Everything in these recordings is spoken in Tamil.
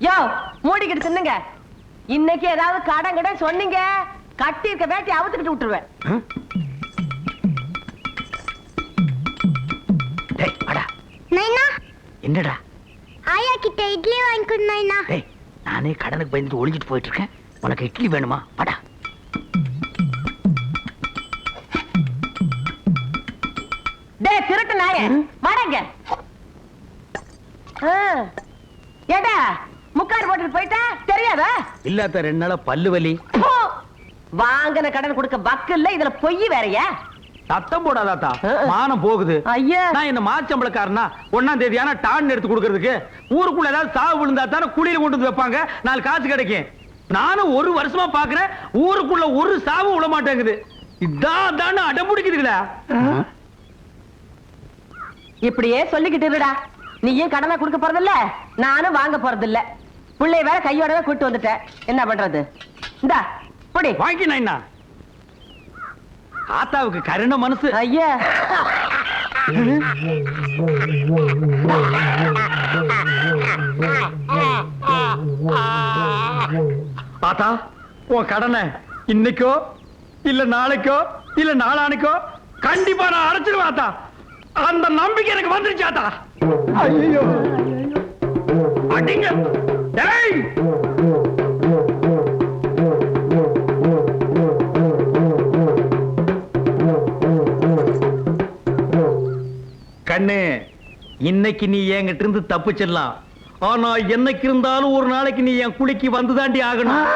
யோ மூடிக்கிட்டு தின்னுங்க. இன்னைக்கு ஏதாவது கடன் கடன் சொன்னீங்க, கட்டி இருக்க வேட்டி அவுத்துக்கிட்டு விட்டுருவேன். என்னடா ஆயா கிட்ட இட்லி வாங்கிக்கணும். நானே கடனுக்கு பயந்துட்டு ஒளிஞ்சிட்டு போயிட்டு இருக்கேன். உனக்கு இட்லி வேணுமா? படா. டேய் திருட்டு நாயே, வாடங்க. ஏடா முக்கார் போட்டுட்டு போயிட்டா தெரியாதா? இல்லாத 2 நாளா பல்லு வலி. வாங்கின கடன் கொடுக்க வக்கு இல்ல, இதுல பொய் வேறயா? சத்தம் போடாதாத்தா, மானம் போகுது. ஐயா நான் என்ன மாச்சம்பளக்காரனா 1ஆம் தேதி ஆனா டான் எடுத்து கொடுக்கறதுக்கு? ஊருக்குள்ள ஏதாவது சாவு விழுந்தா தானே குளியில கொண்டு வந்து வைப்பாங்க, 4 காசு கிடைக்கும். நானும் 1 வருஷமா பாக்குறேன், ஊருக்குள்ள ஒரு சாவு விட மாட்டேங்குது. இதான் அடம்பிடிக்குதுங்களா? இப்படியே சொல்லிக்கிட்டு இருடா. நீயும் கடனை கொடுக்க போறதில்ல, நானும் வாங்க போறதில்ல. பிள்ளை வேற கையோடவே கூட்டு வந்துட்டேன், என்ன பண்றது? இந்தா புடி. வாங்கினா ஆத்தாவுக்கு கருண மனசு. ஐயா ஆத்தா, உன் கடனை இன்னைக்கோ இல்ல நாளைக்கோ இல்ல நாளானைக்கோ கண்டிப்பா நான் அடைச்சிருவேன் ஆத்தா. அந்த நம்பிக்கை எனக்கு வந்துருச்சு ஆத்தா. ஐயோ அடிங்க. டேய் கண்ணு, இன்னைக்கு நீ என்கிட்ட இருந்து தப்பிச்சிடலாம். ஆனா என்னைக்கு இருந்தாலும் ஒரு நாளைக்கு நீ என் குளிக்கு வந்துதாண்டி ஆகணும்.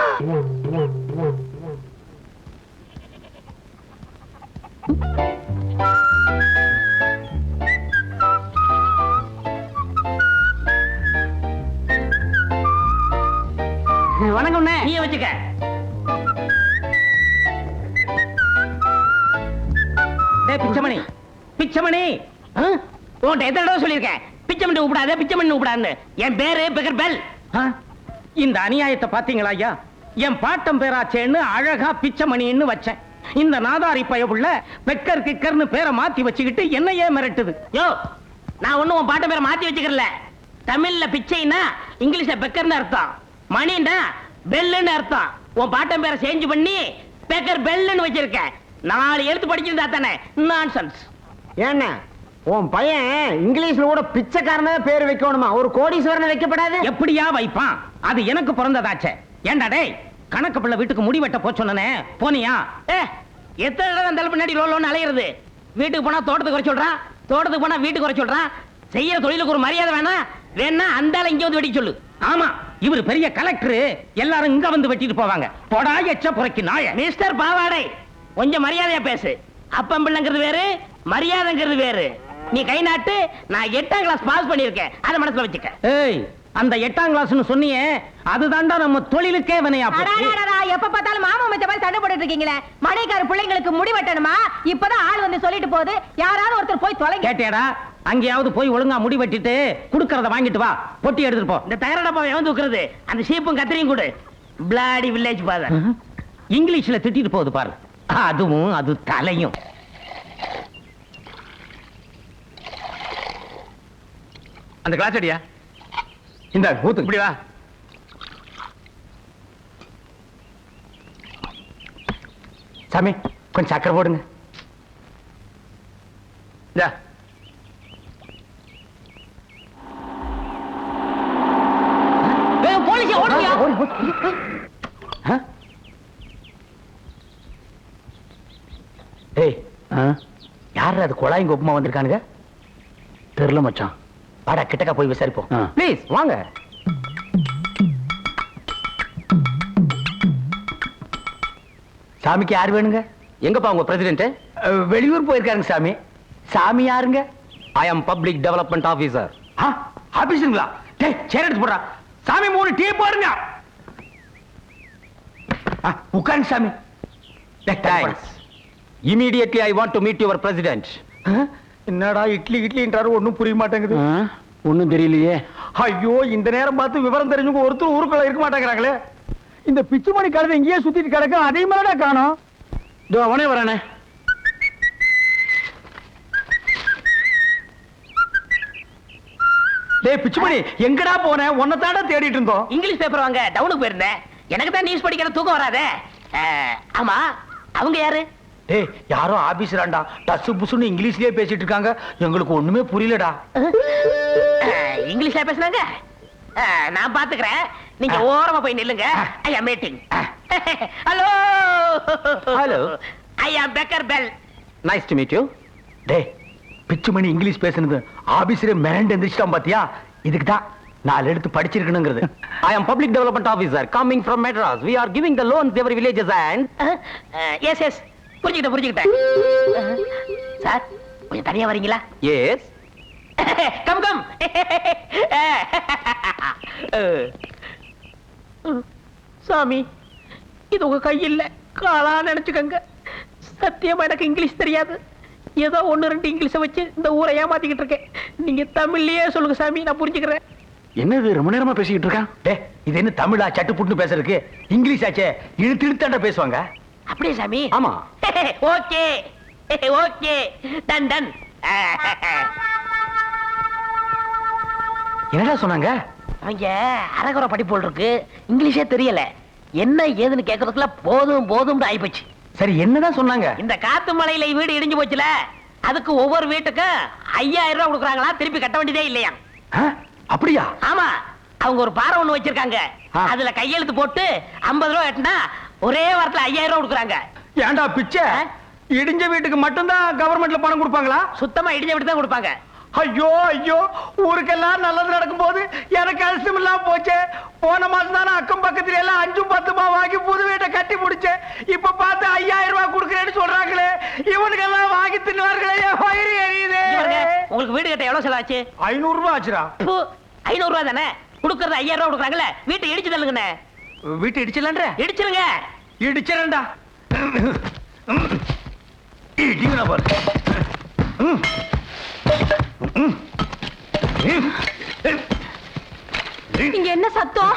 வணக்கம். நீ வச்சுக்க. பிச்சமணி, பிச்சமணி, உன்கிட்ட எத்தனை தடவை சொல்லியிருக்கேன், பிச்சமணி கூப்பிடாத, பிச்சமணி கூப்பிடான்னு. என் பேரு பெக்கர் பெல். இந்த அநியாயத்தை பாத்தீங்களா ஐயா? என் பாட்டம் பேராச்சேன்னு அழகா பிச்சமணின்னு வச்சேன். இந்த நாதாரி பயவுள்ள பெக்கர் கிக்கர்னு பேரை மாத்தி வச்சுக்கிட்டு என்னையே மிரட்டுது. யோ, நான் ஒண்ணும் உன் பாட்டம் பேரை மாத்தி வச்சுக்கிறல. தமிழ்ல பிச்சைனா இங்கிலீஷ்ல பெக்கர்னு அர்த்தம், மணின்னா பெல்லுன்னு அர்த்தம். உன் பாட்டம் பேரை சேஞ்ச் பண்ணி பெக்கர் பெல்லுன்னு வச்சிருக்க. 4 எழுத்து படிச்சிருந்தா தானே நான்சென்ஸ். ஏன்னா உன் பையன் இங்கிலீஷ்ல கூட பிச்சைக்காரனே பேர் வைக்கணுமா, ஒரு கோடீஸ்வரனை வைக்கப்படாது? எப்படியா வைப்பான்? அது எனக்கு பிறந்ததாச்சே. ஏண்டா டேய், கணக்கு பிள்ளை வீட்டுக்கு முடி வெட்ட போச்சோன்னே போனியா? எத்தனை தடவை அந்த பின்னாடி லோன்னு அலையிறது? வீட்டுக்கு போனா தோட்டத்துக்கு குறை சொல்றான், தோட்டத்துக்கு போனா வீட்டுக்கு குறை சொல்றான். செய்யற தொழிலுக்கு ஒரு மரியாதை வேணா? வேணா அந்த ஆளை இங்க வந்து வெட்டி சொல்லு. ஆமா, இவர் பெரிய கலெக்டர், எல்லாரும் இங்க வந்து வெட்டிட்டு போவாங்க. போடா எச்ச புரைக்கு நாய. மிஸ்டர் பாவாடை, கொஞ்சம் மரியாதையா பேசு. அப்பம் பிள்ளைங்கிறது வேறு, மரியாதைங்கிறது வேறு. நீ கை நாட்டு. நான் 8ஆம் கிளாஸ் பாஸ் பண்ணிருக்கேன், அதை மனசுல வச்சுக்க. ஏய், அந்த 8ஆம் கிளாஸ்னு சொன்னியே, அதுதான்டா நம்ம தொழிலுக்கே வினையா போச்சு. எப்ப பார்த்தாலும் மாமா மச்ச மாதிரி சண்டை போட்டுட்டு இருக்கீங்களே. மனைக்கார பிள்ளைங்களுக்கு முடி வெட்டணுமா? இப்பதான் ஆள் வந்து சொல்லிட்டு போகுது. யாராவது ஒருத்தர் போய் தொலைங்க. கேட்டியாடா? அங்கேயாவது போய் ஒழுங்கா முடி வெட்டிட்டு குடுக்கறத வாங்கிட்டு வா, பொட்டி எடுத்துட்டு போ. இந்த தயாரடப்பா எவன் தூக்குறது? அந்த சீப்பும் கத்திரியும் கொடு. Bloody village father. இங்கிலீஷ்ல திட்டிட்டு போகுது பாரு. அதுவும் அது தலையும். அந்த கிளாஸ் அடியா, இந்த ஊத்து இப்படி வா. சாமி, கொஞ்சம் சக்கரை போடுங்க. போலீஸ் ஓடுங்க. ஏய், யாரு அது குழாய்ங்க ஒப்பமா வந்திருக்கானுங்க? தெரியல மச்சான். வாடா கிட்டக்க போய் விசாரிப்போம். ப்ளீஸ் வாங்க. சாமிக்கு யார் வேணுங்க? எங்கப்பா உங்க பிரசிடென்ட்? வெளியூர் போயிருக்காருங்க சாமி. சாமி யாருங்க? ஐ அம் பப்ளிக் டெவலப்மெண்ட் ஆபீசர். ஆபீசருங்களா? டேய், சேர் எடுத்து போடுறா. சாமி 3 டீ போடுங்க. உட்காருங்க சாமி. Immediately I want to meet your president. என்னடா இட்லி இட்லின்றாரு, ஒண்ணும் புரிய மாட்டேங்குது. ஒண்ணும் தெரியலையே. ஐயோ, இந்த நேரம் பார்த்து விவரம் தெரிஞ்சவங்க ஒருத்தர் ஊருக்குள்ள இருக்க மாட்டேங்கிறாங்களே. இந்த பிச்சுமணி கழுதை இங்கேயே சுத்திட்டு கிடக்கு, அதே மாதிரிடா காணோம். அவனே வரானே. டேய் பிச்சுமணி எங்கடா போன? உன்னை தாண்டா தேடிட்டு இருந்தோம். இங்கிலீஷ் பேப்பர் வாங்க டவுனுக்கு போயிருந்தேன். எனக்கு தான் நியூஸ் படிக்கிற தூக்கம் வராதே. ஆமா, அவங்க யாரு? டேய் யாரோ ஆபீசராண்டா, டசு புசுன்னு இங்கிலீஷ்லயே பேசிட்டு இருக்காங்க. எங்களுக்கு ஒண்ணுமே புரியலடா. இங்கிலீஷ்ல பேசுனாங்க. நான் பாத்துக்கிறேன், நீங்க ஓரமா போய் நில்லுங்க. I am meeting. Hello hello, I am beggar bell. Nice to meet you. டேய் பிச்சுமணி இங்கிலீஷ் பேசுனது ஆபீசரே மிரண்டு எந்திரிச்சிட்டான் பாத்தியா? இதுக்கு தான் 4 எடுத்து படிச்சிருக்கணுங்கிறது. I am public development officer coming from Madras. We are giving the loans to every villages and yes yes, புரிஞ்சுக்கிட்டேன். சார் கொஞ்சம் தனியா வரீங்களா? yes. Come come. சாமி, இது உங்க கையில் காலா நினைச்சுக்கங்க. சத்தியமா எனக்கு இங்கிலீஷ் தெரியாது. ஏதோ 1-2 இங்கிலீஷை வச்சு இந்த ஊரை ஏமாத்திக்கிட்டு இருக்கேன். நீங்க தமிழ்லயே சொல்லுங்க சாமி, நான் புரிஞ்சுக்கிறேன். என்னது ரொம்ப நேரமா பேசிக்கிட்டு இருக்கான்? டேய் இது என்ன தமிழா சட்டுப்புட்டு பேசுறதுக்கு? இங்கிலீஷ் ஆச்சே, இழுத்து இழுத்தாண்டா பேசுவாங்க. அப்படியே சாமி? ஆமா. Okay okay, done done. என்னடா சொன்னாங்க? அவங்க அரகுற படிப்போல் இருக்கு, இங்கிலீஷே தெரியல. என்ன ஏதுன்னு கேட்கறதுக்குள்ள போதும் போதும்னு ஆயிப்போச்சு. சரி என்னதான் சொன்னாங்க? இந்த காத்து மலையில வீடு இடிஞ்சு போச்சுல, அதுக்கு ஒவ்வொரு வீட்டுக்கும் 5000 ரூபாய் கொடுக்குறாங்களா, திருப்பி கட்ட வேண்டியதே இல்லையா? அப்படியா? ஆமா, அவங்க ஒரு பாறை ஒண்ணு வச்சிருக்காங்க. அதுல கையெழுத்து போட்டு 50 ரூபாய் கட்டினா ஒரே வாரத்துல 5000 ரூபாய் கொடுக்குறாங்க. ஏன்டா பிச்சை? இடிஞ்ச வீட்டுக்கு மட்டும்தான் கவர்மெண்ட்ல பணம் கொடுப்பாங்களா? சுத்தமா இடிஞ்ச வீட்டு தான் கொடுப்பாங்க. ஐயோ ஐயோ, ஊருக்கெல்லாம் நல்லது நடக்கும் போது எனக்கு அலட்சியம் இல்லாம போச்சே. போன மாசம் தானே அக்கம் பக்கத்துல எல்லாம் 5-10 வாங்கி புது வீட்டை கட்டி முடிச்சேன். இப்ப பார்த்து 5000 ரூபாய் கொடுக்குறேன்னு சொல்றாங்களே, இவனுக்கெல்லாம் வாங்கி தின்னுவார்களே, வயிறு எரியுது. உங்களுக்கு வீடு கட்ட எவ்வளவு செலவாச்சு? 500 ரூபாய் ஆச்சுடா. 500 ரூபாய் தானே கொடுக்கறது? 5000 ரூபாய் கொடுக்குறாங்கல்ல, வீட்டை இடிச்சு தள்ளுங்கண்ணே. வீட்டை இடிச்சலன்ற? இடிச்சிருங்க. இடிச்சலண்டா. இடிங்கடா பாரு. இங்க என்ன சத்தம்?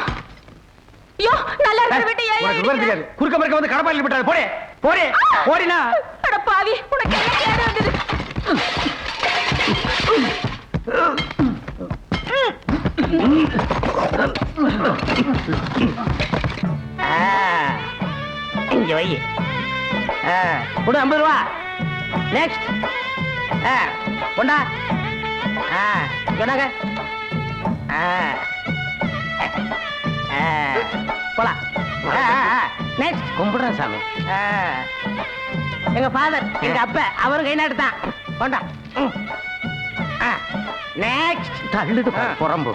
ஐயோ, நல்லா இருக்கிற வீட்டை ஏன் இடிக்கிற? குறுக்க மறுக்க வந்து கடப்பாயில் விட்டாரு. போடே போடே போடினா. அட பாவி, உனக்கு என்ன கேடு வந்தது? இங்க வை. கொடு 50 ரூபா. நெக்ஸ்ட். கொண்டா. சொன்னாங்க. போலாம். நெக்ஸ்ட். கும்பிடுறேன் சாமி. எங்க ஃபாதர், எங்க அப்பா, அவரு கை நாட்டு தான். கொண்டா. நெக்ஸ்ட். தள்ளுது புறம்பு.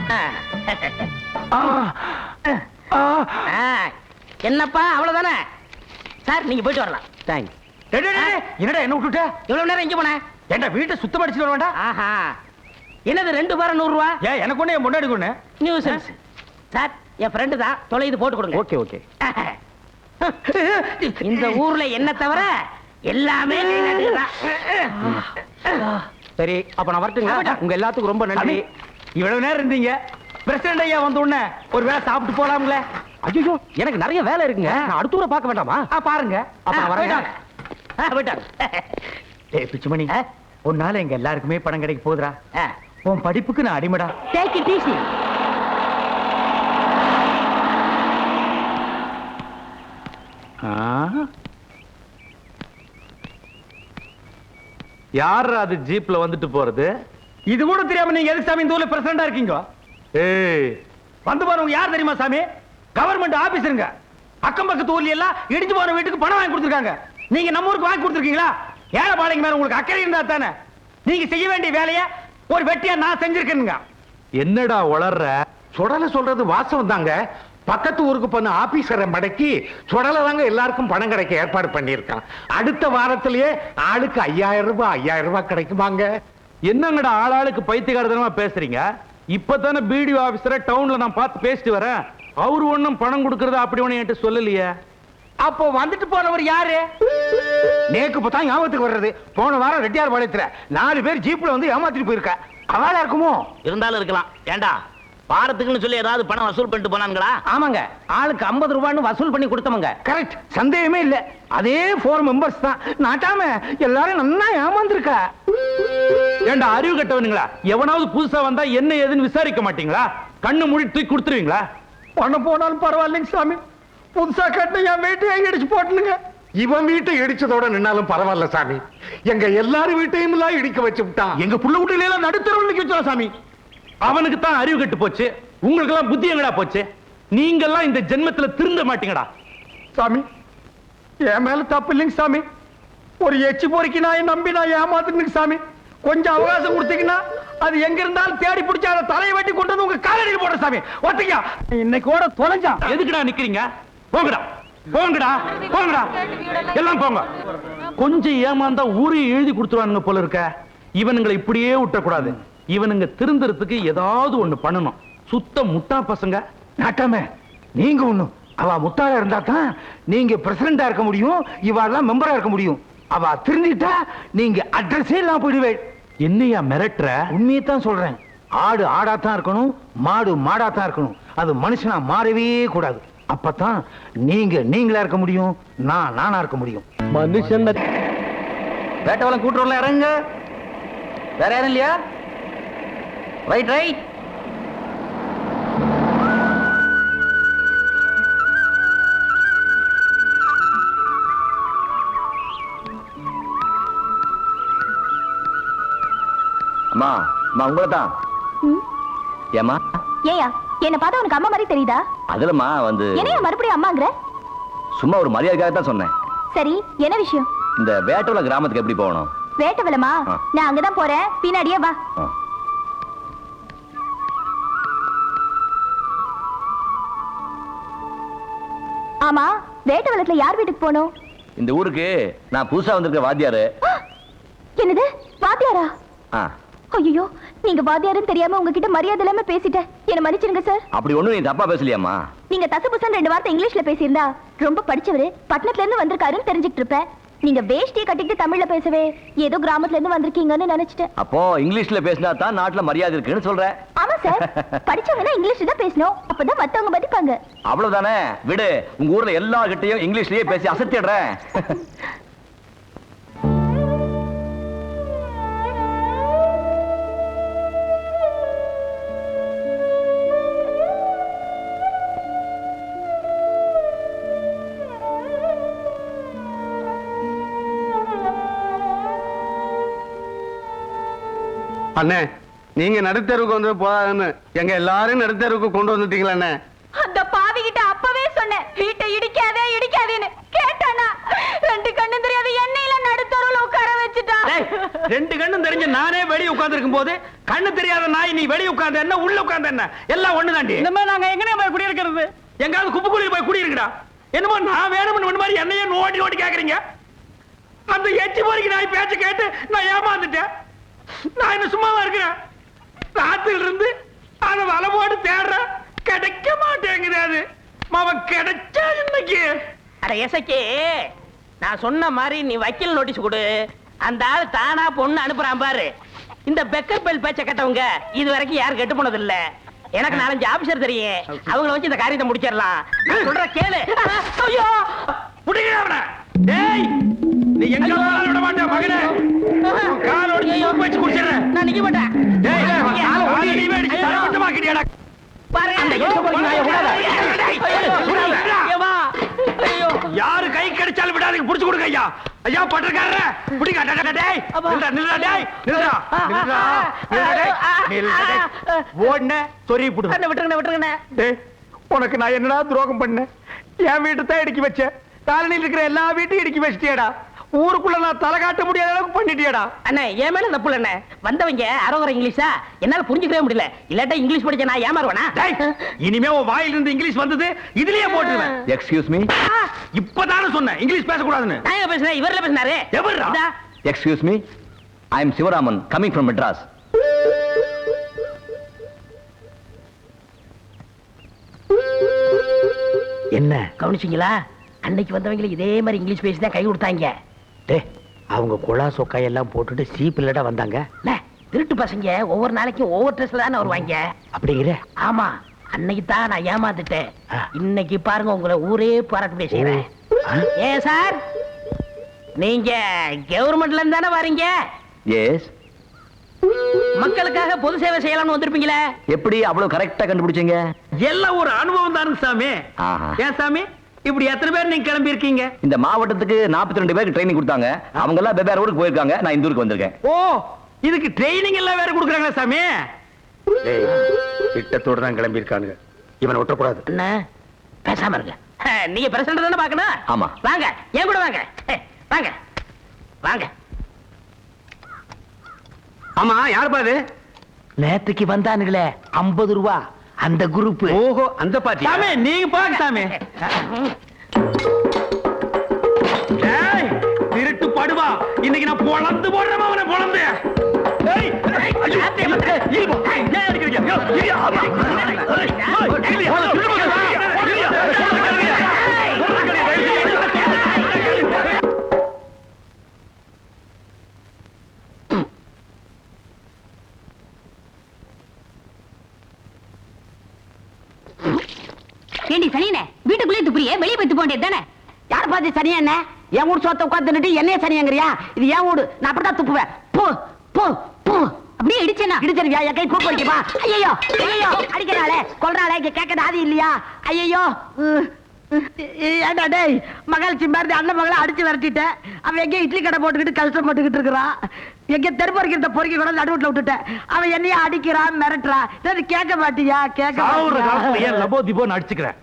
என்னப்பா அவ்வளவுதானே? சார் நீங்க போயிட்டு வரலாம். தேங்க்ஸ். என்னடா என்ன விட்டுட்ட? இவ்வளவு நேரம் எங்க போன? ஏன்டா வீட்டை சுத்தம் அடிச்சுட்டு வர வேண்டாம்? ஆஹா, என்னது 2 பாரம் 100 ரூபா? ஏன் எனக்கு ஒண்ணு, என் முன்னாடி ஒண்ணு. நியூசன்ஸ். சார் என் ஃப்ரெண்டு தான், தொலைது போட்டு கொடுங்க. Okay okay. இந்த ஊர்ல என்ன தவிர எல்லாமே சரி, அப்ப நான் வரட்டுங்க. உங்க எல்லாத்துக்கும் ரொம்ப நன்றி. இவ்வளவு நேரம் இருந்தீங்க. பிரசிடண்ட் ஐயா வந்த உடனே ஒரு வேளை சாப்பிட்டு போலாம்ல? ஐயோ, எனக்கு நிறைய வேலை இருக்குங்க. நான் அடுத்த ஊரை பார்க்க வேண்டாமா? பாருங்க. அப்ப வரேன். போயிட்டாங்க. டேய் பிச்சுமணி, உன்னால எங்க எல்லாருக்குமே பணம் கிடைக்க போகுதுடா. உன் படிப்புக்கு நான் அடிமடா. Take it easy. யார் அது ஜீப்ல வந்துட்டு போறது? இது கூட தெரியாம நீங்க எதுக்கு சாமி இந்த ஊர்ல பிரசிடண்டா இருக்கீங்க? ஏய், வந்து பாருங்க, யார் தெரியுமா சாமி? கவர்மெண்ட் ஆபீசருங்க. அக்கம் பக்கத்து ஊர்ல எல்லாம் இடிஞ்சு போன வீட்டுக்கு பணம் வாங்கி கொடுத்துருக்காங்க. நீங்க நம்ம ஊருக்கு வாங்கி கொடுத்துருக்கீங்களா? ஏழை பாளையங்க மேல உங்களுக்கு அக்கறை இருந்தா தானே. நீங்க செய்ய வேண்டிய வேலையை ஒரு வெட்டியா நான் செஞ்சிருக்கேனுங்க. என்னடா உளர்ற? சுடல சொல்றது வாசம் தாங்க. பக்கத்து ஊருக்கு பண்ண ஆபீசரை மடக்கி சுடல தாங்க எல்லாருக்கும் பணம் கிடைக்க ஏற்பாடு பண்ணியிருக்கான். அடுத்த வாரத்திலேயே ஆளுக்கு 5000 ரூபாய் கிடைக்குமாங்க. என்னங்கடா ஆளாளுக்கு பைத்தியக்காரத்தனமா பேசுறீங்க? இப்பதானே பிடிஓ ஆபீசரை டவுன்ல நான் பார்த்து பேசிட்டு வரேன். அவரு ஒண்ணும் பணம் கொடுக்கறது அப்படி ஒண்ணு என்கிட்ட சொல்லலையே. அப்போ வந்துட்டு போனவர் யாரு? நேக்கு பார்த்தா ஞாபகத்துக்கு வர்றது. போன வாரம் ரெட்டியார் பாளையத்துல 4 பேர் ஜீப்ல வந்து ஏமாத்திட்டு போயிருக்க. அவளா இருக்குமோ? இருந்தாலும் இருக்கலாம். ஏண்டா பாரத்துக்குன்னு சொல்லி ஏதாவது பணம் வசூல் பண்ணிட்டு போனாங்களா? ஆமாங்க, ஆளுக்கு 50 ரூபான்னு வசூல் பண்ணி கொடுத்தவங்க. கரெக்ட், சந்தேகமே இல்ல. அதே 4 மெம்பர்ஸ் தான். நாட்டாம எல்லாரும் நல்லா ஏமாந்துருக்கா. ஏண்டா அறிவு கட்டவனுங்களா? எவனாவது புதுசா வந்தா என்ன ஏதுன்னு விசாரிக்க மாட்டீங்களா? கண்ணு மூடி தூக்கி கொடுத்துருவீங்களா? பணம் போனாலும் பரவாயில்லைங்க சாமி, புதுசா கட்டின என் வீட்டையே இடிச்சு போட்டுனுங்க. இவன் வீட்டை இடிச்சதோட நின்னாலும் பரவாயில்ல சாமி, எங்க எல்லாரும் வீட்டையும் எல்லாம் இடிக்க வச்சு விட்டான். எங்க புள்ள வீட்டுல எல்லாம் நடுத்தரவு நிக்க வச்சோம் சாமி. அவனுக்கு தான் அறிவு கட்டு போச்சு, உங்களுக்கு எல்லாம் புத்தி எங்கடா போச்சு? நீங்க எல்லாம் இந்த ஜென்மத்துல திருந்த மாட்டீங்கடா. சாமி என் மேல தப்பு இல்லைங்க சாமி, ஒரு எச்சி பொறுக்கி நான் நம்பி நான் ஏமாத்துனுங்க சாமி. கொஞ்சம் அவகாசம் கொடுத்தீங்கன்னா அது எங்க இருந்தாலும் தேடி பிடிச்ச அதை தலையை வெட்டி கொண்டு வந்து உங்க காலடியில் போடுற சாமி. ஒத்திக்கா இன்னைக்கு ஓட தொலைஞ்சா. எதுக்குடா நிக்கிறீங்க? போங்கடா போங்கடா போங்கடா, எல்லாம் போங்க. கொஞ்சம் ஏமாந்தா ஊரையும் எழுதி கொடுத்துருவானுங்க போல இருக்க. இவனுங்களை இப்படியே விட்டக்கூடாது. இவனுங்க திருந்தறதுக்கு ஏதாவது ஒண்ணு பண்ணணும். சுத்த முட்டா பசங்க. நாட்டாம நீங்க ஒண்ணு, அவ முட்டாளா இருந்தா தான் நீங்க பிரசிடண்டா இருக்க முடியும், இவெல்லாம் மெம்பரா இருக்க முடியும். அவ திருந்திட்டா நீங்க அட்ரஸே எல்லாம் போயிடுவே. என்னையா மிரட்டுற? உண்மையை தான் சொல்றேன். ஆடு ஆடாத்தான் இருக்கணும், மாடு மாடாத்தான் இருக்கணும். அது மனுஷனா மாறவே கூடாது. அப்பதான் நீங்க நீங்களா இருக்க முடியும், நான் நானா இருக்க முடியும். மனுஷன் வேட்டவலம் கூட்டுறோம்ல, இறங்க. வேற யாரும் இல்லையா? Right right. அம்மா அம்மா உங்களை தான். ஏம்மா? ஏயா என்ன பார்த்தா உனக்கு அம்மா மாதிரி தெரியுதா? அதுலம்மா வந்து என்னையா மறுபடியும் அம்மாங்கிற? சும்மா ஒரு மரியாதைக்காக தான் சொன்னேன். சரி என்ன விஷயம்? இந்த வேட்டவல கிராமத்துக்கு எப்படி போகணும்? வேட்டவலமா? நான் அங்கதான் போறேன், பின்னாடியே வா. ஆமா, வேட்டவலத்துல யார் வீட்டுக்கு போகணும்? இந்த ஊருக்கு நான் புதுசா வந்திருக்க வாத்தியாரு. என்னது வாத்தியாரா? ஆ. ஐயோ, நீங்க வாத்தியாருன்னு தெரியாம உங்ககிட்ட மரியாதை இல்லாம பேசிட்டேன், என்ன மன்னிச்சிருங்க சார். அப்படி ஒண்ணும் நீ தப்பா பேசலையாம்மா. நீங்க தசபுசன் 2 வார்த்தை இங்கிலீஷ்ல பேசியிருந்தா ரொம்ப படிச்சவரு, பட்டணத்துல இருந்து வந்திருக்காருன்னு தெரிஞ்சுக்கிட்டு இருப்பேன். நீங்க வேஷ்டியை கட்டிட்டு தமிழ்ல பேசவே ஏதோ கிராமத்துல இருந்து வந்திருக்கீங்கன்னு நினைச்சிட்டேன். அப்போ இங்கிலீஷ்ல பேசினா தான் நாட்டுல மரியாதை இருக்குன்னு சொல்றேன். ஆமா சார், படிச்சவங்கன்னா இங்கிலீஷ் தான் பேசணும், அப்பதான் மத்தவங்க மதிப்பாங்க. அவ்வளவுதானே, விடு. உங்க ஊர்ல எல்லார்கிட்டயும் இங்கிலீஷ்லயே பேசி அசத்திடுறேன். அண்ணே, நீங்க நடுத்தருவுக்கு வந்து போதாதுன்னு எங்க எல்லாரும் நடுத்தருவுக்கு கொண்டு வந்துட்டீங்களா அண்ணே? அந்த பாவி கிட்ட அப்பவே சொன்னேன், வீட்டை இடிக்காதே இடிக்காதேன்னு. கேட்டானா? 2 கண்ணும் தெரியாத எண்ணெயில நடுத்தருவுல உட்கார வச்சுட்டான். 2 கண்ணும் தெரிஞ்ச நானே வெளிய உட்கார்ந்து இருக்கும் போது கண்ணு தெரியாத நாய் நீ வெளிய உட்கார்ந்து என்ன உள்ள உட்கார்ந்து என்ன எல்லாம் ஒண்ணுதாண்டி. இந்த மாதிரி நாங்க எங்கனே போய் குடி இருக்கிறது? எங்காவது குப்பைக்குழியில் போய் குடி இருக்குடா. என்னமோ நான் வேணும்னு மாதிரி என்னையே நோண்டி நோண்டி கேக்குறீங்க. அந்த எச்சி பொறுக்கி நாய் பேச்ச கேட்டு நான் ஏமாந்துட்டேன். நான் என்ன சும்மாவா இருக்கிறேன்? ராத்திரில இருந்து அதை வலை போட்டு தேடுறேன், கிடைக்க மாட்டேங்குது. அது அவன் கிடைச்சா இன்னைக்கு. அட எசக்கே, நான் சொன்ன மாதிரி நீ வக்கீல் நோட்டீஸ் கொடு. அந்த ஆள் தானா பொண்ணு அனுப்புறான் பாரு. இந்த பெக்கர் பெல் பேச்ச கேட்டவங்க இது வரைக்கும் யாரும் கெட்டு போனது இல்ல. எனக்கு 4-5 ஆபீசர் தெரியும், அவங்கள வச்சு இந்த காரியத்தை முடிச்சிடலாம். நான் சொல்ற கேளு. ஐயோ புடிங்க அவனை. டேய், நீ எங்க போனாலும் விட மாட்டே மகனே. கால் ஒடிச்சு சூப் வச்சு குடிச்சிடுறேன். நான் நிக்க மாட்டேன். டேய், கால் ஒடிச்சு நீ அடிச்சு தலை விட்டு மாக்கிட்டியாடா. பாரு அந்த எச்ச பொறுக்கி நாயை விடாத. ஐயோ, யாரு கை கடிச்சாலும் விடாதீங்க, புடிச்சு கொடுங்க ஐயா. ஐயா பட்டக்காரரே, புடிங்க. டேய், நில்றா நில்றா. டேய், நில்றா நில்றா நில்றா. ஓடுன சொறி புடு. விட்டுருங்க விட்டுருங்க. டேய், உனக்கு நான் என்னடா துரோகம் பண்ணேன்? என் வீட்டை தான் இடிக்கி வச்சேன், காலனியில் இருக்கிற எல்லா வீட்டையும் இடிக்கி வச்சிட்டியடா. ஊருக்குள்ள நான் தலை காட்ட முடியாத அளவுக்கு பண்ணிட்டியடா. அண்ணே, என் மேல தப்பு இல்ல. வந்தவங்க அரோகர இங்கிலீஷா என்னால புரிஞ்சுக்கவே முடியல. இல்லாட்டா இங்கிலீஷ் படிச்ச நான் ஏமாறுவேனா? டேய், இனிமே உன் வாயில இருந்து இங்கிலீஷ் வந்தது இதுலயே போட்டுருவேன். Excuse me. இப்பதானே சொன்னேன் இங்கிலீஷ் பேசக்கூடாதுன்னு. நான் எங்க பேசுறேன்? இவர்ல பேசினாரு. எவர்ரா? Excuse me, I am Sivaraman, coming from Madras. என்ன கவனிச்சீங்களா? அன்னைக்கு வந்தவங்களுக்கு இதே மாதிரி இங்கிலீஷ் பேசி தான் கை கொடுத்தாங்க. அவங்க குழா சொக்காய் எல்லாம் போட்டுட்டு சீப்பில்லடா வந்தாங்க. திருட்டு பசங்க ஒவ்வொரு நாளைக்கும் ஒவ்வொரு ட்ரெஸ்ல தானே வருவாங்க. அப்படிங்கிற? ஆமா, அன்னைக்கு தான் நான் ஏமாந்துட்டேன். இன்னைக்கு பாருங்க உங்களை ஊரே பாராட்டு செய்றேன். ஏன் சார், நீங்க கவர்மெண்ட்ல இருந்து தானே வரீங்க? எஸ். மக்களுக்காக பொது சேவை செய்யலாம்னு வந்திருப்பீங்களே, எப்படி அவ்வளவு கரெக்டா கண்டுபிடிச்சீங்க? எல்லாம் ஒரு அனுபவம் தானுங்க சாமி. ஆஹா. ஏன் சாமி இப்படி எத்தனை பேர் நீங்க கிளம்பி இருக்கீங்க? இந்த மாவட்டத்துக்கு 42 பேருக்கு ட்ரைனிங் கொடுத்தாங்க. அவங்க எல்லாம் வெவ்வேறு ஊருக்கு போயிருக்காங்க. நான் இந்த ஊருக்கு வந்திருக்கேன். ஓ, இதுக்கு ட்ரைனிங் எல்லாம் வேற கொடுக்குறாங்களா சாமி? திட்டத்தோட தான் கிளம்பி இருக்கானுங்க. இவனை விட்டக்கூடாது. என்ன பேசாம இருங்க. நீங்க பிரசிடண்ட் தானே பாக்கணும். ஆமா. வாங்க, ஏன் கூட வாங்க. வாங்க வாங்க. ஆமா, யார் பாது? நேத்துக்கு வந்தானுங்களே 50 ரூபா அந்த குரூப். ஓஹோ, அந்த பாட்டி. சாமி நீங்க பாருங்க சாமி. ஏய், திருட்டு படுவா, இன்னைக்கு நான் பொளந்து போடுறேன் அவனை, பொளந்து. ஏய், ஐயோ, ஏன் அடிக்கிறீங்க? ஐயோ, ஆமா. ஏண்டி சனியனே, வீட்டுக்குள்ளே துப்புறியே, வெளியே போய் துப்ப வேண்டியது தானே? யார் பார்த்து சனியா என்ன? என் வீடு சொத்த உட்காந்துட்டு என்னைய சனியாங்கிறியா? இது என் வீடு, நான் அப்படிதான் துப்புவேன். போ போ போ. அப்படியே இடிச்சேனா? இடிச்சிருவியா? என் கை கூப்பு அடிக்கப்பா. ஐயோ ஐயோ, அடிக்கிறாளே, கொல்றாளே, இங்க கேட்கறது ஆதி இல்லையா? ஐயோ. ஏண்டா டேய், மகாலட்சுமி மாதிரி அண்ணன் மகளை அடிச்சு விரட்டிட்டேன். அவன் எங்கேயும் இட்லி கடை போட்டுக்கிட்டு கஷ்டப்பட்டுக்கிட்டு இருக்கிறான். எங்க தெருப்பறிக்கிற பொறுக்கி கூட நடுவுல விட்டுட்டேன். அவன் என்னைய அடிக்கிறான், மிரட்டுறான். கேட்க மாட்டியா? கேட்க லபோ திபோன்னு அடிச்சுக்கிறேன்.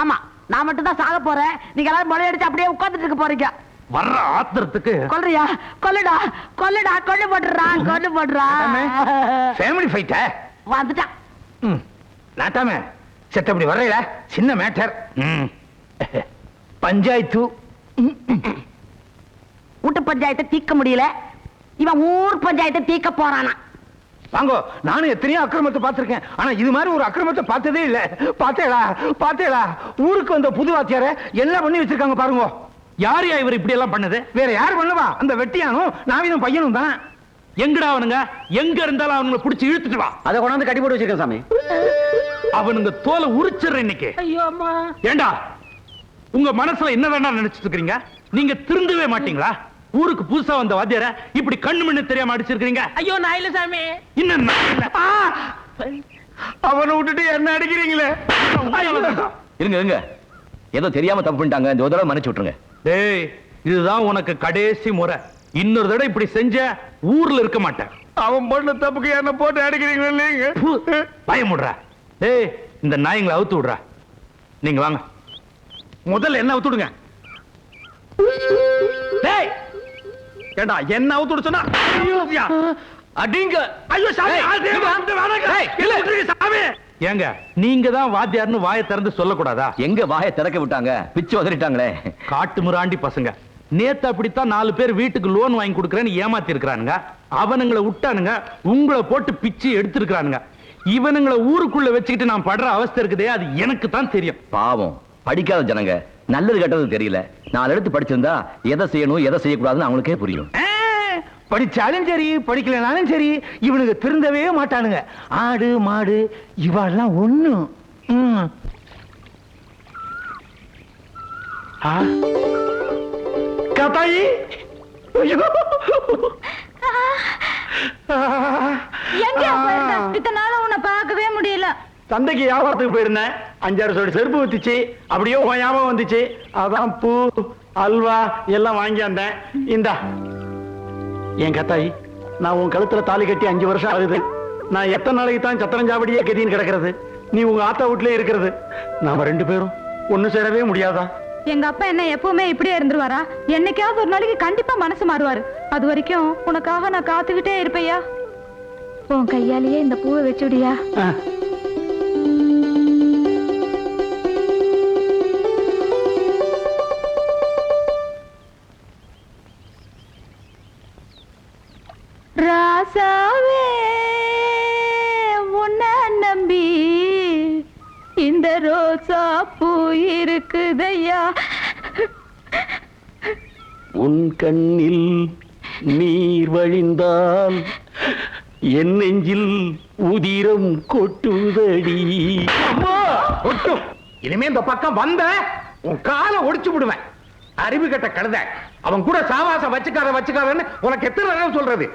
ஆமா, நான் மட்டும் தான் சாக போறேன். நீங்க எல்லாரும் முளையடிச்சு அப்படியே உட்கார்ந்துட்டு இருக்க போறீங்க. வர்ற ஆத்திரத்துக்கு கொல்றியா? கொல்லுடா கொல்லுடா, கொல்லு போட்டுறான், கொல்லு போட்டுறான். ஃபேமிலி ஃபைட்ட வந்துட்டான். நாட்டாம செத்தப்படி வர்றீல, சின்ன மேட்டர். பஞ்சாயத்து வீட்டு பஞ்சாயத்தை தீர்க்க முடியல, இவன் ஊர் பஞ்சாயத்தை தீர்க்க போறானா? வாங்கோ, நானும் எத்தனையோ அக்கிரமத்தை பார்த்திருக்கேன். ஆனா இது மாதிரி ஒரு அக்கிரமத்தை பார்த்ததே இல்ல. பாத்தேடா பாத்தேடா, ஊருக்கு வந்த புது வாத்தியார என்ன பண்ணி வச்சிருக்காங்க பாருங்க. யாரையா இவர் இப்படி எல்லாம் பண்ணது? வேற யார் பண்ணுவா? அந்த வெட்டியானும் நாவினும் பையனும் தான். எங்கடா அவனுங்க? எங்க இருந்தாலும் அவனுங்களை பிடிச்சி இழுத்துட்டு வா. அதை கொண்டாந்து கட்டி போட்டு வச்சிருக்கேன் சாமி. அவனுங்க தோலை உரிச்சிடுறேன் இன்னைக்கு. ஐயோ அம்மா. ஏண்டா, உங்க மனசுல என்ன வேண்டாம் நினைச்சிட்டு இருக்கீங்க? நீங்க திருந்தவே மாட்டீங்களா? ஊருக்கு புதுசா வந்த வாத்தியார இப்படி கண்ணு மண்ணு தெரியாம அடிச்சிருக்கீங்க. ஐயோ நான் இல்ல சாமி. இன்னும் நான் இல்ல. அவனை விட்டுட்டு என்ன அடிக்கிறீங்களே? இருங்க இருங்க, ஏதோ தெரியாம தப்பு பண்ணிட்டாங்க. இந்த ஒரு தடவை மன்னிச்சு விட்டுருங்க. டேய், இதுதான் உனக்கு கடைசி முறை. இன்னொரு தடவை இப்படி செஞ்ச ஊர்ல இருக்க மாட்டேன். அவன் பண்ண தப்புக்கு என்ன போட்டு அடிக்கிறீங்களே? பயமுடுறா. டேய், இந்த நாய்ங்களை அவுத்து விடுறா. நீங்க வாங்க, முதல்ல என்ன அவுத்து விடுங்க. டேய், ஏண்டா என்ன அவுத்து விட சொன்னா? அடிங்க. ஐயோ சாமி, சாமி. ஏங்க, நீங்க தான் வாத்தியார்னு வாயை திறந்து சொல்லக்கூடாதா? எங்க வாயை திறக்க விட்டாங்க, பிச்சு உதறிட்டாங்களே. காட்டு முராண்டி பசங்க. நேத்து அப்படித்தான் 4 பேர் வீட்டுக்கு லோன் வாங்கி கொடுக்கறேன்னு ஏமாத்தி இருக்கிறானுங்க. அவனுங்களை விட்டானுங்க, உங்களை போட்டு பிச்சு எடுத்திருக்கிறானுங்க. இவனுங்களை ஊருக்குள்ள வச்சுக்கிட்டு நான் படுற அவஸ்தை இருக்குதே, அது எனக்கு தான் தெரியும். பாவம், படிக்காத ஜனங்க, நல்லது கெட்டது தெரியல. 4 எழுத்து படிச்சிருந்தா எதை செய்யணும் எதை செய்யக்கூடாதுன்னு அவங்களுக்கே புரியும். படிச்சாலும் சரி படிக்கலனாலும் சரி இவனுக்கு திருந்தவே மாட்டானுங்க. ஆடு மாடு இவாள்லாம் ஒண்ணு. காத்தாயி, இத்தனால உன்னை பார்க்கவே முடியல. சந்தைக்கு வியாபாரத்துக்கு போயிருந்தேன். 5-6 சோடி செருப்பு வந்துச்சு. அப்படியே ஞாபகம் வந்துச்சு. அதான் பூ அல்வா எல்லாம் வாங்கி வந்தேன். இந்தா என் கத்தாயி, நான் உன் கழுத்துல தாலி கட்டி 5 வருஷம் ஆகுது. நான் எத்தனை நாளைக்கு தான் சத்திரஞ்சாவடியே கதின்னு கிடக்கிறது? நீ உங்க ஆத்தா வீட்லயே இருக்கிறது. நாம 2 பேரும் ஒண்ணு சேரவே முடியாதா? எங்க அப்பா என்ன எப்பவுமே இப்படியே இருந்துருவாரா? என்னைக்காவது ஒரு நாளைக்கு கண்டிப்பா மனசு மாறுவாரு. அது வரைக்கும் உனக்காக நான் காத்துக்கிட்டே இருப்பையா. உன் கையாலேயே இந்த பூவை வச்சுடியா. ராசாவே உன்ன நம்பி இந்த ரோசா பூ இருக்குதையா. உன் கண்ணில் நீர் வழிந்தால் என் நெஞ்சில் உதிரம் கொட்டுதடி. கொட்டும். இனிமே இந்த பக்கம் வந்த உன் காலை ஒடிச்சு விடுவேன். அறிவு கட்ட கழுத. அவன் கூட சாவாசம் வச்சுக்காரன்னு உனக்கு எத்தனை தடவை சொல்றது?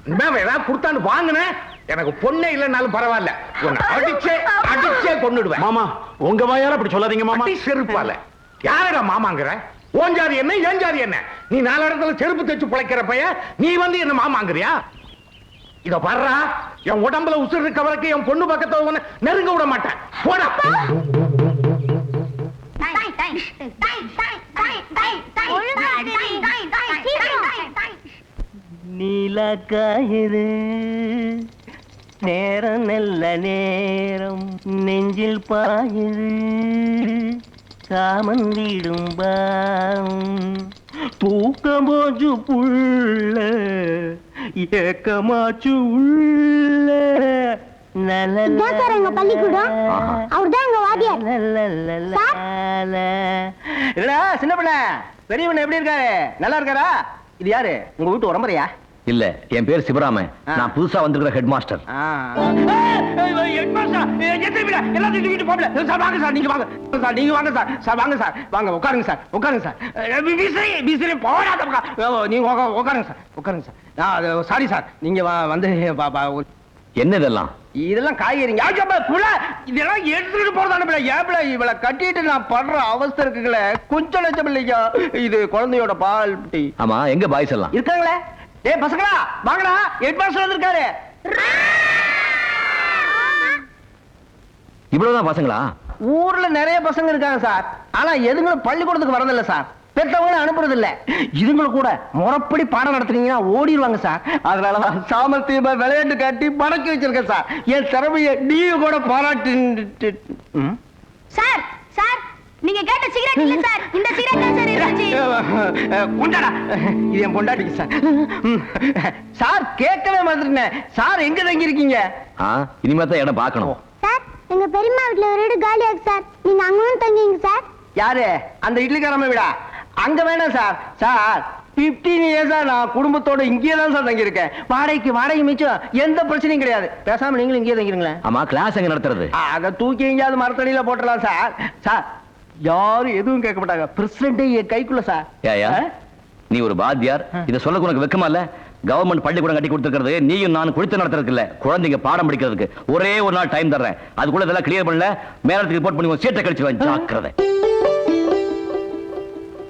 ஏதாவது கொடுத்தான்னு வாங்கினேன், எனக்கு பொண்ணே இல்லைன்னாலும் பரவாயில்ல, உன்னை அடிச்சே கொன்னுடுவேன். மாமா உங்க வாயால அப்படி சொல்லாதீங்க மாமா. அடி செருப்பால யாரடா மாமாங்கிற? ஓன் ஜாதி என்ன ஏன் ஜாதி என்ன? நீ 4 இடத்துல செருப்பு தைச்சு பிழைக்கிற பையன், நீ வந்து என்ன மாமாங்கிறியா? இத பாருடா, என் உடம்புல உசுர் இருக்க வரைக்கும் என் பொண்ணு பக்கத்துல உன்னை நெருங்க விட மாட்டேன். போடா. நீலக்காயிரு நேரம் நல்ல நேரம் நெஞ்சில் பாயிரு காமன் வீடும் தூக்கமாச்சு புள்ள ஏக்கமாச்சு உள்ள எங்க பள்ளிக்கூடம் அவர்தான் எங்க வாத்தியார். சின்ன பிள்ளை பெரியவன் எப்படி இருக்காரு? நல்லா இருக்காரா? இது யாரு, உங்க வீட்டு உடம்புறையா? இல்ல, என் பேர் சிவராமன். நான் புதுசா வந்திருக்கிற ஹெட் மாஸ்டர். சாரி சார், நீங்க வந்து என்ன இதெல்லாம்? இதெல்லாம் காய்கறிங்க. இதெல்லாம் எடுத்துட்டு போறதான இவளை கட்டிட்டு நான் படுற அவஸ்தை இருக்குங்களே, கொஞ்சம் லட்சம் இல்லையா? இது குழந்தையோட பால் டீ. ஆமா, எங்க பாய்ஸ் எல்லாம் இருக்காங்களே? ஏய் பசங்களா வாங்கடா, ஹெட் மாஸ்டர் வந்திருக்காரு. இவ்வளவுதான் பசங்களா? ஊர்ல நிறைய பசங்க இருக்காங்க சார், ஆனா எதுங்களும் பள்ளிக்கூடத்துக்கு வரதில்லை சார். பெற்றவங்களும் அனுப்புறது இல்ல. இதுங்களும் கூட முறைப்படி பாடம் நடத்துறீங்கன்னா ஓடிடுவாங்க சார். அதனாலதான் சாமர்த்தியமா விளையாட்டு காட்டி பறக்கி வச்சிருக்கேன் சார். என் திறமைய நீங்க கூட பாராட்டு. சார் சார், நீங்க கேட்ட சிகரெட் இல்ல சார், இந்த சிகரெட் தான் சார் இருந்துச்சு. கொண்டாடா, இது என் பொண்டாட்டிக்கு சார். சார் கேட்கவே மாதிரினேன். சார் எங்க தங்கி இருக்கீங்க? இனிமே தான் இடம் பார்க்கணும். சார், எங்க பெரியம்மா வீட்ல ஒரு இடம் காலியா இருக்கு சார், நீங்க அங்கவும் தங்கிங்க சார். யாரு? அந்த இட்லிக்காரம்மா வீடா? அங்க வேணாம் சார். சார் 15 இயர்ஸா நான் குடும்பத்தோட இங்கே தான் சார் தங்கி இருக்கேன். வாடகை மிச்சம், எந்த பிரச்சனையும் கிடையாது. பேசாம நீங்களும் இங்கே தங்கிருங்களேன். ஆமா, கிளாஸ் எங்க நடத்துறது? அத தூக்கி எங்கேயாவது மரத்தடியில போட்டுடலாம் சார். சார் யாரும் எதுவும் கேட்க மாட்டாங்க. பிரசிடென்ட் என் கைக்குள்ள சார். ஏயா, நீ ஒரு பாத்தியார், இத சொல்ல உனக்கு வெக்கமா இல்ல? கவர்மெண்ட் பள்ளிக்கூடம் கட்டி கொடுத்துருக்கிறது நீயும் நான் குளித்து நடத்துறதுக்கு இல்ல, குழந்தைங்க பாடம் படிக்கிறதுக்கு. ஒரே ஒரு நாள் டைம் தர்றேன், அதுக்குள்ள இதெல்லாம் கிளியர் பண்ணல மேலத்துக்கு ரிப்போர்ட் பண்ணி சீட்டை கழிச்சு ஜாக்கிரதை.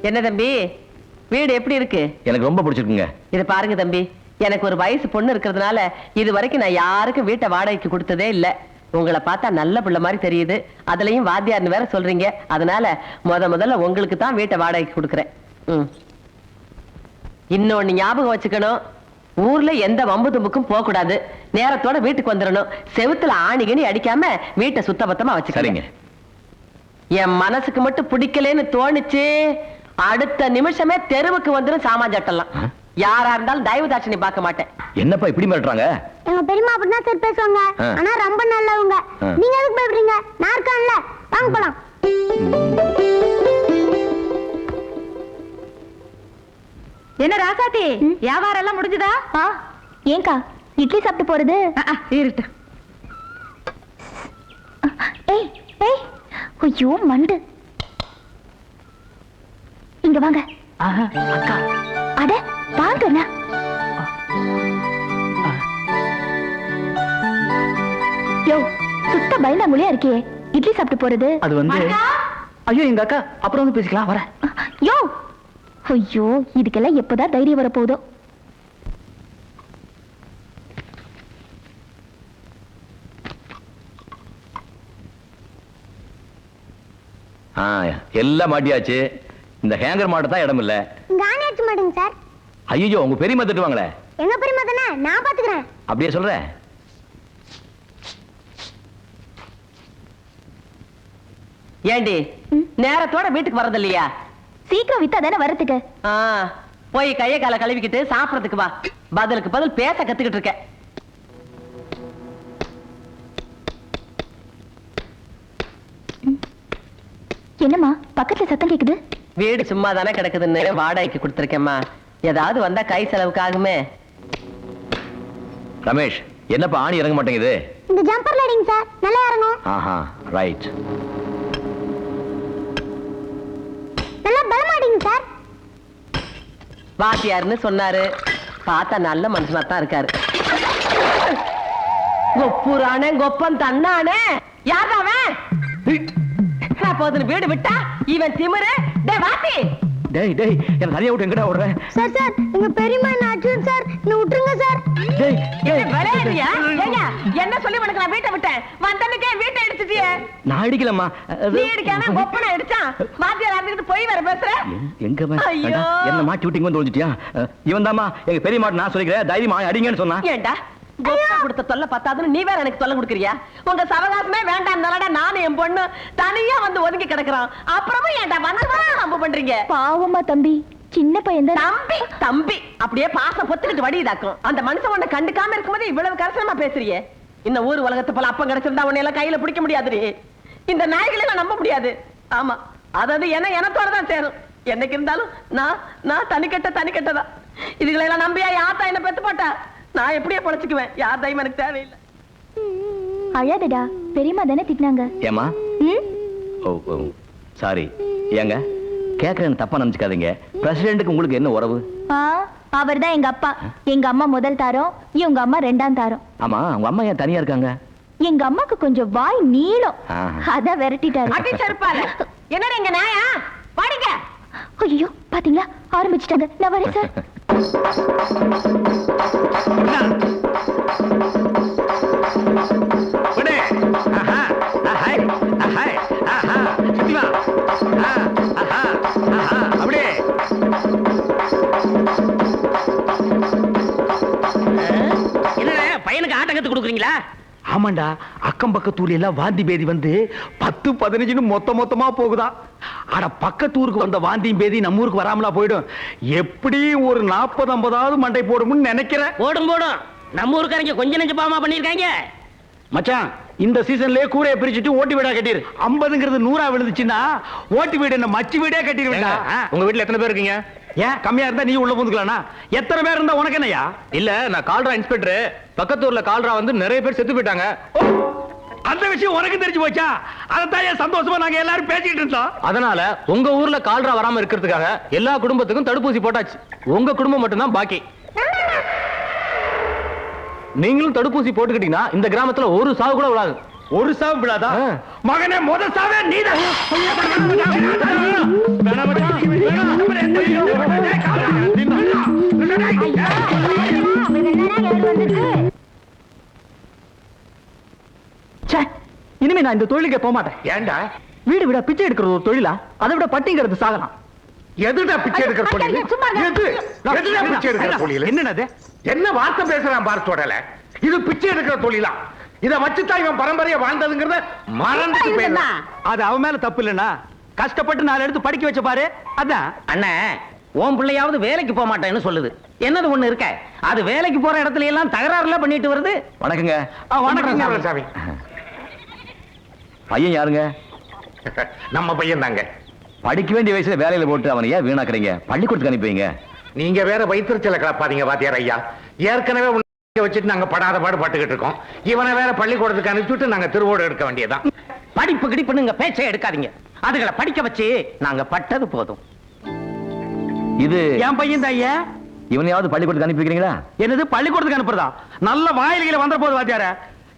என்ன தம்பி, வீடு எப்படி இருக்கு? எனக்கு ரொம்ப பிடிச்சிருக்குங்க. இது பாருங்க தம்பி, எனக்கு ஒரு வயசு பொண்ணு இருக்கிறதுனால இது வரைக்கும் நான் யாருக்கும் வீட்டை வாடகைக்கு கொடுத்ததே இல்ல. உங்களை பார்த்தா நல்ல பிள்ளை மாதிரி தெரியுது, அதுலயும் வாத்தியார்னு வேற சொல்றீங்க. அதனால முதல்ல உங்களுக்கு தான் வீட்டை வாடகைக்கு கொடுக்குறேன். இன்னொன்னு ஞாபகம் வச்சுக்கணும், ஊர்ல எந்த வம்பு தும்புக்கும் போக கூடாது. நேரத்தோட வீட்டுக்கு வந்துடணும். செவுத்துல ஆணிகனி அடிக்காம வீட்டை சுத்தபத்தமா வச்சுக்கிறீங்க. என் மனசுக்கு மட்டும் பிடிக்கலன்னு தோணுச்சு, அடுத்த நிமிஷமே தெருவுக்கு வந்துடும் சாமான் சட்டெல்லாம். யாரா இருந்தாலும் தயவு தாட்சணி பார்க்க மாட்டேன். என்னப்பா இப்படி மிரட்டுறாங்க? எங்க பெரியம்மா அப்படிதான் சார் பேசுவாங்க, ஆனா ரொம்ப நல்லவங்க. நீங்க எதுக்கு பயப்படுறீங்க? நான் இருக்கேன்ல, வாங்க போலாம். என்ன ராசாத்தி, வியாபாரம் எல்லாம் முடிஞ்சுதா? ஏங்கா இட்லி சாப்பிட்டு போறது? இருட்டு. ஏய் ஏய், ஐயோ மண்டு, இங்க வாங்க. அக்கா, அட வாங்க. யோ, சுத்த பயந்தாங்குழியா இருக்கே, இட்லி சாப்பிட்டு போறது? அது வந்து ஐயோ எங்க அக்கா, அப்புறம் வந்து பேசிக்கலாம், வரேன். யோ, ஐயோ இதுக்கெல்லாம் எப்பதான் தைரியம் வர போதோ. எல்லாம் மாட்டியாச்சு. இந்த ஹேங்கர் மாட்ட தான் இடம் இல்ல. காணியாச்சு மாடுங்க சார். ஐயோ, உங்க பெரியம்மா திட்டுவாங்களே. எங்க பெரியம்மா தானே, நான் பாத்துக்கிறேன். அப்படியே சொல்ற? ஏண்டி நேரத்தோட வீட்டுக்கு வரது இல்லையா? சீக்கிரம் வித்தா தானே வரதுக்கு. போய் கைய கால கழுவிக்கிட்டு சாப்பிடறதுக்கு வா. பதிலுக்கு பதில் பேச கத்துக்கிட்டு இருக்க. என்னம்மா பக்கத்துல சத்தம் கேக்குது? வீடு சும்மா தானே கிடக்குதுன்னு வாடகைக்கு கொடுத்துருக்கேம்மா. ஏதாவது வந்தா கை செலவுக்கு ஆகுமே. ரமேஷ், என்னப்பா ஆணி இறங்க மாட்டேங்குது? இந்த ஜம்பர்ல அடிங்க சார், நல்லா இறங்கும். ஆஹா, ரைட். நல்லா பலமா அடிங்க சார். வாத்தியார்னு சொன்னாரு, பார்த்தா நல்ல மனுஷனா தான் இருக்காரு. கொப்புரானே கொப்பன் தன்னானே யார் அவன்? போதுன்னு வீடு விட்டா இவன் திமிரு. டே வாத்தி, டேய் டேய் என்ன தனியா விட்டு எங்கடா ஓடுற? சார் சார் எங்க பெரியம்மா அர்ஜுன் சார் என்ன விட்டுருங்க சார். டேய் என்ன விளையாடுறியா? ஏங்க என்ன சொல்லி உனக்கு நான் வீட்டை விட்டேன், வந்தனுக்கே வீட்டை எடுத்துட்டியே. நான் அடிக்கலம்மா. நீ அடிக்காம கொப்பனை அடிச்சான். வாத்தியார் அறிஞ்சிட்டு போய் வர பேசுற. எங்க ஐயோ. என்ன மாட்டி விட்டு வந்து ஒழிச்சிட்டியா? இவன் தாமா எங்க பெரிய மாட்டு நான் சொல்லிக்கிறேன், தைரியமா அடிங்கன்னு சொன்னா. ஏண்டா கொப்பை கொடுத்த தொல்லை பத்தாதுன்னு நீ வேற எனக்கு தொல்லை கொடுக்குறியா? உங்க சவகாசமே வேண்டாம் நானும் என் பொண்ணு தனியா வந்து ஒதுங்கி கிடக்குறான். அப்புறமும் ஏண்டா வந்து நம்ப பண்றீங்க? பாவமா தம்பி, சின்ன பையன் தான். தம்பி தம்பி அப்படியே பாசம் பொத்துக்கிட்டு வடிதாக்கும். அந்த மனுஷன் உன்னை கண்டுக்காம இருக்கும்போது இவ்வளவு கரசனமா பேசுறியே. இந்த ஊர் உலகத்தை போல அப்பம் கிடைச்சிருந்தா உன்னை எல்லாம் கையில பிடிக்க முடியாது. இந்த நாய்களை எல்லாம் நம்ப முடியாது. ஆமா, அதாவது என்ன எனத்தோட தான் சேரும். என்னைக்கு இருந்தாலும் நான் தனிக்கட்டதான். இதுகளை எல்லாம் நம்பியா யாத்தா என்ன பெத்து போட்டா? நான் எப்படியே பொழைச்சுக்குவேன். யார் தையம் எனக்கு தேவையில்லை. அழாதடா, பெரியம்மா தானே திட்டினாங்க. ஏமா? ஓ சாரி. ஏங்க கேக்குறேன்னு தப்பா நினைச்சுக்காதீங்க. பிரசிடென்ட்டுக்கு உங்களுக்கு என்ன உறவு? அவர் தான் எங்க அப்பா. எங்க அம்மா முதல் தாரம், இவங்க அம்மா ரெண்டாம் தாரம். ஆமா, உங்க அம்மா ஏன் தனியா இருக்காங்க? எங்க அம்மாக்கு கொஞ்சம் வாய் நீளம், அதான் விரட்டிட்டாரு. அடி செருப்பால. என்னடா எங்க நாயா? பாடிங்க. ஐயோ பாத்தீங்களா, ஆரம்பிச்சிட்டாங்க. நான் வரேன் சார். அப்படியே என்னடா பையனுக்கு ஆட்டம் கத்து கொடுக்குறீங்களா? ஆமாண்டா, அக்கம் பக்கத்தூர்ல எல்லாம் வாந்தி பேதி வந்து 10-15 மொத்தமா போகுதா. அட பக்கத்தூருக்கு வந்த வாந்தியும் பேதி நம்ம ஊருக்கு வராமலா போயிடும். எப்படி ஒரு 40-50 மண்டை போடும்னு நினைக்கிறேன். போடும் நம்ம ஊருக்காரங்க கொஞ்சம் நெஞ்சு பாவமா பண்ணிருக்காங்க. மச்சான், இந்த சீசன்லயே கூரையை பிரிச்சுட்டு ஓட்டு வீடா கட்டிரு. 50ங்கிறது 100 விழுந்துச்சுன்னா ஓட்டு வீடு என்ன மச்சி வீடே கட்டிடுவேண்டா. உங்க வீட்டுல எத்தனை பேர் இருக்கீங்க? ஏன் கம்மியா இருந்தா நீ உள்ள புந்துக்கலானா? எத்தனை பேர் இருந்தா உனக்கு என்னையா? இல்ல, நான் கால்ரா இன்ஸ்பெக்டர். பக்கத்தூர்ல கால்ரா வந்து நிறைய பேர் செத்து போயிட்டாங்க. அந்த விஷயம் உனக்கு தெரிஞ்சு போச்சா? அதான் சந்தோஷமா நாங்க எல்லாரும் பேசிக்கிட்டு இருந்தோம். அதனால உங்க ஊர்ல கால்ரா வராம இருக்கிறதுக்காக எல்லா குடும்பத்துக்கும் தடுப்பூசி போட்டாச்சு. உங்க குடும்பம் மட்டும்தான் பாக்கி. நீங்களும் தடுப்பூசி போட்டுக்கிட்டீங்கன்னா இந்த கிராமத்துல ஒரு சாவு கூட விடாது. ஒரு சாவு விழாதா? மகனே, முத சாவே நீதான். இனிமே நான் இந்த தொழிலுக்கே போக மாட்டேன். ஏண்டா? வீடு விட பிச்சை எடுக்கிறது ஒரு தொழிலா? அதை விட பட்டிங்கிறது சாகலாம். எதுடா பிச்சை எடுக்கிற தொழில்? எதுடா பிச்சை எடுக்கிற தொழில்? என்னது? என்ன வார்த்தை பேசுறான் பாரு தொடல. இது பிச்சை எடுக்கிற தொழிலா? இத வச்சுதான் இவன் பரம்பரையா வாழ்ந்ததுங்கிறத மறந்துட்டு போயிடலாம். அது அவன் மேல தப்பு இல்லைன்னா கஷ்டப்பட்டு 4 எடுத்து படிக்க வச்ச பாரு. அதான் அண்ணே, உன் பிள்ளையாவது வேலைக்கு போக மாட்டேன்னு சொல்லுது. என்னது ஒண்ணு இருக்க, அது வேலைக்கு போற இடத்துல எல்லாம் தகராறுல பண்ணிட்டு வருது. வணக்கங்க. வணக்கம் சாமி. பையன் யாருங்க? நம்ம பையன் தாங்க. படிக்க வேண்டிய வயசுல வேலையில போட்டு அவனை ஏன் வீணாக்குறீங்க? பள்ளிக்கூடத்துக்கு அனுப்பிங்க. நீங்க வேற வயிற்றுச்சல கிளப்பாதீங்க வாத்தியார் ஐயா. ஏற்கனவே வச்சுட்டு நாங்க படாத பாடு பட்டுக்கிட்டு இருக்கோம். இவனை வேற பள்ளிக்கூடத்துக்கு அனுப்பிச்சுட்டு நாங்க திருவோடு எடுக்க வேண்டியதான். படிப்பு கிடிப்புன்னு பேச்சை எடுக்காதீங்க. அதுகளை படிக்க வச்சு நாங்க பட்டது போதும். இது என் பையன் தான் ஐயா. இவனையாவது பள்ளிக்கூடத்துக்கு அனுப்பி வைக்கிறீங்களா? என்னது பள்ளிக்கூடத்துக்கு அனுப்புறதா? நல்ல வாயில்களை வந்த போது வாத்தியார.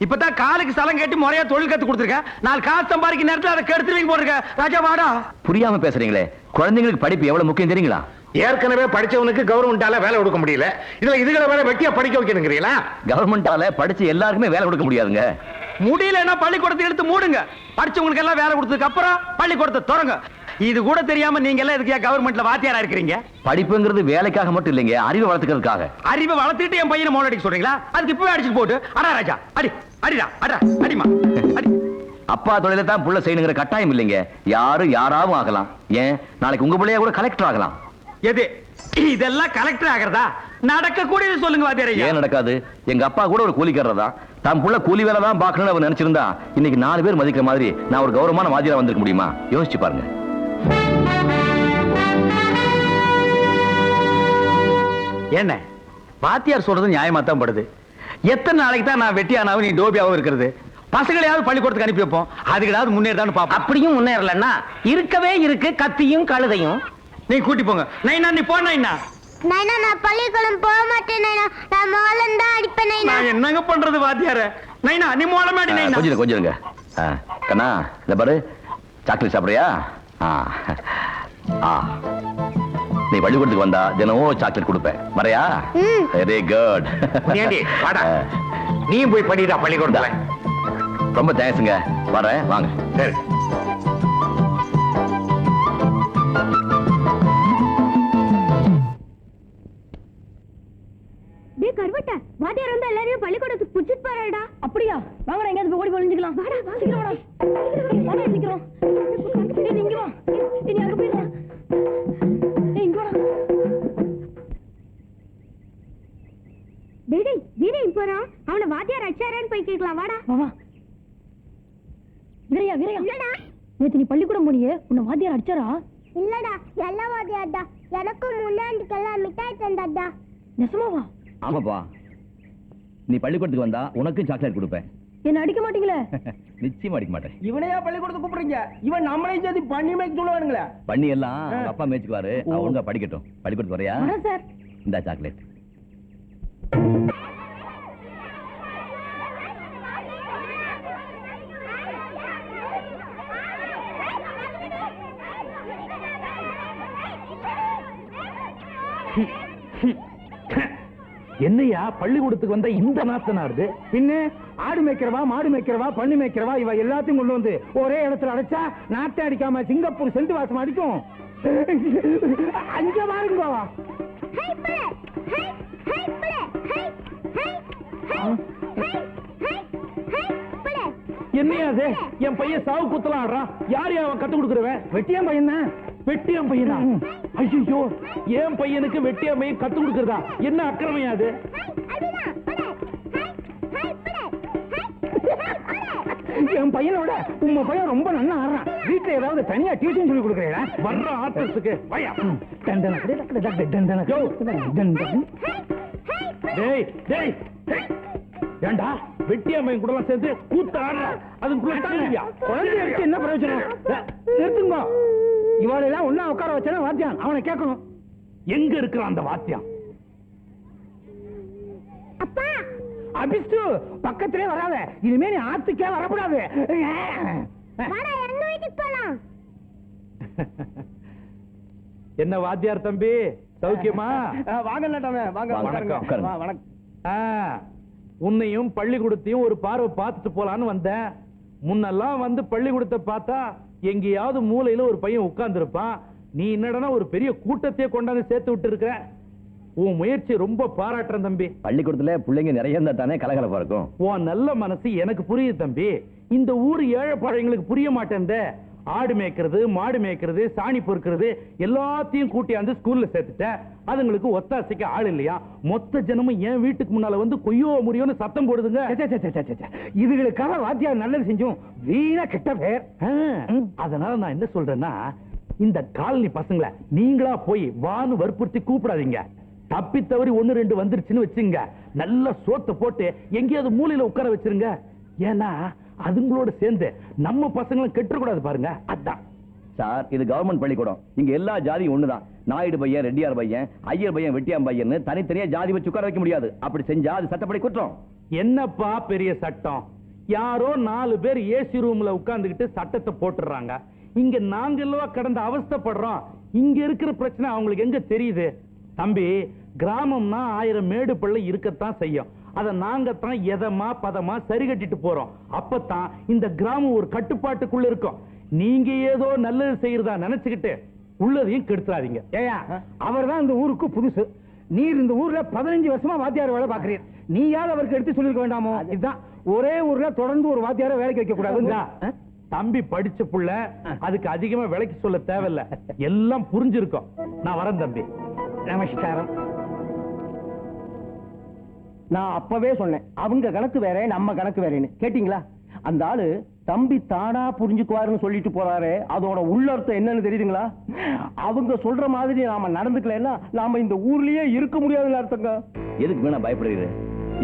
இப்பதான் காலுக்கு சலம் கேட்டு முறையா தொழில் கத்து கொடுத்துருக்கேன். 4 காசு சம்பாதிக்க நேரத்தில் அதை கெடுத்துவீங்க போட்டிருக்க. ராஜா வாடா. புரியாம பேசுறீங்களே. குழந்தைங்களுக்கு படிப்பு எவ்வளவு முக்கியம் தெரியுங்களா? ஏற்கனவே படிச்சவனுக்கு கவர்மெண்டால வேலை கொடுக்க முடியல. இதுல இதுகளை வேற வெட்டியா படிக்க வைக்கணுங்கிறீங்களா? கவர்மெண்டால படிச்சு எல்லாருக்குமே வேலை கொடுக்க முடியாதுங்க. முடியலன்னா பள்ளிக்கூடத்தை எடுத்து மூடுங்க. படிச்சவங்களுக்கு எல்லாம் வேலை கொடுத்ததுக்கு அப்புறம் பள்ளிக்கூடத்தை திறங்க. இது கூட தெரியாம நீங்க எல்லாம் இதுக்கு கவர்மெண்ட்ல வாத்தியாரா இருக்கிறீங்க? படிப்புங்கிறது வேலைக்காக மட்டும் இல்லைங்க, அறிவை வளர்த்துக்கிறதுக்காக. அறிவை வளர்த்துட்டு என் பையனை மோல் அடிக்க சொல்றீங்களா? அதுக்கு இப்பவே அடிச்சு போட்டு அடா ராஜா அடி அடிடா அடா அடிமா அடி. அப்பா தொழிலை தான் புள்ள செய்யணுங்கிற கட்டாயம் இல்லைங்க. யாராவும் ஆகலாம். ஏன் நாளைக்கு உங்க பிள்ளைய கூட கலெக்டர் ஆகலாம். எது இதெல்லாம் கலெக்டர் ஆகிறதா? நடக்க கூடியது சொல்லுங்க வாத்தியார். ஏன் நடக்காது? எங்க அப்பா கூட ஒரு கூலிக்காரர் தான். தான் புள்ள கூலி வேலை தான் பார்க்கணும்னு அவர் நினைச்சிருந்தா இன்னைக்கு 4 பேர் மதிக்கிற மாதிரி நான் ஒரு கௌரவமான வாத்தியாரா வந்திருக்க முடியுமா? யோசிச்சு பாருங்க. என்ன வாத்தியார் சொல்றது நியாயமா தான் படுது. எத்தனை நாளைக்கு தான் நான் வெட்டியானாவும் நீ டோபியாவும் இருக்கிறது? பசங்களையாவது பள்ளிக்கூடத்துக்கு அனுப்பி வைப்போம். அதுக்கு முன்னேறான்னு பாப்போம். அப்படியும் முன்னேறலன்னா இருக்கவே இருக்கு கத்தியும் கழுதையும். நீ கூட்டி போங்க. நைனா நீ போ. நைனா நைனா நான் பள்ளிக்கூடம் போக மாட்டேன் நைனா. நான் மோளம் தான் அடிப்பேன் நைனா. நான் என்னங்க பண்றது வாத்தியார? நைனா நீ மோளமாடி நைனா. கொஞ்சம் இருங்க. கண்ணா இந்த பாரு, சாக்லேட் சாப்பிடுறியா? நீ பள்ளிக்கூடத்துக்கு வந்தா தினமும் சாக்லேட் கொடுப்பேன். வரையா? Very good. நீயும் போய் படிடா பள்ளிக்கூடத்துல. ரொம்ப தேங்க்ஸுங்க. வரேன், வாங்க. சரி. டேய் கருவட்ட, வாத்தியார் வந்து எல்லாரையும் பள்ளிக்கூடத்துக்கு புடிச்சிட்டு போறாடா. அப்படியா? வாங்கடா எங்கயாவது போய் ஓடி ஒளிஞ்சிக்கலாம். வாடா சீக்கிரம் வாடா. வாடா சீக்கிரம். டேய் நீங்க வா. நீ அங்க போயிடலாம். டேய் இங்க வாடா. டேய் வீரே போறா. அவன வாத்தியார் அடிச்சாரேன்னு போய் கேக்கலாம். வாடா. வா. வீரையா இல்லடா. நேத்து நீ பள்ளிக்கூடம் போனியே, உன்னை வாத்தியார் அடிச்சாரா? இல்லடா, எல்லா வாத்தியார்டா. எனக்கும் முன்னாடிக்கெல்லாம் மிட்டாய் தந்தாடா. நெசமாவா? ஆமாப்பா, நீ பள்ளிக்கூடத்துக்கு வந்தா உனக்கும் சாக்லேட் கொடுப்பேன். என்ன அடிக்க மாட்டீங்களே? நிச்சயமா அடிக்க மாட்டேன். இவனையா பள்ளிக்கூடத்துக்கு கூப்பிடுறீங்க? இவன் நம்மளையும் சேர்த்து பண்ணி மேய்க்க சொல்லுவானுங்களே. பண்ணி எல்லாம் அவங்க அப்பா மேய்ச்சுக்குவாரு. அவங்க படிக்கட்டும். பள்ளிக்கூடத்துக்கு வரையா? சார் இந்த சாக்லேட். என்னையா பள்ளிக்கூடத்துக்கு வந்த இந்த நாத்தனாருது? பின்ன ஆடு மேய்க்கிறவா, மாடு மேய்க்கிறவா, பண்ணி மேய்க்கிறவா, இவ எல்லாத்தையும் கொண்டு வந்து ஒரே இடத்துல அடைச்சா நாட்டை அடிக்காம சிங்கப்பூர் செண்டு வாசம் அடிக்கும். அங்க பாருங்க. என்னையா அது? என் பையன் சாவு குத்தலாம் ஆடுறான். யார் அவன் கத்து கொடுக்குறவன்? வெட்டியான் பையன் தான். வெட்டியான் பையனா? ஐயோ, என் பையனுக்கு வெட்டியான் பையன் கத்து கொடுக்கறதா? என்ன அக்கிரமையா அது? என் பையனோட உங்க பையன் ரொம்ப நல்லா ஆடுறான். வீட்டுல ஏதாவது தனியா டியூஷன் சொல்லி கொடுக்குறீங்களா? வர்ற ஆர்டிஸ்டுக்கு பையா. டேய் டேய் ஏண்டா வெட்டியாமையும் கூட சேர்ந்து கூத்த ஆடுற? அதுக்குள்ள குழந்தைய வச்சு என்ன பிரயோஜனம்? நிறுத்துங்க. இவாளெல்லாம் ஒன்னா உட்கார வச்சா வாத்தியான் அவனை கேட்கணும். எங்க இருக்கிறான் அந்த வாத்தியான்? அபிஷ்டு பக்கத்திலே வராத. இனிமே நீ ஆத்துக்கே வரக்கூடாது. என்ன வாத்தியார் தம்பி, சௌக்கியமா? வாங்க. வணக்கம். உன்னையும் பள்ளிக்கூடத்தையும் ஒரு பார்வை பார்த்துட்டு போலான்னு வந்தேன். முன்னெல்லாம் வந்து பள்ளிக்கூடத்தை பார்த்தா எங்கேயாவது மூலையில ஒரு பையன் உட்கார்ந்து இருப்பான். நீ என்னடனா ஒரு பெரிய கூட்டத்தையே கொண்டாந்து சேர்த்து விட்டு இருக்க. உன் முயற்சி ரொம்ப பாராட்டுறேன் தம்பி. பள்ளிக்கூடத்துல பிள்ளைங்க நிறைய இருந்தா தானே கலகலப்பா இருக்கும். உன் நல்ல மனசு எனக்கு புரியுது தம்பி. இந்த ஊர் ஏழை பழையங்களுக்கு புரிய மாட்டேன். ஆடு மேய்க்கிறது, மாடு மேய்க்கிறது, சாணி பொறுக்கிறது எல்லாத்தையும் கூட்டியாந்து ஸ்கூல்ல சேர்த்துட்டேன். அதுங்களுக்கு ஒத்தாசைக்கு ஆள் இல்லையா? மொத்த ஜனமும் என் வீட்டுக்கு முன்னால வந்து கொய்யோ முறியோன்னு சத்தம் போடுதுங்க. இதுகளுக்காக வாத்தியார் நல்லது செஞ்சோம், வீணா கெட்ட பேர். அதனால நான் என்ன சொல்றேன்னா, இந்த காலனி பசங்களை நீங்களா போய் வான்னு வற்புறுத்தி கூப்பிடாதீங்க. தப்பி தவறி 1-2 வந்துருச்சுன்னு வச்சுங்க, நல்ல சோத்தை போட்டு எங்கேயாவது மூலையில உட்கார வச்சிருங்க. ஏன்னா அதுங்களோட சேர்ந்து நம்ம பசங்களும் கெட்டுறக்கூடாது பாருங்க. அதான் சார், இது கவர்மெண்ட் பள்ளிக்கூடம். இங்க எல்லா ஜாதியும் ஒண்ணுதான். நாயுடு பையன், ரெட்டியார் பையன், ஐயர் பையன், வெட்டியான் பையன் தனித்தனியா ஜாதி வச்சு உட்கார வைக்க முடியாது. அப்படி செஞ்சா அது சட்டப்படி குற்றம். என்னப்பா பெரிய சட்டம்? யாரோ 4 பேர் ஏசி ரூம்ல உட்கார்ந்துகிட்டு சட்டத்தை போட்டுறாங்க. இங்க நாங்க எல்லாம் கடந்த அவஸ்தைப்படுறோம். இங்க இருக்கிற பிரச்சனை அவங்களுக்கு எங்க தெரியுது? தம்பி, கிராமம்னா 1000 மேடு பள்ளி இருக்கத்தான் செய்யும். அதை நாங்க தான் எதமா பதமா சரி கட்டிட்டு போறோம். அப்பதான் இந்த கிராமம் ஒரு கட்டுப்பாட்டுக்குள்ள இருக்கும். நீங்க ஏதோ நல்லது செய்யறதா நினைச்சுக்கிட்டு உள்ளதையும் கெடுத்துறாதீங்க. ஏயா, அவர் தான் இந்த ஊருக்கு புதுசு. நீர் இந்த ஊர்ல 15 வருஷமா வாத்தியார் வேலை பாக்குறீர். நீயாவது அவருக்கு எடுத்து சொல்லிருக்க வேண்டாமோ? இதுதான் ஒரே ஊர்ல தொடர்ந்து ஒரு வாத்தியார வேலைக்கு வைக்க கூடாது. தம்பி படிச்ச புள்ள, அதுக்கு அதிகமா விலைக்கு சொல்ல தேவையில்ல. எல்லாம் புரிஞ்சிருக்கும். நான் வரேன் தம்பி. நமஸ்காரம். நான் அப்பவே சொன்னேன், அவங்க கணக்கு வேற நம்ம கணக்கு வேறேன்னு. கேட்டீங்களா? அந்த ஆளு தம்பி தானா புரிஞ்சுக்குவாருன்னு சொல்லிட்டு போறாரு. அதோட உள்ளர்த்தம் என்னன்னு தெரியுதுங்களா? அவங்க சொல்ற மாதிரி நாம நடந்துக்கலன்னா நாம இந்த ஊர்லயே இருக்க முடியாதுன்னு அர்த்தங்க. எதுக்கு வேணா பயப்படுறீங்க?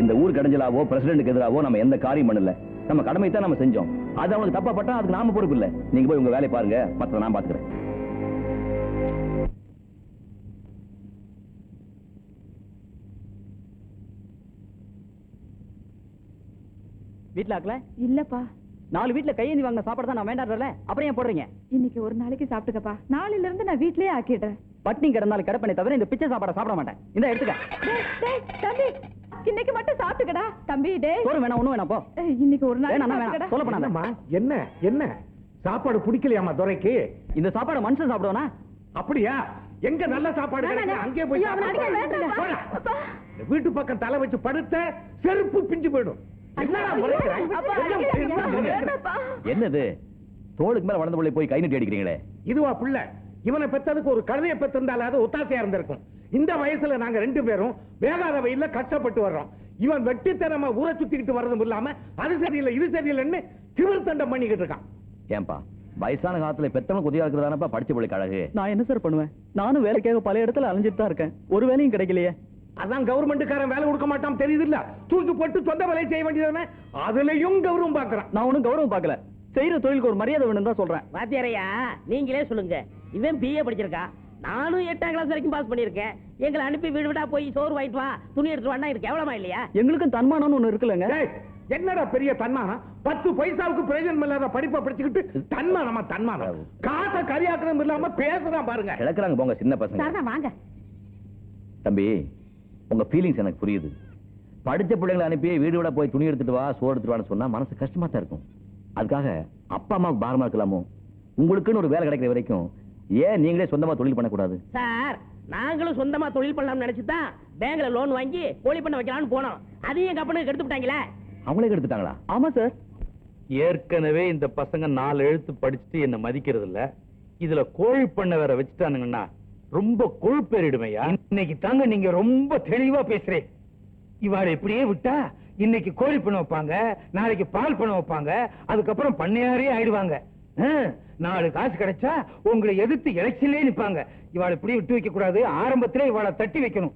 இந்த ஊர் கடைஞ்சலாவோ பிரசிடென்ட்க்கு எதிராவோ நம்ம எந்த காரியம் பண்ணல. நம்ம கடமை தான் நம்ம செஞ்சோம். அது அவங்களுக்கு தப்பா பட்டா அதுக்கு நாம பொறுப்பு இல்ல. நீங்க போய் உங்க வேலையை பாருங்க, மத்த நான் பாத்துக்கிறேன். வீட்ல ஆக்கல? இல்லப்பா. 4 வீட்ல கையேந்தி வாங்கின சாப்பாடு தான் நான் வேண்டாம்ல. அப்புறம் ஏன் போடுறீங்க? இன்னைக்கு ஒரு நாளைக்கு சாப்பிட்டுக்கப்பா. நாளையில இருந்து நான் வீட்லயே ஆக்கிடுறேன். பட்னி கிடந்தாலும் கிடப்பனே தவிர இந்த பிச்சை சாப்பாடை சாப்பிட மாட்டேன். இந்த எடுத்துக்க. டேய், தம்பி, இன்னைக்கு மட்டும் சாப்பிட்டுக்கடா. தம்பி, டேய். சோறு வேணாம், ஒண்ணும் வேணாம் போ. இன்னைக்கு ஒரு நாளைக்கு வேணாம் சாப்பிட்டுக்கடா. சொல்ல பண்ணாத. என்னம்மா, என்ன சாப்பாடு பிடிக்கலையாமா துரைக்கு? இந்த சாப்பாடு மனுஷன் சாப்பிடுவானா? அப்படியா? எங்க நல்ல சாப்பாடு கிடைக்கும் அங்கே போய் ஐயோ, அவனை அடிக்க வேண்டாம். போடா. அப்பா. இந்த வீட்டு பக்கம் தலை வச்சு படுத்த செருப்பு பிஞ்சு போயிடும். என்னடா முறைக்கிற? அப்பா, வேண்டாப்பா. என்னது தோளுக்கு மேல வளர்ந்த பிள்ளை போய் கை நீட்டி அடிக்கிறீங்களே? இதுவா பிள்ளை? இவனை பெத்ததுக்கு ஒரு கழுதையை பெற்றிருந்தாலும் அது ஒத்தாசையா இருந்திருக்கும். இந்த வயசுல நாங்க 2 பேரும் வேகாத வயல்ல கஷ்டப்பட்டு வர்றோம். இவன் வெட்டித்தனமா ஊரை சுத்திக்கிட்டு வர்றதும் இல்லாம அது சரியில்லை இது சரியில்லைன்னு திமிர் தண்டம் பண்ணிக்கிட்டு இருக்கான். ஏன்பா வயசான காலத்துல பெத்தவனுக்கு உதவியா இருக்கிறதானப்பா படிச்ச பிள்ளைக்கு அழகு. நான் என்ன சார் பண்ணுவேன்? நானும் வேலைக்காக பல இடத்துல அலைஞ்சிட்டு தான் இருக்கேன். ஒரு வேலையும் கிடைக்கலையே. அதான் கவர்மெண்ட்காரன் வேலை கொடுக்க மாட்டான் தெரியுது இல்ல? தூக்கி போட்டு சொந்த வேலையை செய்ய வேண்டியதானே? அதுலயும் கௌரவம் பாக்குறான். நான் ஒன்னும் கௌரவம் பார்க்கல. செய்யற தொழிலுக்கு ஒரு மரியாதை வேணும் தான் சொல்றேன். வாத்தியாரையா நீங்களே சொல்லுங்க. இவன் பிஏ படிச்சிருக்கா, நானும் 8ஆம் கிளாஸ் வரைக்கும் பாஸ் பண்ணிருக்கேன். எங்களை அனுப்பி வீடு வீடா போய் சோறு வாங்கிட்டு வா, துணி எடுத்து வான்னா இது கேவலமா இல்லையா? எங்களுக்கும் தன்மானம்னு ஒண்ணு இருக்குல்லங்க. டேய், என்னடா பெரிய தன்மானம்? 10 பைசாவுக்கு பிரயோஜனம் இல்லாத படிப்பை படிச்சுக்கிட்டு தன்மானம் காசை கரியாக்கணும் இல்லாம பேசுறான் பாருங்க. இழக்கிறாங்க போங்க சின்ன பசங்க. சாரதா, வாங்க. தம்பி உங்க ஃபீலிங்ஸ் எனக்கு புரியுது. படிச்ச பிள்ளைங்களை அனுப்பி வீடு விட போய் துணி எடுத்துட்டு வா சோறு எடுத்துட்டு வான்னு சொன்னா மனசு கஷ்டமா தான் இருக்கும். அதுக்காக அப்பா அம்மாவுக்கு பாரமா இருக்கலாமோ? உங்களுக்குன்னு ஒரு வேலை கிடைக்கிற வரைக்கும் ஏன் நீங்களே சொந்தமா தொழில் பண்ணக்கூடாது? சார் நாங்களும் சொந்தமா தொழில் பண்ணலாம்னு நினைச்சுதான் பேங்க்ல லோன் வாங்கி கோழி பண்ண வைக்கலாம்னு போனோம். அதையும் எங்க அப்பனுக்கு எடுத்து விட்டாங்களே. அவங்களே எடுத்துட்டாங்களா? ஆமா சார். ஏற்கனவே இந்த பசங்க 4 எழுத்து படிச்சுட்டு என்ன மதிக்கிறது இல்ல. இதுல கோழி பண்ண வேற வச்சுட்டானுங்கன்னா ரொம்ப கொழுப்பேறிடுமையா. இன்னைக்கு தாங்க நீங்க ரொம்ப தெளிவா பேசுறேன். இவாளை இப்படியே விட்டா இன்னைக்கு கோழி பண்ண வைப்பாங்க, நாளைக்கு பால் பண்ண வைப்பாங்க, அதுக்கப்புறம் பண்ணையாரே ஆயிடுவாங்க. 4 காசு கிடைச்சா உங்களை எதிர்த்து எலெக்ஷன்லயே நிப்பாங்க. இவாளை இப்படி விட்டு வைக்க கூடாது. ஆரம்பத்திலே இவாளை தட்டி வைக்கணும்.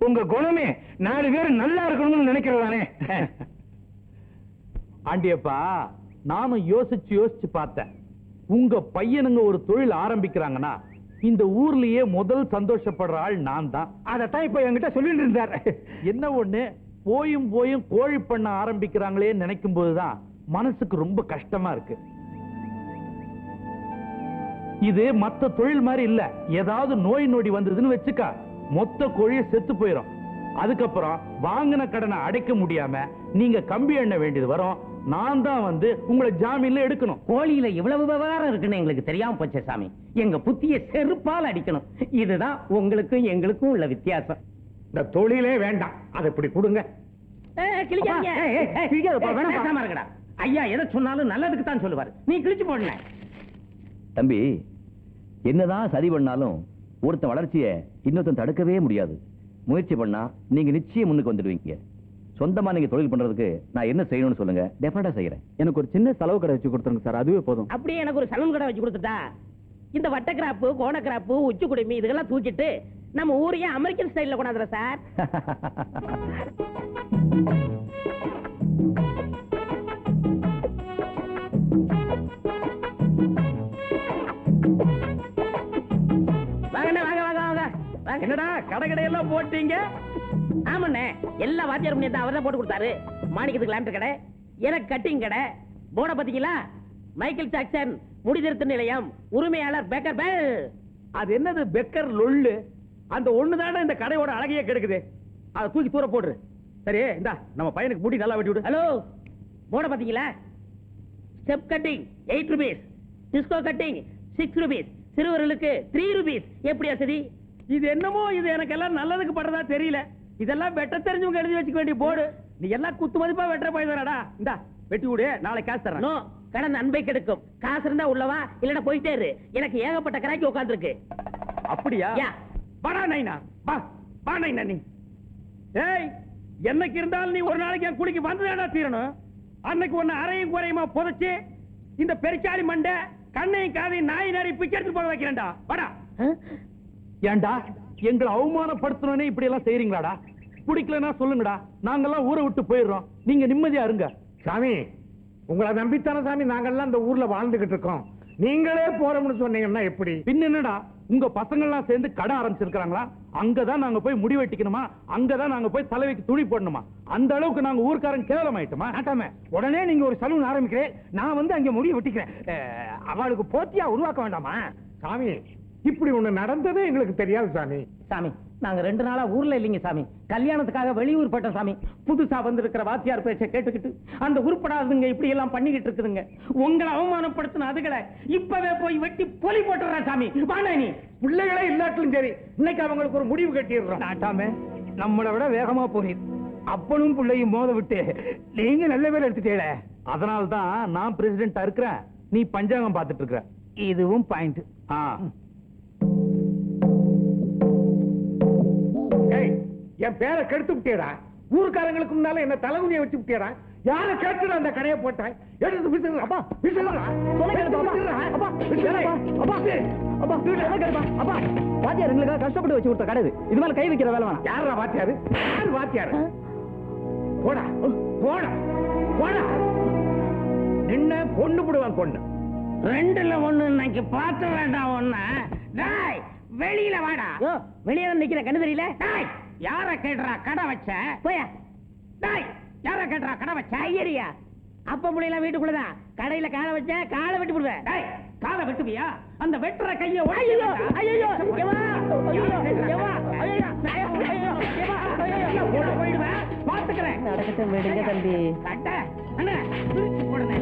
உங்க குணமே 4 பேர் நல்லா இருக்கணும்னு நினைக்கிறதானே. ஆண்டியப்பா நானும் யோசிச்சு பார்த்தேன். உங்க பையனுங்க ஒரு தொழில் ஆரம்பிக்கிறாங்கன்னா இந்த ஊர்லயே முதல் சந்தோஷப்படுற ஆள் நான் தான். அதத்தான் இப்ப என்கிட்ட சொல்லிட்டு இருந்தார். என்ன ஒண்ணு போயும் கோழி பண்ண ஆரம்பிக்கிறாங்களே நினைக்கும் போதுதான் மனசுக்கு ரொம்ப கஷ்டமா இருக்கு. இது மத்த தொழில் மாதிரி இல்ல. ஏதாவது நோய் நொடி வந்ததுன்னு வச்சுக்கா மொத்த கோழிய செத்து போயிடும். அதுக்கப்புறம் வாங்கின கடனை அடைக்க முடியாம நீங்க கம்பி எண்ண வேண்டியது வரும். நான் தான் வந்து உங்களை ஜாமீன்ல எடுக்கணும். கோழியில இவ்வளவு விவகாரம் இருக்குன்னு எங்களுக்கு தெரியாம போச்சே சாமி. எங்க புத்திய செருப்பால் அடிக்கணும். இதுதான் உங்களுக்கும் எங்களுக்கும் உள்ள வித்தியாசம். இந்த தொழிலே வேண்டாம், அதை இப்படி கொடுங்க. கிழிக்காதீங்க. கிழிக்காதப்பா, வேணாம்ப்பா. பேசாம இருக்கடா. ஐயா எதை சொன்னாலும் நல்லதுக்கு தான் சொல்லுவாரு. நீ கிழிச்சு போடல. தம்பி என்னதான் சரி பண்ணாலும் ஒருத்தன் வளர்ச்சியை இன்னொருத்தன் தடுக்கவே முடியாது. முயற்சி பண்ணா நீங்க நிச்சயம் முன்னுக்கு வந்துடுவீங்க. சொந்தமா நீங்க தொழில் பண்றதுக்கு நான் என்ன செய்யணும்னு சொல்லுங்க, டெஃபினட்டா செய்யறேன். எனக்கு ஒரு சின்ன செலவு கடை வச்சு கொடுத்துருங்க சார், அதுவே போதும். அப்படியே எனக்கு ஒரு சலூன் கடை வச்சு கொடுத்துட்டா இந்த வட்ட கிராப்பு, கோண கிராப்பு, உச்சி குடுமி இதெல்லாம் தூக்கிட்டு நம்ம ஊரையே அமெரிக்கன் ஸ்டைல்ல கொண்டாந்துற சார். என்னடா கடை கடையெல்லாம் போட்டீங்க? ஆமாண்ணே, எல்லா வாத்தியார் முன்னே அவர் தான் போட்டு கொடுத்தாரு. மாணிக்கத்துக்கு லேம்பர் கடை, எனக்கு கட்டிங் கடை. போர்டை பாத்தீங்களா? மைக்கேல் ஜாக்சன் முடிதிருத்த நிலையம், உரிமையாளர் பேக்கர் பெல். அது என்னது பெக்கர் லொள்ளு? அந்த ஒண்ணுதானே இந்த கடையோட அழகையே கெடுக்குது. அதை தூக்கி தூர போடுற. சரி இந்தா நம்ம பையனுக்கு முடி நல்லா வெட்டி விடு. ஹலோ, போர்டை பாத்தீங்களா? Step cutting 8 rupees, disco cutting 6 rupees, சிறுவர்களுக்கு 3 ரூபீஸ். எப்படியா சரி? இது என்னமோ இது எனக்கு எல்லாம் நல்லதுக்கு பண்றதா தெரியல. இதெல்லாம் வெட்ட தெரிஞ்சவங்க எழுதி வச்சுக்க வேண்டிய போர்டு. நீ எல்லாம் குத்து மதிப்பா வெட்ட போய்தானடா. இந்தா வெட்டி விடு, நாளைக்கு காசு தரேன். நோ, கடன் அன்பை கெடுக்கும். காசு இருந்தா உள்ளவா, இல்லனா போயிட்டே இரு. எனக்கு ஏகப்பட்ட கராக்கி உட்கார்ந்திருக்கு. அப்படியா? யா. வாடா நைனா, வா நைனா நீ. ஏய், என்னைக்கு இருந்தாலும் நீ ஒரு நாளைக்கு என் குளிக்கு வந்துதாடா தீரணும். அன்னைக்கு ஒன்னு அரையும் குறையுமா புதைச்சு இந்த பெருச்சாலி மண்டை கண்ணையும் காதையும் நாய் நாரி பிச்சை எடுத்து போக வைக்கிறேன்டா. வாடா. ஏண்டா எங்களை அவமானப்படுத்தணும்னே இப்படி எல்லாம் செய்றீங்களாடா? பிடிக்கலன்னா சொல்லுங்கடா, நாங்கெல்லாம் ஊரை விட்டு போயிடுறோம். நீங்க நிம்மதியா இருங்க. சாமி, உங்களை நம்பித்தான சாமி நாங்கெல்லாம் இந்த ஊர்ல வாழ்ந்துகிட்டு இருக்கோம். நீங்களே போறோம்னு சொன்னீங்கன்னா எப்படி? பின்ன என்னடா, உங்க பசங்க எல்லாம் சேர்ந்து கடை ஆரம்பிச்சிருக்காங்களா? அங்கதான் நாங்க போய் முடி வெட்டிக்கணுமா, அங்கதான் நாங்க போய் தலைவைக்கு துணி போடணுமா? அந்த அளவுக்கு நாங்க ஊர்க்காரன் கேவலம் ஆயிட்டோமா? நாட்டாம உடனே நீங்க ஒரு சலூன் ஆரம்பிக்கிறேன், நான் வந்து அங்க முடி வெட்டிக்கிறேன். அவளுக்கு போத்தியா உருவாக்க வேண்டாமா? சாமி, இப்படி ஒண்ணு நடந்ததே எங்களுக்கு தெரியாது சாமி. சாமி, நாங்க 2 நாளா ஊர்ல இல்லைங்க சாமி, கல்யாணத்துக்காக வெளியூர் போயிட்டோம் சாமி. புதுசா வந்திருக்கிற வாத்தியார் பேச்ச கேட்டுக்கிட்டு அந்த உருப்படாதுங்க இப்படி எல்லாம் பண்ணிக்கிட்டு இருக்குதுங்க. உங்களை அவமானப்படுத்தின அதுகளை இப்பவே போய் வெட்டி பொலி போட்டுறேன் சாமி. வாடா நீ. பிள்ளைகளே இல்லாட்டிலும் சரி, இன்னைக்கு அவங்களுக்கு ஒரு முடிவு கட்டிடுறோம். நாட்டாம நம்மளை விட வேகமா போறீர். அப்பனும் பிள்ளையும் மோத விட்டு நீங்க நல்ல பேர் எடுத்துட்டீங்களே. அதனால்தான் நான் பிரசிடென்டா இருக்கிறேன், நீ பஞ்சாங்கம் பார்த்துட்டு இருக்கிற. இதுவும் பாயிண்ட். என் பேரை கெடுத்து விட்டேடா. ஊருக்காரங்களுக்கு முன்னால என்ன தலைகுனியை வச்சு விட்டேடா. யார கேட்டு அந்த கடையை போட்டேன்? எடுத்து விட்டுறா. அப்பா விட்டுறா. அப்பா வாத்தியார் எங்களுக்காக கஷ்டப்பட்டு வச்சு கொடுத்த கடை இது மேல கை வைக்கிற வேலை வேணாம். யாரா வாத்தியாரு? யார் வாத்தியாரு? போடா போடா போடா. நின்ன பொண்ணு போடுவான். பொண்ணு 2ல 1 இன்னைக்கு பார்த்து வேண்டாம். ஒண்ணு டேய், வெளியில வாடா. வெளியே நிக்கிற கண்ணு தெரியல. டேய், யார கேட்றா கடை வச்ச? போயா. டேய், யார கேட்றா கடை வச்ச? ஐயரியா, அப்ப முடியல வீட்டுக்குள்ளதான். கடையில காலை வச்ச காலை வெட்டி போடுவேன். டேய், காலை வெட்டுவியா? அந்த வெட்டுற கைய ஐயோ ஐயோ போயிடுவேன். பாத்துக்கிறேன். நடக்கட்டும் விடுங்க தம்பி. கட்ட அண்ணா பிரிச்சு போடுங்க.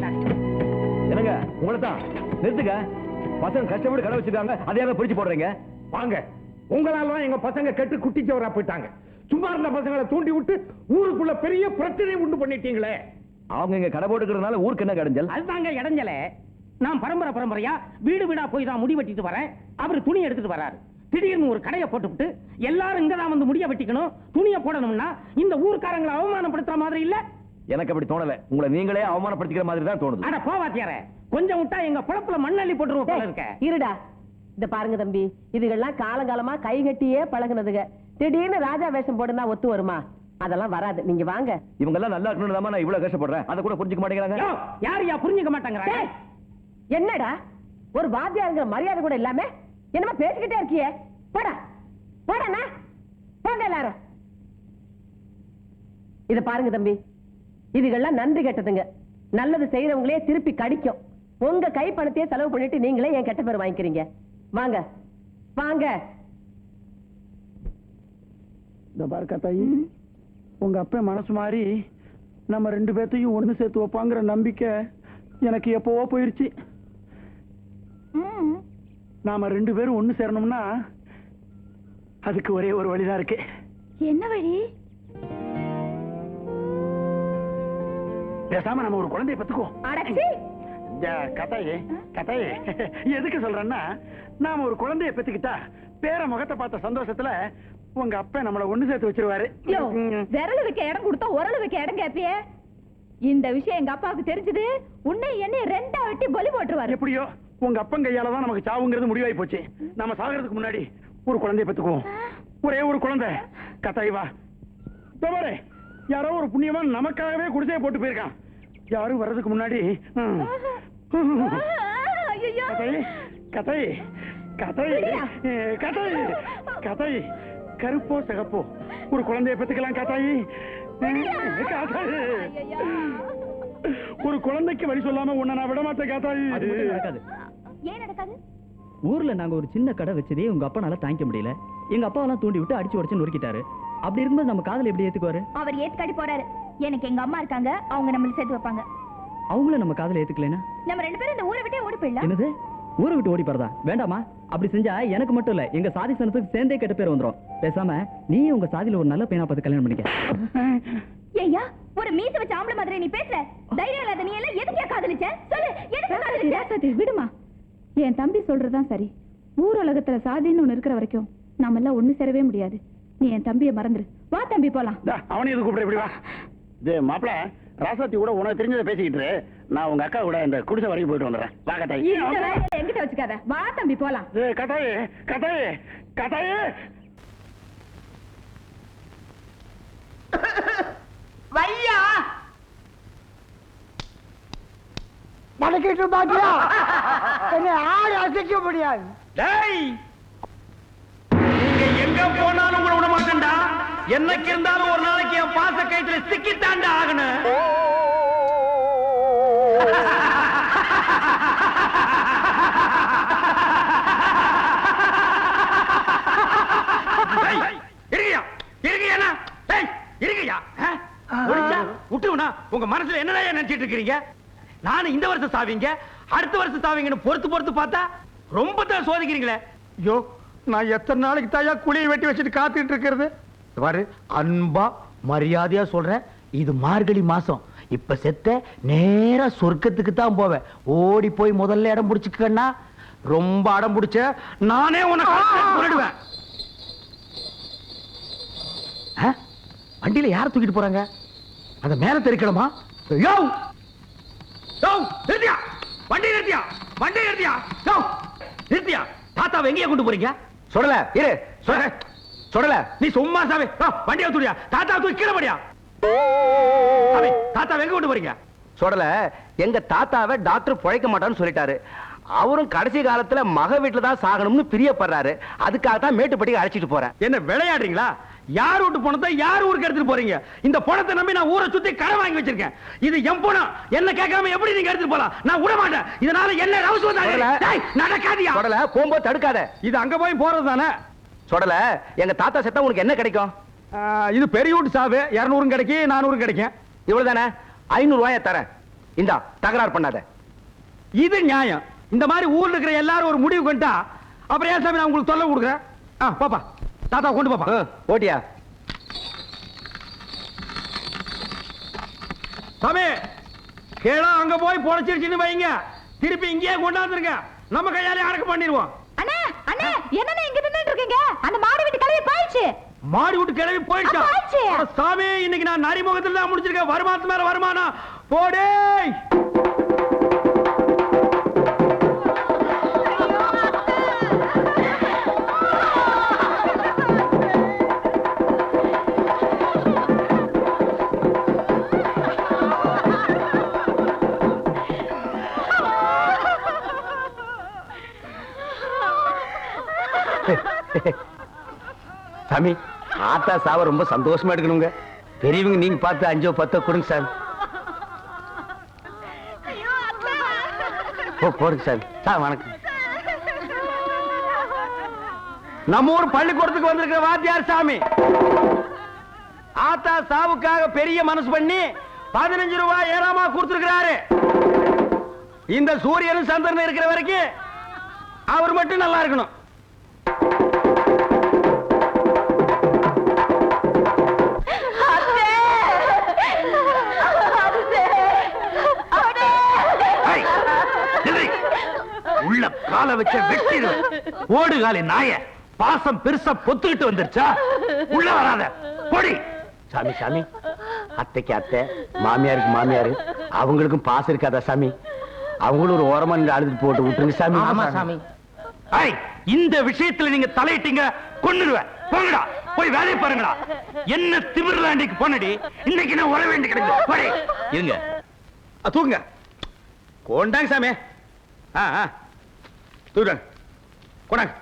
என்னங்க உங்களை தான் நிறுத்துங்க. பசங்க கஷ்டப்பட்டு கடை வச்சிருக்காங்க, அதையாவது பிரிச்சு போடுறீங்க. வாங்க. உங்களால எங்க பசங்க கெட்டு குட்டிச்சவரா போயிட்டாங்க. சும்மா இருந்த பசங்களை தூண்டி விட்டு ஊருக்குள்ள பெரிய பிரச்சனை உண்டு பண்ணிட்டீங்களே. அவங்க இங்க கடை போட்டுக்கிறதுனால ஊருக்கு என்ன கடைஞ்சல்? அதுதாங்க இடைஞ்சல. நான் பரம்பரையா வீடு வீடா போய் தான் முடி வெட்டிட்டு வரேன். அவரு துணி எடுத்துட்டு வராரு. திடீர்னு ஒரு கடையை போட்டுவிட்டு எல்லாரும் இங்கதான் வந்து முடிய வெட்டிக்கணும், துணியை போடணும்னா இந்த ஊர்க்காரங்களை அவமானப்படுத்துற மாதிரி இல்ல? எனக்கு அப்படி தோணல. உங்களை நீங்களே அவமானப்படுத்திக்கிற மாதிரி தான் தோணுது. அட போவாத்தியாரே, கொஞ்சம் விட்டா எங்க பொழப்புல மண்ணள்ளி போட்டுருவோம் போல இருக்க. இருடா. இந்த பாருங்க தம்பி, இதுகெல்லாம் காலங்காலமா கை கட்டியே பழகுனதுங்க. திடீர்னு ராஜா வேஷம் போடுனா ஒத்து வருமா? அதெல்லாம் வராது. நீங்க வாங்க. இவங்க எல்லாம் நல்லா இருக்கணும் தான் நான் இவ்வளவு கஷ்டப்படுறேன். அதை கூட புரிஞ்சுக்க மாட்டேங்கிறாங்க. யாரையா புரிஞ்சுக்க மாட்டேங்கிறாங்க? என்னடா ஒரு வாத்தியாருங்கிற மரியாதை கூட இல்லாம என்னமா பேசிக்கிட்டே இருக்கியே? போடா போடா. போங்க எல்லாரும். இத பாருங்க தம்பி, இதுகெல்லாம் நன்றி கெட்டதுங்க. நல்லது செய்யறவங்களே திருப்பி கடிக்கும். உங்க கை பணத்தையே செலவு பண்ணிட்டு நீங்களே என் கெட்ட பேர் வாங்கிக்கிறீங்க. வாங்க வாங்க. இந்த பாருக்கா தாயி, உங்க அப்பா மனசு மாதிரி நம்ம 2 பேர்த்தையும் ஒண்ணு சேர்த்து வைப்பாங்கிற நம்பிக்கை எனக்கு எப்பவோ போயிருச்சு. நாம 2 பேரும் ஒண்ணு சேரணும்னா அதுக்கு ஒரே ஒரு வழிதான் இருக்கு. என்ன வழி? பேசாம நம்ம ஒரு குழந்தைய பெத்துக்குவோம். அடச்சி கதையே கதையே எதுக்கு சொல்றேன்னா, நாம ஒரு குழந்தைய பெத்துக்கிட்டா பேர முகத்தை பார்த்த சந்தோஷத்துல உங்க அப்பா நம்மள ஒண்ணு சேர்த்து வச்சிருவாரு. விரல வைக்க இடம் கொடுத்தா உரல வைக்க இடம் கேப்பியே. இந்த விஷயம் எங்க அப்பாவுக்கு தெரிஞ்சது, உன்னை என்னை 2ஆ வெட்டி பலி போட்டுருவாரு. எப்படியோ உங்க அப்பன் கையாலதான் நமக்கு சாவுங்கிறது முடிவாய் போச்சு. நம்ம சாகிறதுக்கு முன்னாடி ஒரு குழந்தைய பெத்துக்குவோம். ஒரே ஒரு குழந்தை. கத்தாய் வா. தவறே, யாரோ ஒரு புண்ணியவான் நமக்காகவே குடிசையை போட்டு போயிருக்கான். யாரும் வர்றதுக்கு முன்னாடி கதை கதை கதை கதை கருப்போ சகப்போ ஒரு குழந்தைய பெத்துக்கலாம். கத்தாயி ஒரு குழந்தைக்கு வழி சொல்லாம உன்னை நான் விட மாட்டேன். காத்தாயி நடக்காது. ஏன் நடக்காது? ஊர்ல நாங்க ஒரு சின்ன கடை வச்சதே உங்க அப்பனால தாங்கிக்க முடியல. எங்க அப்பாவெல்லாம் தூண்டி விட்டு அடிச்சு உடச்சு நொறுக்கிட்டாரு. அப்படி இருக்கும்போது நம்ம காதல எப்படி ஏத்துக்குவாரு? அவர் ஏத்துக்காடி போறாரு. எனக்கு எங்க அம்மா இருக்காங்க, அவங்க நம்மள சேர்த்து வைப்பாங்க. அவங்கள நம்ம காதல ஏத்துக்கலைனா நம்ம 2 பேரும் இந்த ஊரை விட்டே ஓடி போயிடலாம். என்னது? ஊரை விட்டு ஓடி போறதா? வேண்டாமா. அப்படி செஞ்சா எனக்கு மட்டும் இல்ல, எங்க சாதி சனத்துக்கு சேர்ந்தே கெட்ட பேர் வந்துரும். பேசாம நீ உங்க சாதியில ஒரு நல்ல பையனா பார்த்து கல்யாணம் பண்ணிக்க. ஏய்யா, ஒரு மீச வச்ச ஆம்பளை மாதிரி நீ பேசுற. தைரியம் இல்லாத நீ எல்லாம் எதுக்கே காதலிச்ச? சொல்லு, எதுக்கு காதலிச்ச? சதி விடுமா. என் தம்பி சொல்றதுதான் சரி. ஊர் உலகத்துல சாதின்னு ஒண்ணு இருக்கிற வரைக்கும் நாம எல்லாம் ஒண்ணு சேரவே முடியாது. நீ என் தம்பியை மறந்துரு. வா தம்பி போலாம். அவனை எது கூப்பிட? இப்படி வா. இது மாப்பிள ராசாத்தி கூட உனக்கு தெரிஞ்சதை பேசிக்கிட்டு நான் உங்க அக்கா கூட இந்த குடிசை வரைக்கும் போயிட்டு வந்துடுறேன். வா கட்டாயி. எங்கிட்ட வச்சுக்காத. வா தம்பி போலாம். கட்டாயி கட்டாயி கட்டாயி. வையா மடக்கிட்டு பாத்தியா? என்ன ஆடு அசைக்க முடியாது. டேய், நீங்க நீங்க எங்க போனாலும் உங்களை விட மாட்டேன்டா. என்னைக்கு இருந்தாலும் ஒரு நாளைக்கு என் பாச கயிற்றுல சிக்கித்தாண்டா ஆகணும். உங்க மனசுல என்னடா நினைச்சிட்டு இருக்கீங்க? நானும் இந்த வருஷம் சாவீங்க, அடுத்த வருஷம் சாவீங்கன்னு பொறுத்து பொறுத்து பார்த்தா ரொம்ப தான் சோதிக்கிறீங்களே. ஐயோ, நான் எத்தனை நாளைக்கு தாயா குழியை வெட்டி வச்சுட்டு காத்துட்டு இருக்கிறது? பாரு, அன்பா மரியாதையா சொல்றேன், இது மார்கழி மாசம். இப்ப செத்த நேரா சொர்க்கத்துக்கு தான் போவேன். ஓடி போய் முதல்ல இடம் பிடிச்சுக்கன்னா, ரொம்ப அடம் பிடிச்ச நானே உனக்கு சொல்லிடுவேன். வண்டியில யார தூக்கிட்டு போறாங்க? அத மேல தெரிக்கணுமா? யோ யோ, நிறுத்தியா வண்டி, நிறுத்தியா வண்டி, நிறுத்தியா யோ, நிறுத்தியா. தாத்தாவை எங்கேயா கொண்டு போறீங்க? சொல்லல இரு, சொல்லல. நீ சும்மா சாமி, வண்டியை தூடியா. தாத்தா தூக்கி கீழே படியா. தாத்தா எங்க கொண்டு போறீங்க? சொல்லல, எங்க தாத்தாவை டாக்டர் பிழைக்க மாட்டான்னு சொல்லிட்டாரு. அவரும் கடைசி காலத்துல மக வீட்டுல தான் சாகணும்னு பிரியப்படுறாரு. அதுக்காக தான் மேட்டுப்பட்டிக்கு அழைச்சிட்டு போறேன். என்ன விளையாடுறீங்களா? யார் வீட்டு பணத்தை யார் ஊருக்கு எடுத்துட்டு போறீங்க? இந்த பணத்தை நம்பி நான் ஊரை சுத்தி கடை வாங்கி வச்சிருக்கேன். இது என் பணம். என்ன கேட்காம எப்படி நீங்க எடுத்துட்டு போலாம்? நான் விட மாட்டேன். இதனால என்ன ரவுஸ் நடக்காதியா? சொல்லல, போகும்போது தடுக்காத. இது அங்க போய் போறது தானே. சொல்லல, எங்க தாத்தா செத்தா உனக்கு என்ன கிடைக்கும்? இது பெரிய வீட்டு சாவு. 200 கிடைக்கும், 400 கிடைக்கும். இவ்வளவுதானே? 500 ரூபாய தரேன். இந்தா, தகராறு பண்ணாத. இது நியாயம். இந்த மாதிரி ஊர்ல இருக்கிற எல்லாரும் ஒரு முடிவு கொண்டா அப்புறம் ஏன் சாமி நான் உங்களுக்கு தொல்லை கொடுக்குறேன்? பாப்பா, தாத்தா கொண்டு பாப்பா. ஓட்டியா சாமி, கேளா அங்க போய் பொழைச்சிருச்சுன்னு வைங்க, திருப்பி இங்கேயே கொண்டாந்துருங்க. நம்ம கையாலே அடக்க பண்ணிடுவோம். அண்ணே அண்ணே, என்னண்ணே இங்க நின்னுட்டு இருக்கீங்க? அந்த மாடு வீட்டு கிளவி போயிடுச்சு. மாடி விட்டு கிளவி போயிடுச்சா? சாமி, இன்னைக்கு நான் நரிமுகத்துல தான் முடிச்சிருக்கேன். வருமானத்து மேல வருமானம் போடே. சாமி, ஆத்தா சாவ ரொம்ப சந்தோஷமா எடுக்கணுங்க. பெரியவங்க நீங்க பார்த்து 5 10 கொடுங்க சார். போடுங்க சார். வணக்கம். நம்ம ஊர் பள்ளிக்கூடத்துக்கு வந்திருக்கிற வாத்தியார் சாமி ஆத்தா சாவுக்காக பெரிய மனசு பண்ணி 15 ரூபாய் ஏறாமா கொடுத்திருக்கிறாரு. இந்த சூரியனும் சந்திரன் இருக்கிற வரைக்கும் அவர் மட்டும் நல்லா இருக்கணும். உள்ள கால வச்ச வெட்டிடுவேன். ஓடுகாலி நாய, பாசம் பெருசா பொத்துக்கிட்டு வந்துருச்சா? உள்ள வராத, போடி. சாமி சாமி, அத்தைக்கு அத்தை, மாமியாருக்கு மாமியாரு, அவங்களுக்கும் பாசம் இருக்காதா சாமி? அவங்களும் ஒரு ஓரமா நீங்க அழுதுட்டு போட்டு விட்டுருங்க சாமி. ஆமா சாமி. இந்த விஷயத்துல நீங்க தலையிட்டீங்க, கொன்னுடுவேன். போங்கடா, போய் வேலையை பாருங்கடா. என்ன திமிர்லாண்டிக்கு போனடி, இன்னைக்கு நான் உர வேண்டி கிடையாது. போடி. இருங்க, தூக்குங்க. கொண்டாங்க சாமி. தூக்குறாங்க. கொண்டாங்க,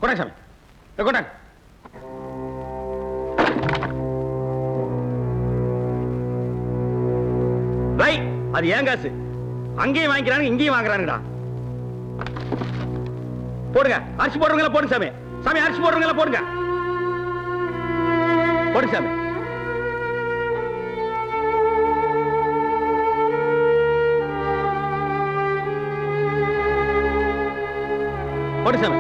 கொண்டாங்க சாமி, கொண்டாங்க. அது ஏன் காசு. அங்கேயும் வாங்கிக்கிறாங்க, இங்கேயும் வாங்குறாங்கடா. போடுங்க, அரிசி போடுறவங்கள போடுங்க சாமி. சாமி, அரிசி போடுறவங்கள போடுங்க. போடுங்க சாமி. போடு சாமி,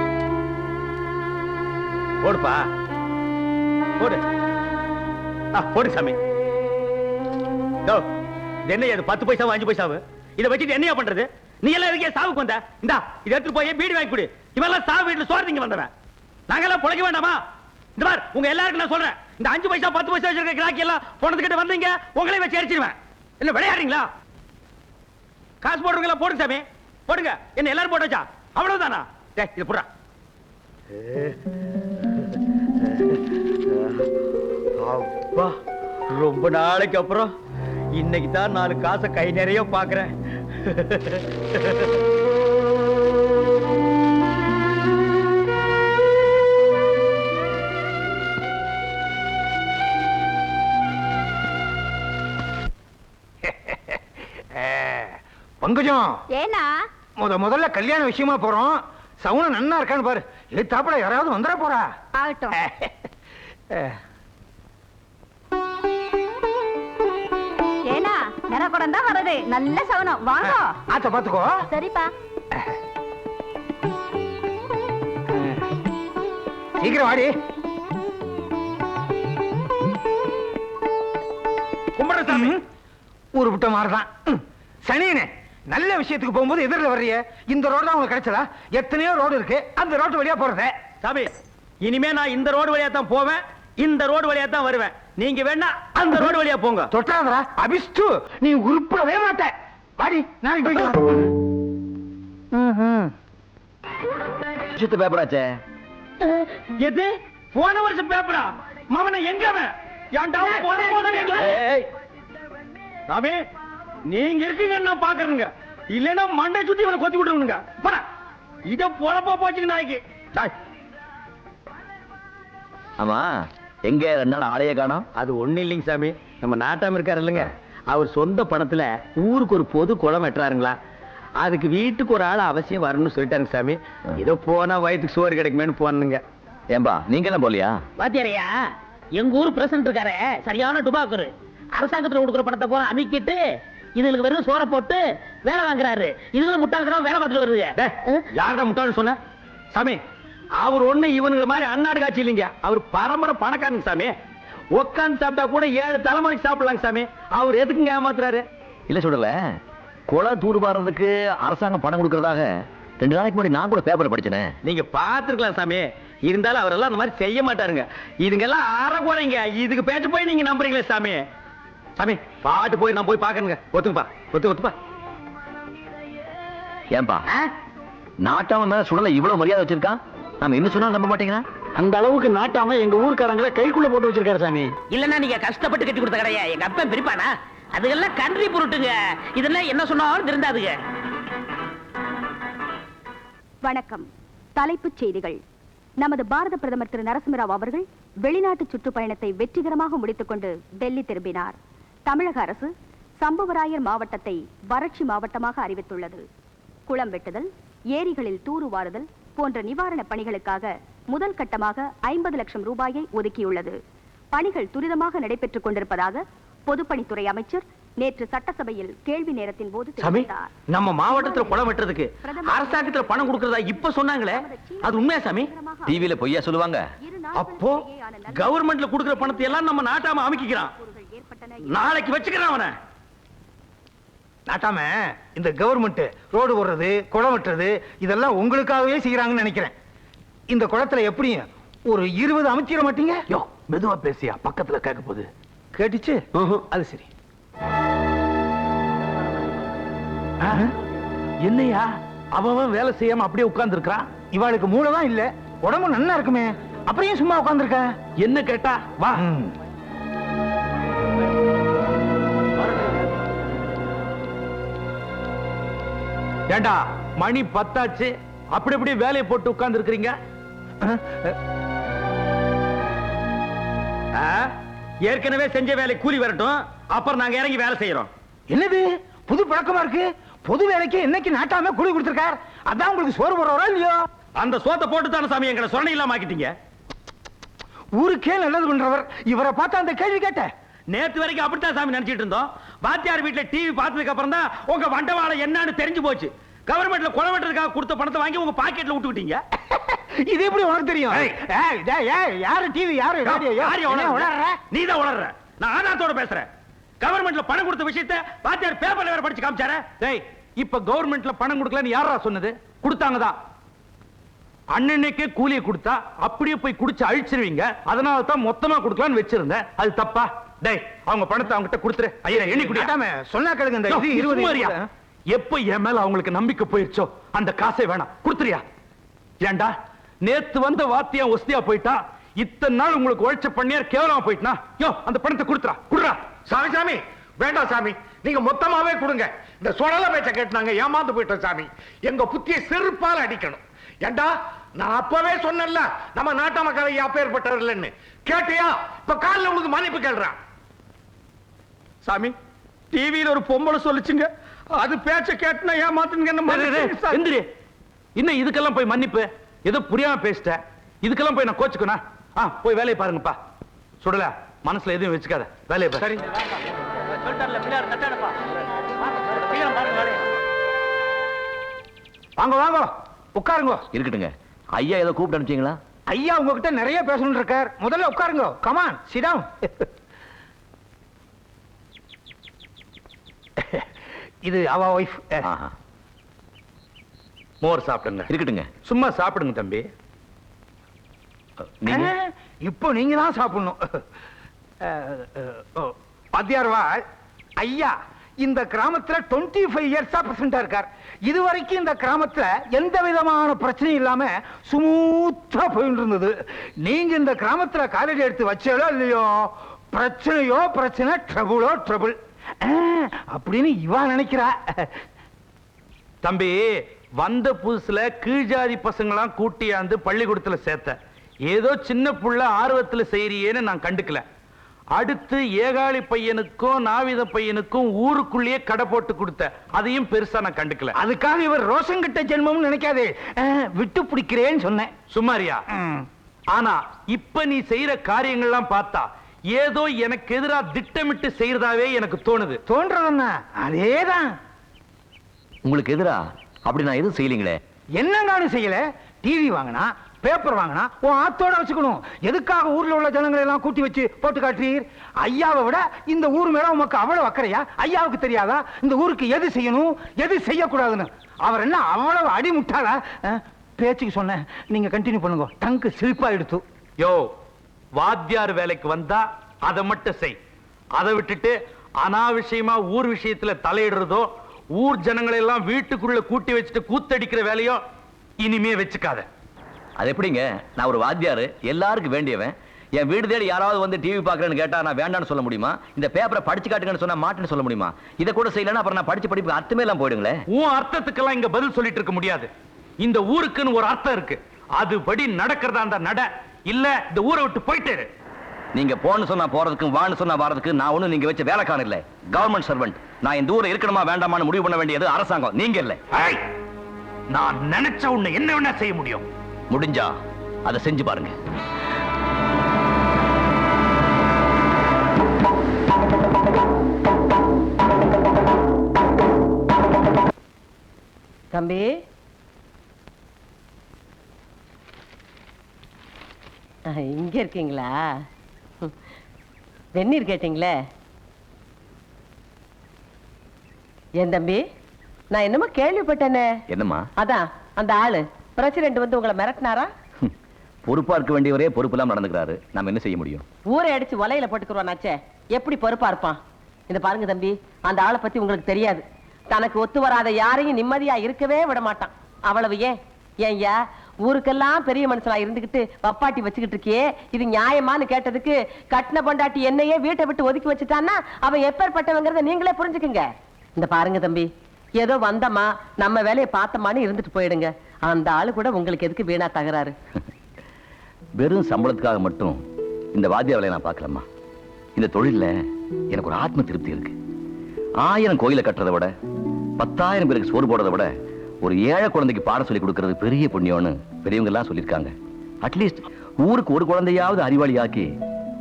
போடுப்பா, போடு. போடு சாமி. என்ன 10 பைசா 5 பைசாவு இதை வச்சுட்டு என்னையா பண்றது? நீ எல்லாம் இருக்கே சாவுக்கு வந்த. இந்தா, இதை எடுத்து போய் பீடி வாங்கி கொடு. இவெல்லாம் சாவு வீட்டுல சோறு வந்தவன். நாங்கெல்லாம் பொழைக்க வேண்டாமா? இந்த மாதிரி உங்க எல்லாருக்கும் நான் சொல்றேன், இந்த 5 பைசா 10 பைசா வச்சிருக்க கிராக்கி எல்லாம் போனதுக்கிட்ட வந்தீங்க, உங்களையும் வச்சு அடிச்சிருவேன். இல்ல விளையாடுறீங்களா? காசு போடுறவங்களா போடுங்க சாமி, போடுங்க. என்ன எல்லாரும் போட்டாச்சா? அவ்வளவுதானா? இது புறா. அப்பா, ரொம்ப நாளைக்கு அப்புறம் இன்னைக்கு தான் 4 காசை கை நிறைய பாக்குறேன். பங்கஜம் ஏனா முதல்ல கல்யாண விஷயமா போறோம். சவுன நன்னா இருக்கான்னு பாரு. எத்தாப்பட யாராவது வந்துட போறா. ஆகட்டும். ஏனா நரகுடம் தான் வருது. நல்ல சவுனம். வாங்க. ஆத்த பாத்துக்கோ. சரிப்பா. சீக்கிரம் வாடி. கும்பரசாமி ஊரு விட்ட மாதிரிதான். சனியனே, நல்ல விஷயத்துக்கு போகும்போது எதிரில் வர்றிய. இந்த ரோடு தான் உங்களுக்கு கிடைச்சதா? எத்தனையோ ரோடு இருக்கு, அந்த ரோட்டு வழியா போறதே. சாமி, இனிமே நான் இந்த ரோடு வழியா தான் போவேன், இந்த ரோடு வழியா தான் வருவேன். நீங்க வேணா அந்த ரோடு வழியா போங்க. தொட்டாதரா அபிஷ்டு, நீ உருப்படவே மாட்ட. வாடி, நான் பேப்பராச்சே. எது போன வருஷம் பேப்பரா? மகனை எங்க அவன்? ஏன்டா சாமி, நீங்க இருக்கீங்க நான் பாக்குறேங்க. இல்லன்னா மண்டை சுத்தி இவனை கொத்தி விட்டுருங்க. இத பொழப்பா போச்சுங்க நாய்க்கு. ஆமா, எங்க 2 நாள் ஆளைய காணோம்? அது ஒண்ணு இல்லைங்க சாமி, நம்ம நாட்டாம இருக்காரு இல்லைங்க, அவர் சொந்த பணத்துல ஊருக்கு ஒரு பொது குளம் வெட்டுறாருங்களா. அதுக்கு வீட்டுக்கு ஒரு ஆள் அவசியம் வரணும்னு சொல்லிட்டாங்க சாமி. ஏதோ போனா வயிற்றுக்கு சோறு கிடைக்குமேன்னு போனீங்க. ஏம்பா, நீங்க எல்லாம் போலியா? பாத்தியாரையா, எங்க ஊர் பிரசிடண்ட் இருக்காரு, சரியான டுபாக்குரு. அரசாங்கத்துல கொடுக்குற பணத்தை போற அமைக்கிட்டு இதுகளுக்கு வெறும் சோற போட்டு வேலை வாங்குறாரு. இதுல முட்டாள்தனம் வேலை பார்த்துட்டு வருது. யார்டா முட்டாள்னு சொன்ன? சாமி, அவர் ஒண்ணு இவனுங்க மாதிரி அன்னாடு காட்சி இல்லைங்க. அவர் பரம்பரை பணக்காரங்க சாமி. உட்காந்து சாப்பிட்டா கூட 7 தலைமுறைக்கு சாப்பிடலாங்க சாமி. அவர் எதுக்குங்க ஏமாத்துறாரு? இல்ல சொல்லல, குளம் தூர்வாரதுக்கு அரசாங்கம் பணம் கொடுக்கறதாக 2 நாளைக்கு முன்னாடி நான் கூட பேப்பர் படிச்சேனே. நீங்க பாத்துருக்கலாம் சாமி. இருந்தாலும் அவரெல்லாம் அந்த மாதிரி செய்ய மாட்டாருங்க. இதுங்கெல்லாம் அறகுறைங்க. இதுக்கு பேச்சு போய் நீங்க நம்புறீங்களே சாமி. சாமி, பாட்டு போய் நான் போய் பாக்கணுங்க. ஒத்துப்பா, ஒத்துப்பா. ஏன்பா, நாட்டாம மேல சுடல இவ்வளவு மரியாதை வச்சிருக்கான், நாம என்ன சொன்னா நம்ப மாட்டீங்களா? அந்த அளவுக்கு நாட்டாம எங்க ஊர்க்காரங்களை கைக்குள்ள போட்டு வச்சிருக்காரு சாமி. இல்லன்னா நீங்க கஷ்டப்பட்டு கட்டி கொடுத்த கடையா எங்க அப்பன் பிரிப்பானா? அதுக்கெல்லாம் கன்றி பொருட்டுங்க. இதெல்லாம் என்ன சொன்னாலும் திருந்தாதுங்க. வணக்கம். தலைப்புச் செய்திகள். நமது பாரத பிரதமர் திரு நரசிம்மராவ் அவர்கள் வெளிநாட்டு சுற்றுப்பயணத்தை வெற்றிகரமாக முடித்துக் கொண்டு டெல்லி திரும்பினார். தமிழக அரசு சம்புவராயர் மாவட்டத்தை வறட்சி மாவட்டமாக அறிவித்துள்ளது. குளம் வெட்டுதல், ஏரிகளில் தூர்வாருதல் போன்ற நிவாரண பணிகளுக்காக முதல் கட்டமாக 50 லட்சம் ரூபாயை ஒதுக்கியுள்ளது. பணிகள் துரிதமாக நடைபெற்றுக் கொண்டிருப்பதாக பொதுப்பணித்துறை அமைச்சர் நேற்று சட்டசபையில் கேள்வி நேரத்தின் போது தெரிவித்தார். நம்ம மாவட்டத்துல குளம் வெட்டுறதுக்கு அரசாங்கத்துல பணம் கொடுக்கறதா இப்ப சொன்னாங்களே, அது உண்மையா சாமி? டிவில பொய்யா சொல்லுவாங்க. அப்போ கவர்மெண்ட்ல கொடுக்கிற பணத்தை எல்லாம் நம்ம நாட்டாம அமைக்கிறான். நாளைக்கு வச்சுக்கிறான் அவனை. நாட்டாம இந்த கவர்மெண்ட் ரோடு போடுறது, குளம் வெட்டுறது இதெல்லாம் உங்களுக்காகவே செய்யறாங்கன்னு நினைக்கிறேன். இந்த குளத்துல எப்படியும் ஒரு 20 அமைச்சிட மாட்டீங்க? யோ, மெதுவா பேசியா, பக்கத்துல கேட்க போகுது. கேட்டுச்சு? அது சரி. என்னையா அவன் வேலை செய்யாம அப்படியே உட்கார்ந்து இருக்கான்? இவாளுக்கு மூளைதான் இல்ல, உடம்பு நல்லா இருக்குமே, அப்படியே சும்மா உட்கார்ந்து இருக்க. என்ன கேட்டா வா. ஏண்டா, மணி 10 ஆச்சு, அப்படி அப்படி வேலையை போட்டு உட்கார்ந்து இருக்கிறீங்க. ஏற்கனவே செஞ்ச வேலை கூலி வரட்டும், அப்புறம் நாங்க இறங்கி வேலை செய்யறோம். என்னது புது பழக்கமா இருக்கு? பொது வேலைக்கு என்னைக்கு நாட்டாம கூலி கொடுத்திருக்கார், அதான் உங்களுக்கு சோறு போடுறவரா இல்லையோ? அந்த சோத்தை போட்டு தானே சாமி எங்களை சொரணை இல்லாம ஆக்கிட்டீங்க. ஊருக்கே நல்லது பண்றவர் இவரை பார்த்தா அந்த கேள்வி கேட்ட. நேத்து வரைக்கும் அப்படித்தான் சாமி நினைச்சிட்டு இருந்தோம். வாத்தியார் வீட்டுல டிவி பார்த்ததுக்கு அப்புறம் தான் உங்க வண்டவாள என்னன்னு தெரிஞ்சு போச்சு. கவர்மெண்ட்ல குளம் வெட்டுறதுக்காக கொடுத்த பணத்தை வாங்கி உங்க பாக்கெட்ல விட்டுக்கிட்டீங்க. இது எப்படி உனக்கு தெரியும்? யாரு டிவி, யாரு நீதான் உளர்ற. நான் ஆதாரத்தோட பேசுறேன். கவர்மெண்ட்ல பணம் கொடுத்த விஷயத்தை வாத்தியார் பேப்பர்ல வேற படிச்சு காமிச்சாரே. டேய், இப்ப கவர்மெண்ட்ல பணம் கொடுக்கலன்னு யாரா சொன்னது? கொடுத்தாங்கதான். அண்ணனுக்கே கூலியை கொடுத்தா அப்படியே போய் குடிச்சு அழிச்சிருவீங்க. அதனால தான் மொத்தமா கொடுக்கலான்னு வச்சிருந்தேன். அது தப்பா? டேய், அவங்க பணத்தை அவங்ககிட்ட கொடுத்துரு. ஐயா, எண்ணி குடியாம சொன்னா கேளுங்க. இந்த 20 எப்ப என் மேல அவங்களுக்கு நம்பிக்கை போயிருச்சோ அந்த காசை வேணாம், கொடுத்துறியா? ஏண்டா, நேத்து வந்த வாத்தியம் ஒஸ்தியா போயிட்டா, இத்தனை நாள் உங்களுக்கு உழைச்ச பண்ணியார் கேவலமா போயிட்டா. யோ, அந்த பணத்தை கொடுத்துறா, குடுறா. சாமி சாமி, வேண்டாம் சாமி, நீங்க மொத்தமாவே கொடுங்க. இந்த சொடல பேச்ச கேட்டாங்க, ஏமாந்து போயிட்டோம் சாமி. எங்க புத்தியை செருப்பால அடிக்கணும். ஏண்டா, நான் அப்பவே சொன்னேன்ல நம்ம நாட்டு மக்களை அப்பேற்பட்டவர் இல்லைன்னு. கேட்டியா? இப்ப காலில் உங்களுக்கு மன்னிப்பு கேள்றான். சாமி, டிவியில ஒரு பொம்பளை சொல்லிச்சுங்க, அது பேச்ச கேட்டுனா ஏமாத்துங்க என்ன எந்திரி. இன்னும் இதுக்கெல்லாம் போய் மன்னிப்பு ஏதோ புரியாம பேசிட்ட, இதுக்கெல்லாம் போய் நான் கோச்சுக்கணும். போய் வேலையை பாருங்கப்பா. சுடல மனசுல எதுவும் வச்சுக்காத, வேலையை பாரு. சரி வாங்க வாங்க உட்காருங்க. இருக்கட்டுங்க. ஐயா ஏதோ கூப்பிட்டு அனுப்பிச்சீங்களா? ஐயா உங்ககிட்ட நிறைய பேசணும் இருக்கார். முதல்ல உட்காருங்க. Come on sit down. இது அவ வைஃப். மோர் சாப்பிடுங்க. இருக்கட்டுங்க. சும்மா சாப்பிடுங்க தம்பி. இப்போ நீங்க தான் சாப்பிடணும். வாத்தியார்வா ஐயா இந்த கிராமத்துல 25 இயர்ஸா பிரசிடண்டா இருக்கார். இதுவரைக்கும் இந்த கிராமத்துல எந்த விதமான பிரச்சனையும் இல்லாம ஸ்மூத்தா போயிட்டு இருந்தது. நீங்க இந்த கிராமத்துல காலேஜ் எடுத்து வச்சாலோ இல்லையோ பிரச்சனையோ பிரச்சனை, ட்ரபுளோ ட்ரபுள் அப்படின்னு இவா நினைக்கிறா. தம்பி வந்த புதுசுல கீழ்ஜாதி பசங்களாம் கூட்டியாந்து பள்ளிக்கூடத்துல சேர்த்த, ஏதோ சின்ன புள்ள ஆர்வத்துல செய்யறியேன்னு நான் கண்டுக்கல. அடுத்து ஏகாளி பையனுக்கும் நாவித பையனுக்கும் ஊருக்குள்ளேயே கடை போட்டு கொடுத்த, அதையும் பெருசா நான் கண்டுக்கல. அதுக்காக இவர் ரோஷம் கிட்ட ஜென்மம் நினைக்காதே, விட்டு பிடிக்கிறேன்னு சொன்னேன். சுமாரியா? ஆனா இப்ப நீ செய்யற காரியங்கள்லாம் பார்த்தா ஏதோ எனக்கு எதிரா திட்டமிட்டு செய்யறதாவே எனக்கு தோணுது. தோன்றதுன்னா அதேதான். உங்களுக்கு எதிரா அப்படி நான் எதுவும் செய்யலீங்களே. என்னங்கானு செய்யல. டிவி வாங்கினா, பேப்பர் வாங்கினா உன் ஆத்தோட வச்சுக்கணும். எதுக்காக ஊர்ல உள்ள ஜனங்களை எல்லாம் கூட்டி வச்சு போட்டு காட்டுறீர்? ஐயாவை விட இந்த ஊர் மேல உமக்கு அவ்வளவு அக்கறையா? ஐயாவுக்கு தெரியாதா இந்த ஊருக்கு எது செய்யணும் எது செய்யக்கூடாதுன்னு? அவர் என்ன அவ்வளவு அடிமுட்டாளா? பேச்சுக்கு சொன்ன, நீங்க கண்டினியூ பண்ணுங்க. டங்கு சிரிப்பா எடுத்து. யோ, வாத்தியார் வேலைக்கு வந்தா அதை மட்டும் செய். அதை விட்டுட்டு அனாவசியமா ஊர் விஷயத்துல தலையிடுறதோ, ஊர் ஜனங்களை எல்லாம் வீட்டுக்குள்ள கூட்டி வச்சுட்டு கூத்தடிக்கிற வேலையோ இனிமே வச்சுக்காத. அது எப்படிங்க? நான் ஒரு வாத்தியாரு, எல்லாருக்கும் வேண்டியவன். என் வீடு தேடி யாராவது வந்து டிவி பாக்குறேன்னு கேட்டா நான் வேண்டான்னு சொல்ல முடியுமா? இந்த பேப்பரை படிச்சு காட்டுங்கன்னு சொன்னா மாட்டேன்னு சொல்ல முடியுமா? இதை கூட செய்யலன்னா அப்புறம் நான் படிச்சு படிப்பு அர்த்தமே எல்லாம் போயிடுங்களே. உன் அர்த்தத்துக்கெல்லாம் இங்க பதில் சொல்லிட்டு இருக்க முடியாது. இந்த ஊருக்குன்னு ஒரு அர்த்தம் இருக்கு, அதுபடி நடக்கிறதா அந்த நட. இல்ல இந்த ஊரை விட்டு போயிட்டு. நீங்க போன்னு சொன்னா போறதுக்கு, வான்னு சொன்னா வாரதுக்கு நான் ஒண்ணு நீங்க வச்ச வேலைக்காரன் இல்ல, கவர்மெண்ட் சர்வெண்ட். நான் இந்த ஊரை இருக்கணுமா வேண்டாமான்னு முடிவு பண்ண வேண்டியது அரசாங்கம், நீங்க இல்ல. நான் நினைச்ச உன்னை என்ன வேணா செய்ய முடியும். முடிஞ்சா அதை செஞ்சு பாருங்க. தம்பி, இங்க இருக்கீங்களா? வெந்நீர் கேட்டீங்களே. என் தம்பி, நான் என்னமோ கேள்விப்பட்டேனே. என்னம்மா? அதான் அந்த ஆளு பிரசிடென்ட் வந்து உங்களை மிரட்டினாரா? பொறுப்பா இருக்க வேண்டியவரே பொறுப்பு இல்லாம நடந்துக்கிறாரு, நாம என்ன செய்ய முடியும்? ஊரை அடிச்சு வலையில போட்டுக்குருவானாச்சே, எப்படி பொறுப்பா இருப்பான்? இந்த பாருங்க தம்பி, அந்த ஆளை பத்தி உங்களுக்கு தெரியாது. தனக்கு ஒத்து வராத யாரையும் நிம்மதியா இருக்கவே விட மாட்டான். அவ்வளவு ஏன் ஏன்யா ஊருக்கெல்லாம் பெரிய மனுஷனா இருந்துகிட்டு வப்பாட்டி வச்சுக்கிட்டு இருக்கியே, இது நியாயமான்னு கேட்டதுக்கு கட்டின பொண்டாட்டி என்னையே வீட்டை விட்டு ஒதுக்கி வச்சுட்டான்னா அவன் எப்பேற்பட்டவங்கிறத நீங்களே புரிஞ்சுக்குங்க. இந்த பாருங்க தம்பி, ஏதோ வந்தமா நம்ம வேலையை பார்த்தமான்னு இருந்துட்டு போயிடுங்க. அந்த ஆளு கூட உங்களுக்கு எதுக்கு வீணா தகராறு? வெறும் சம்பளத்துக்காக மட்டும் இந்த வாத்திய வேலையை நான் பார்க்கலாமா? இந்த தொழில எனக்கு ஒரு ஆத்ம திருப்தி இருக்கு. 1000 கோயிலை கட்டுறதை விட 10,000 பேருக்கு சோறு போடுறதை விட ஒரு ஏழை குழந்தைக்கு பாடம் சொல்லி கொடுக்கறது பெரிய புண்ணியம்னு பெரியவங்க எல்லாம் சொல்லியிருக்காங்க. அட்லீஸ்ட் ஊருக்கு ஒரு குழந்தையாவது அறிவாளி ஆக்கி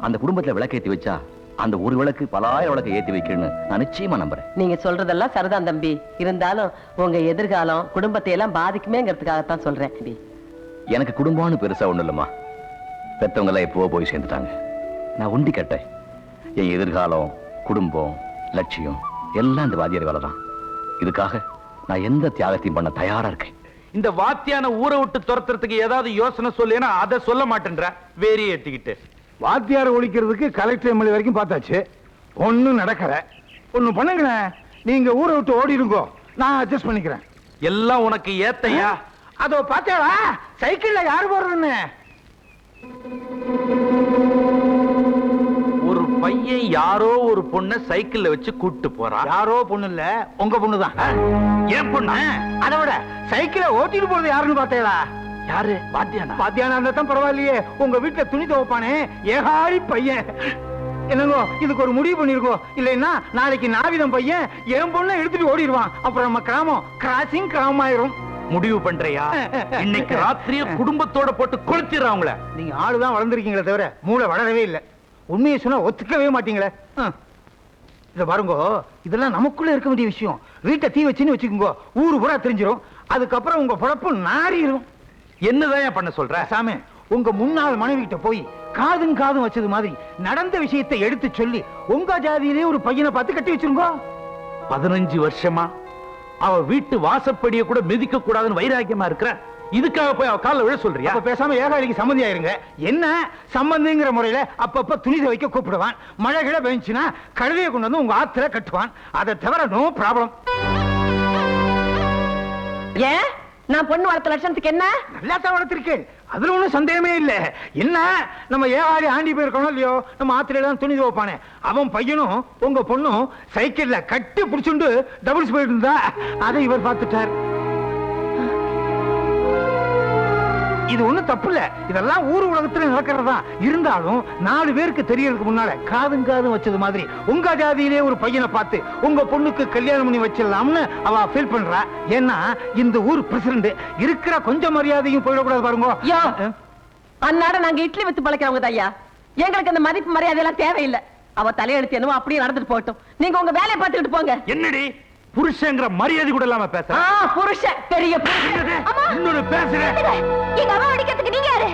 அந்த குடும்பத்துல விளக்கேத்தி வச்சா அந்த ஒரு விளக்கு 10,000 விளக்கு ஏத்தி வைக்கணும்னு நான் நிச்சயமா நம்புறேன். நீங்க சொல்றதெல்லாம் சரிதான் தம்பி. இருந்தாலும் உங்க எதிர்காலம் குடும்பத்தை எல்லாம் பாதிக்குமேங்கிறதுக்காகத்தான் சொல்றேன். எனக்கு குடும்பம்னு பெருசா ஒண்ணு இல்லம்மா. பெத்தவங்க எல்லாம் எப்போ போய் சேர்ந்துட்டாங்க. நான் உண்டி கட்டேன். என் எதிர்காலம், குடும்பம், லட்சியம் எல்லாம் இந்த வாத்தியார் வேலை தான். இதுக்காக நான் எந்த தியாகத்தையும் பண்ண தயாரா இருக்கேன். இந்த வாத்தியான ஊரை விட்டு துரத்துறதுக்கு ஏதாவது யோசனை சொல்லேன்னா அதை சொல்ல மாட்டேன்ற வேறியே ஏத்திக்கிட்டு. வாத்தியார் ஒழிக்கிறதுக்கு கலெக்டர் எம்எல்ஏ வரைக்கும் பார்த்தாச்சு, ஒண்ணும் நடக்கல. ஒண்ணு பண்ணுங்களேன், நீங்க ஊரை விட்டு ஓடிடுங்கோ, நான் அட்ஜஸ்ட் பண்ணிக்கிறேன். எல்லாம் உனக்கு ஏத்தையா? அதோ பாத்தியாவா சைக்கிள்ல யாரு போறதுன்னு? ஒரு பையன் யாரோ ஒரு பொண்ணை சைக்கிள்ல வச்சு கூட்டு போறான். யாரோ பொண்ணு இல்ல, உங்க பொண்ணுதான். ஏன் பொண்ணு? அதை விட சைக்கிளை ஓட்டிட்டு போறது யாருன்னு பாத்தீங்களா? யாரு? வாத்தியானா? வாத்தியானா இருந்தா தான் பரவாயில்லையே. உங்க வீட்டுல துணி துவைப்பானே ஏகாரி பையன். என்னங்கோ இதுக்கு ஒரு முடிவு பண்ணிருக்கோ, இல்லைன்னா நாளைக்கு நாவிதம் பையன் என் பொண்ணை எடுத்துட்டு ஓடிடுவான். அப்புறம் நம்ம கிராமம் கிராசிங் கிராமம் ஆயிரும். முடிவு பண்றியா? இன்னைக்கு ராத்திரியே குடும்பத்தோட போட்டு கொளுத்திடுறா அவங்கள. நீங்க ஆளுதான் வளர்ந்துருக்கீங்களே தவிர மூளை வளரவே இல்லை. உண்மையை சொன்னா ஒத்துக்கவே மாட்டீங்களே. இத பாருங்க, இதெல்லாம் நமக்குள்ள இருக்க வேண்டிய விஷயம். வீட்டை தீ வச்சுன்னு வச்சுக்கோங்க, ஊரு பூரா தெரிஞ்சிரும். அதுக்கப்புறம் உங்க பொழப்பு நாரிடும். என்னதான் பண்ண சொல்ற? சாமி, உங்க முன்னாள் மனைவி கிட்ட போய் காதும் காதும் வச்சது மாதிரி நடந்த விஷயத்தை எடுத்து சொல்லி உங்க ஜாதியிலே ஒரு பையனை பார்த்து கட்டி வச்சிருங்க. 15 வருஷமா அவ வீட்டு வாசப்படிய கூட மிதிக்க கூடாதுன்னு வைராக்கியமா இருக்கிற, இதுக்காக போய் அவ காலில் விழ சொல்றியா? அப்ப பேசாம ஏகாலிக்கு சம்மந்தி ஆயிருங்க. என்ன சம்பந்திங்கிற முறையில அப்பப்ப துணி துவைக்க கூப்பிடுவான். மழை கிழ பெஞ்சுன்னா கழுதையை கொண்டு வந்து உங்க ஆத்துல கட்டுவான். அதை தவிர நோ ப்ராப்ளம். ஏன் நான் பொண்ணு வளர்த்த லட்சணத்துக்கு என்ன? நல்லா தான் வளர்த்திருக்கேன், அதுல ஒண்ணும் சந்தேகமே இல்ல. என்ன நம்ம ஏகாலி ஆண்டி போயிருக்கணும் இல்லையோ, நம்ம ஆத்துல தான் துணி துவைப்பானே அவன் பையனும் உங்க பொண்ணும் சைக்கிள்ல கட்டி பிடிச்சுண்டு டபுள்ஸ் போயிட்டு இருந்தா அதை இவர் பார்த்துட்டார். இது ஒண்ணும் தப்பு இல்ல, இதெல்லாம் ஊர் உலகத்துல நடக்கிறதா. இருந்தாலும் 4 பேருக்கு தெரியறதுக்கு முன்னால காதும் காதும் வச்சது மாதிரி உங்க ஜாதியிலே ஒரு பையனை பார்த்து உங்க பொண்ணுக்கு கல்யாணம் பண்ணி வச்சிடலாம்னு அவ ஃபீல் பண்றா. ஏன்னா இந்த ஊர் பிரசிடண்ட் இருக்கிற கொஞ்சம் மரியாதையும் போயிடக்கூடாது பாருங்க. அன்னாட நாங்க இட்லி வித்து பழைக்கிறவங்க ஐயா, எங்களுக்கு அந்த மதிப்பு மரியாதை எல்லாம் தேவையில்லை. அவ தலையெழுத்து என்னவோ அப்படியே நடந்துட்டு போகட்டும், நீங்க உங்க வேலையை பார்த்துக்கிட்டு போங்க. என்னடி புருஷங்கிற மரியாதை கூட இல்லாம பேச? புருஷன் பெரிய இன்னொரு பேசுறேன். எங்க அம்மா அடிக்கிறதுக்கு நீங்க யாரு?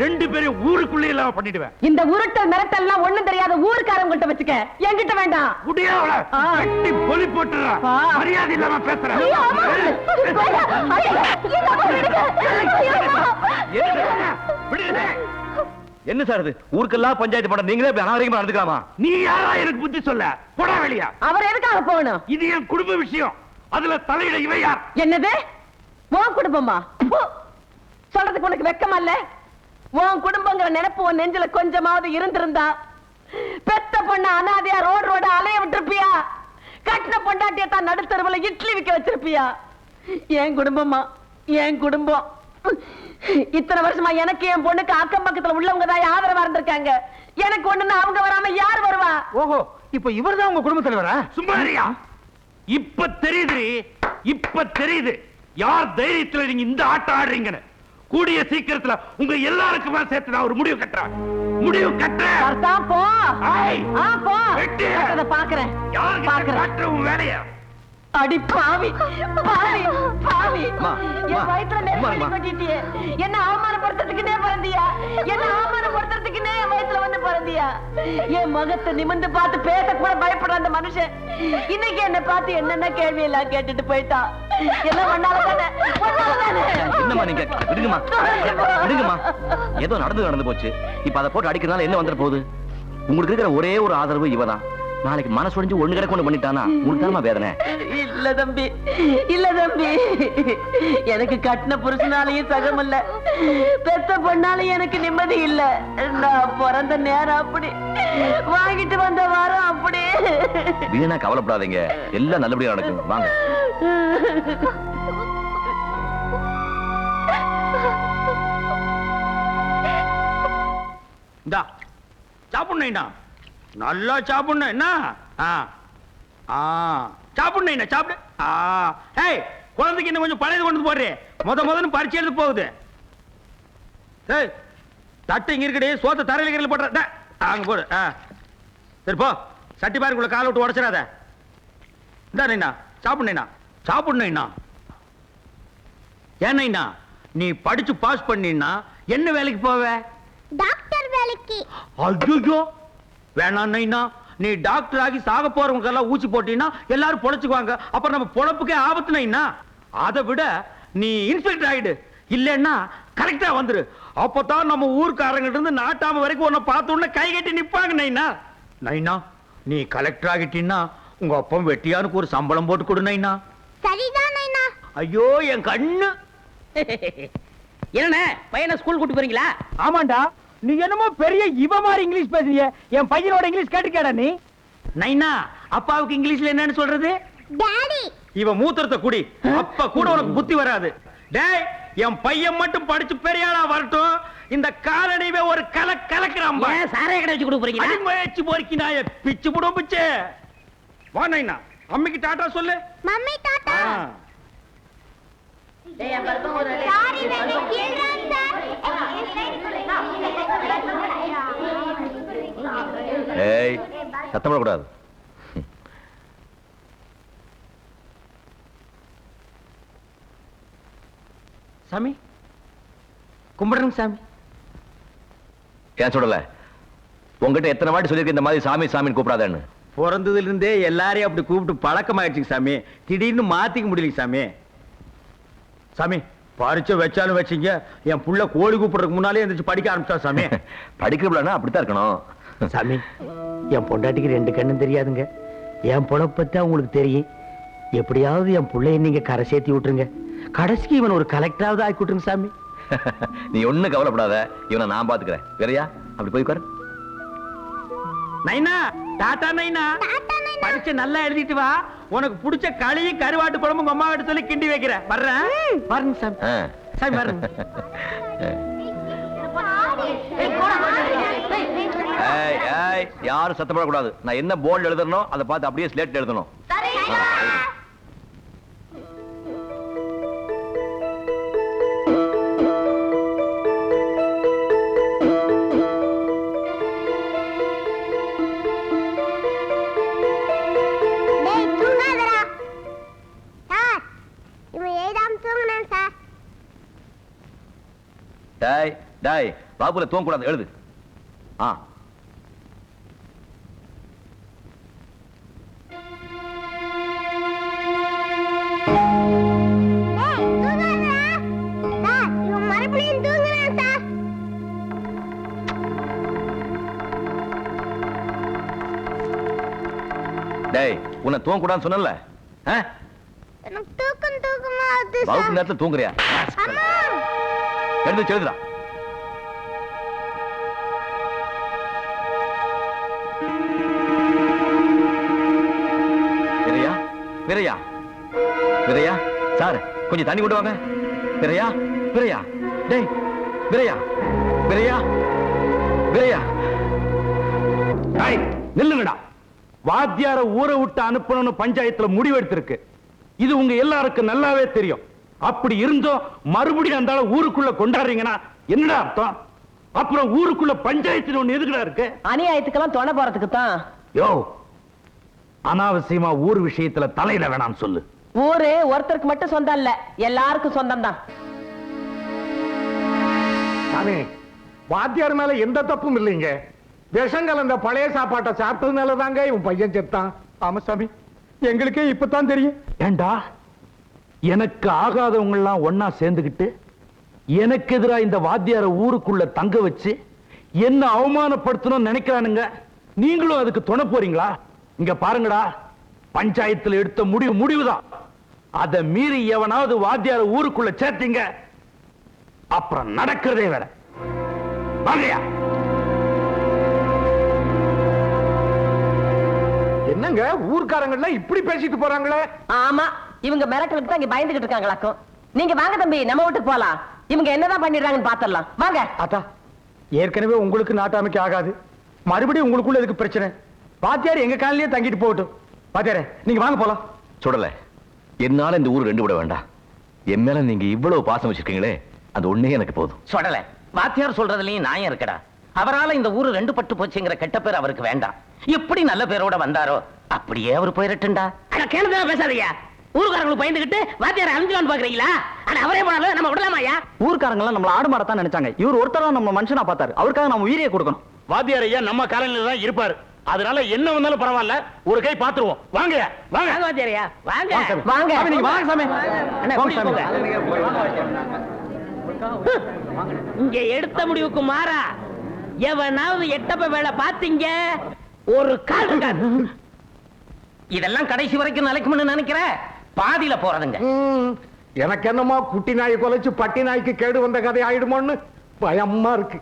ரெண்டு பேரும் ஊருக்குள்ளே இல்லாம பண்ணிடுவேன். இந்த உருட்டல் மிரட்டல்லாம் ஒண்ணும் தெரியாத ஊருக்காரங்கிட்ட வச்சுக்க, என்கிட்ட வேண்டாம். கட்டி பொலி போட்டுறா, மரியாதை இல்லாம பேசுறேன். என்ன சார் இது? ஊருக்கெல்லாம் பஞ்சாயத்து பண்ண நீங்களே அநாகரிகமா நடந்துக்கலாமா? நீ யாரா எனக்கு புத்தி சொல்ல? போடா வெளியா. அவர் எதுக்காக போகணும்? இது என் குடும்ப விஷயம், அதுல தலையிட இவ யார்? என்னது உன் குடும்பமா? சொல்றதுக்கு உனக்கு வெக்கமா இல்ல? உன் குடும்பங்கிற நினைப்பு உன் நெஞ்சில கொஞ்சமாவது இருந்திருந்தா பெத்த பொண்ண அனாதையா ரோட அலைய விட்டுருப்பியா? கட்டின பொண்டாட்டிய தான் நடுத்தருவுல இட்லி விக்க வச்சிருப்பியா? என் குடும்பமா, என் குடும்பம். இத்தனை வருஷமா எனக்கு என் பொண்ணுக்கு அக்கம் பக்கத்துல உள்ளவங்க தான் ஆதரவா இருந்திருக்காங்க. எனக்கு ஒண்ணுன்னா அவங்க வராம யார் வருவா? ஓஹோ, இப்ப இவர்தான் உங்க குடும்ப தலைவரா? சும்மாரியா, இப்ப தெரியுது, இப்ப தெரியுது யார் தைரியத்துல நீங்க இந்த ஆட்டம் ஆடுறீங்கன்னு. கூடிய சீக்கிரத்துல உங்க எல்லாருக்குமே சேர்த்து நான் ஒரு முடிவு கட்டுறேன். முடிவு கட்டுறேன். போ போ, வெட்டி பாக்குறேன். யாருக்கு உன் வேலையா? அடி பாவி பாவி பாவி, என் வயித்துல நெருப்படி கொட்டிட்டியே. என்ன அவமானப்படுத்துறதுக்குன்னே பிறந்தியா? என்ன அவமானப்படுத்துறதுக்குன்னே என் வயித்துல வந்து பிறந்தியா? என் முகத்தை நிமிந்து பார்த்து பேச கூட பயப்படுற அந்த மனுஷன் இன்னைக்கு என்ன பார்த்து என்னென்ன கேள்வி எல்லாம் கேட்டுட்டு போயிட்டா. என்ன பண்ணாலும் என்னமா நீங்க விடுங்கம்மா, விடுங்கம்மா. ஏதோ நடந்து போச்சு. இப்ப அதை போட்டு அடிக்கிறதுனால என்ன வந்துட போகுது? உங்களுக்கு இருக்கிற ஒரே ஒரு ஆதரவு இவதான். நாளைக்கு மனசு உடைஞ்சு ஒண்ணு கிடக்கு ஒண்ணு பண்ணிட்டானா உங்களுக்கு தானமா வேதனை? இல்ல தம்பி, இல்ல தம்பி, எனக்கு கட்டின புருஷனாலையும் சகம் இல்ல, பெத்த பொண்ணாலையும் எனக்கு நிம்மதி இல்ல. நான் பிறந்த நேரம் அப்படி, வாங்கிட்டு வந்த வாரம் அப்படி. வீணா கவலைப்படாதீங்க, எல்லாம் நல்லபடியா நடக்கும். வாங்க. இந்தா சாப்பிடுண்ணா, நல்லா சாப்பிடணும். என்ன சாப்பிடணும், சாப்பிடு. ஏய், குழந்தைக்கு இன்னும் கொஞ்சம் பழையது கொண்டு போடுறே. முதன்னு பரிச்சு எழுது போகுது. தட்டு இங்க இருக்கடி, சோத்த தரையில் போடுற அங்க போடு. சரி போ, சட்டி பாருக்குள்ள காலை விட்டு உடச்சிடாத. இந்தா சாப்பிடுண்ணா, சாப்பிடணும்ண்ணா. ஏன்னா நீ படிச்சு பாஸ் பண்ணினா என்ன வேலைக்கு போவ? டாக்டர் வேலைக்கு. ஐயோ வேணாம், நீ டாக்டர் ஆகி சாக போறவங்க எல்லாம் ஊசி போட்டீங்கன்னா எல்லாரும் பொழைச்சுக்குவாங்க. அப்புறம் நம்ம பொழப்புக்கே ஆபத்துனா. அதை விட நீ இன்ஸ்பெக்டர் ஆயிடு, இல்லன்னா கரெக்டா வந்துரு. அப்பதான் நம்ம ஊர்க்காரங்க இருந்து நாட்டாம வரைக்கும் உன்னை பார்த்த உடனே கை கட்டி நிப்பாங்க. நைனா நீ கலெக்டர் ஆகிட்டீன்னா உங்க அப்பா வெட்டியானுக்கு ஒரு சம்பளம் போட்டு கொடு நைனா. சரிதான் நைனா. ஐயோ என் கண்ணு. என்ன பையனை ஸ்கூல் கூட்டி போறீங்களா? ஆமாண்டா, நீ என்னமோ பெரிய இவ மாதிரி இங்கிலீஷ் பேசுறீங்க. என் பையனோட இங்கிலீஷ் கேட்டுக்கடா நீ. நைனா அப்பாவுக்கு இங்கிலீஷ்ல என்னன்னு சொல்றது? டாடி. இவ மூத்திரத்தை குடி, அப்ப கூட உனக்கு புத்தி வராது. டேய், என் பையன் மட்டும் படிச்சு பெரியாளா வரட்டும், இந்த காலனிவே ஒரு கலக்கிறான். சாரைய கடை வச்சு கொடுக்குறீங்க? முயற்சி போறீங்க நாய பிச்சு புடும் பிச்சு. வா நைனா, அம்மிக்கு டாட்டா சொல்லு. Mummy tata. சாரி வேணே கீழறான் சார். ஏய், சத்தம் போடக்கூடாது. சாமி கும்பிடுறேங்க சாமி. ஏன் சொல்லல? உங்ககிட்ட எத்தனை வாட்டி சொல்லியிருக்க இந்த மாதிரி சாமி சாமின்னு கூப்பிடாதேன்னு? பிறந்ததுல இருந்தே எல்லாரையும் அப்படி கூப்பிட்டு பழக்கமாயிடுச்சுங்க சாமி. திடீர்னு மாத்திக்க முடியலைங்க சாமி. சாமி பரிச்சை வச்சாலும் வச்சீங்க, என் புள்ள கோழி கூப்பிடுறதுக்கு முன்னாலே எந்திரிச்சு படிக்க ஆரம்பிச்சா சாமி. படிக்கிறப்பலன்னா அப்படித்தான் இருக்கணும். சாமி என் பொண்டாட்டிக்கு 2 கண்ணும் தெரியாதுங்க. என் பொழப்பத்தான் உங்களுக்கு தெரியும். எப்படியாவது என் பிள்ளைய நீங்க கரை சேர்த்தி விட்டுருங்க. கடைசிக்கு இவன் ஒரு கலெக்டராவது ஆக்கி விட்டுருங்க சாமி. நீ ஒண்ணு கவலைப்படாத, இவனை நான் பாத்துக்கிறேன். வேறையா அப்படி போய் உட்காரு. நைனா டாட்டா நைனா. படிச்சு நல்லா எழுதிட்டு வா. உனக்கு பிடிச்ச களியும் கருவாட்டு குழம்பு உங்க அம்மா கிட்ட சொல்லி கிண்டி வைக்கிறேன். வர்றேன். பாருங்க சாமி. சாமி பாருங்க. யாரும் சத்தப்படக்கூடாது. நான் என்ன போர்டு எழுதணும் அதை பார்த்து அப்படியே ஸ்லேட் எழுதணும். டாய் டாய், பாபுல தூங்க கூடாது, எழுது. டேய், உன்னை தூங்க கூடாதுன்னு சொன்னல? வகுப்பு நேரத்தில் தூங்குறியா? எழுந்து எழுதுடா. விரையா விரையா விரையா, சார் கொஞ்சம் தண்ணி கொண்டு வாங்க. விரையா விரையா, டேய் விரையா விரையா விரையா. நில்லுங்கடா. வாத்தியார ஊரை விட்டு அனுப்பணும்னு பஞ்சாயத்துல முடிவெடுத்திருக்கு. இது உங்க எல்லாருக்கும் நல்லாவே தெரியும். அப்படி இருந்தோம் மறுபடியும் அந்த ஊருக்குள்ள கொண்டாடுறீங்கன்னா என்னடா அர்த்தம்? அப்புறம் ஊருக்குள்ள பஞ்சாயத்து ஒண்ணு எதுக்குடா இருக்கு? அநியாயத்துக்கெல்லாம் தொலை போறதுக்கு தான். யோ, அனாவசியமா ஊர் விஷயத்துல தலையில வேணாம் சொல்லு. ஊரு ஒருத்தருக்கு மட்டும் சொந்தம் இல்ல, எல்லாருக்கும் சொந்தம் தான். சாமி, வாத்தியார் மேல எந்த தப்பும் இல்லைங்க. விஷங்கள் அந்த பழைய சாப்பாட்டை சாப்பிட்டதுனால தாங்க இவன் பையன் செத்தான். ஆமா சாமி, எங்களுக்கே இப்பதான் தெரியும். ஏண்டா, எனக்கு ஆகாதவங்க எல்லாம் ஒன்னா சேர்ந்துகிட்டு எனக்கு எதிரா இந்த வாத்தியார ஊருக்குள்ள தங்க வச்சு என்ன அவமானப்படுத்தணும் நினைக்கிறானுங்க. நீங்களும் அதுக்கு துணை போறீங்களா? இங்க பாருங்கடா, பஞ்சாயத்துல எடுத்த முடிவுதான். அதை மீறி எவனாவது வாத்தியார ஊருக்குள்ள சேர்த்தீங்க, அப்புறம் நடக்கிறதே வேற. வாங்கயா. என்னங்க ஊர்க்காரங்க இப்படி பேசிட்டு போறாங்களே? ஆமா, இவங்க மிரட்டலுக்கு தான் இங்க பயந்துகிட்டு இருக்காங்களாக்கும். நீங்க வாங்க தம்பி, நம்ம வீட்டுக்கு போலாம். இவங்க என்னதான் பண்ணிடுறாங்கன்னு பாத்திரலாம். வாங்க. அத்தா, ஏற்கனவே உங்களுக்கு நாட்டாமைக்கு ஆகாது, மறுபடியும் உங்களுக்குள்ள எதுக்கு பிரச்சனை? வாத்தியார் எங்க காலையிலேயே தங்கிட்டு போகட்டும். வாத்தியாரே, நீங்க வாங்க போலாம். சுடல, என்னால இந்த ஊர் 2 விட வேண்டாம். என் மேல நீங்க இவ்வளவு பாசம் வச்சிருக்கீங்களே, அது ஒண்ணே எனக்கு போதும். சொல்லல, வாத்தியார் சொல்றதுலயும் நியாயம் இருக்கடா. அவரால இந்த ஊரு 2 பட்டு போச்சுங்கிற கெட்ட பேர் அவருக்கு வேண்டாம். எப்படி நல்ல பேரோட வந்தாரோ அப்படியே அவர் போயிரட்டுண்டா. கேளுதா பேசாதீங்க. ஊருக்காரங்களுக்கு பயந்துகிட்டு வாத்தியாரை அழிஞ்சிலான்னு பாக்குறீங்களா? ஆனா அவரே போனாலும் நம்ம விடலாமாயா? ஊர்க்காரங்க எல்லாம் நம்மள ஆடு மாடத்தான் நினைச்சாங்க. இவர் ஒருத்தர் நம்ம மனுஷனா பார்த்தாரு. அவருக்காக நம்ம உயிரியை கொடுக்கணும். வாத்தியார் ஐயா நம்ம காலையில தான் இருப்பாரு. அதனால என்ன வந்தாலும் பரவாயில்ல, ஒரு கை பாத்துருவோம். வாங்க வாங்க வாத்தியாரையா, வாங்க வாங்க. சாமி, நீங்க வாங்க சாமி. இங்க எடுத்த முடிவுக்கு மாறா எவனாவது எட்டப்ப வேலை பாத்தீங்க ஒரு கால். இதெல்லாம் கடைசி வரைக்கும் நிலைக்கும்னு நினைக்கிற? பாதியில போறதுங்க. எனக்கு என்னமோ குட்டி நாய் கொலைச்சு பட்டி நாய்க்கு கேடு வந்த கதை ஆயிடுமோன்னு பயமா இருக்கு.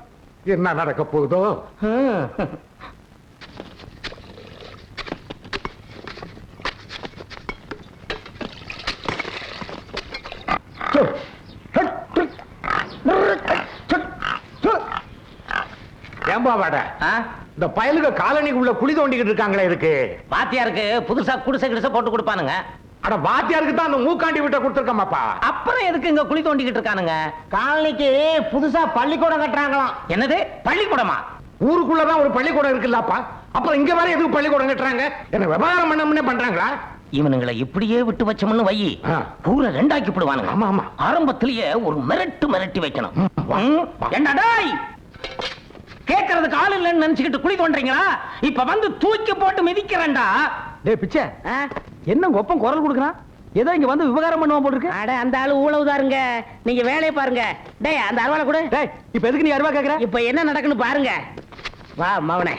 என்ன நடக்க போகுதோ? பாவாடை இந்த பயலுக காலனிக்குள்ள குழி தோண்டிக்கிட்டு இருக்காங்களே இருக்கு. வாத்தியாருக்கு புதுசா குடிசை கிடிசை போட்டு கொடுப்பானுங்க. அட வாத்தியாருக்கு தான் அந்த மூக்காண்டி விட்ட கொடுத்துருக்கமாப்பா. அப்புறம் எதுக்கு இங்க குழி தோண்டிக்கிட்டு இருக்கானுங்க? காலனிக்கு புதுசா பள்ளிக்கூடம் கட்டுறாங்களாம். என்னது பள்ளிக்கூடமா? ஊருக்குள்ளதான் ஒரு பள்ளிக்கூடம் இருக்குல்லப்பா, அப்புறம் இங்க வர எதுக்கு பள்ளிக்கூடம் கட்டுறாங்க? என்ன விவகாரம் பண்ண பண்றாங்களா? இவனுங்களை இப்படியே விட்டு வச்சோம்னு வை, ஊரை ரெண்டாக்கி போடுவானுங்க. ஆமா ஆமா, ஆரம்பத்திலேயே ஒரு மிரட்டி வைக்கணும். என்னடாய் கேட்கறதுக்கு ஆள் இல்லைன்னு நினைச்சுக்கிட்டு குழி தோன்றீங்களா? இப்ப வந்து தூக்கி போட்டு மிதிக்கிறேன்டா. டேய் பிச்சை, என்ன ஒப்பம் குரல் கொடுக்கறான்? ஏதோ இங்க வந்து விவகாரம் பண்ணுவான் போல இருக்கு. அட அந்த ஆளு ஊழவுதாருங்க, நீங்க வேலையை பாருங்க. டேய் அந்த அருவாளை கொடு. டேய் இப்ப எதுக்கு நீ அருவா கேக்குற? இப்ப என்ன நடக்குன்னு பாருங்க. வா மவனே.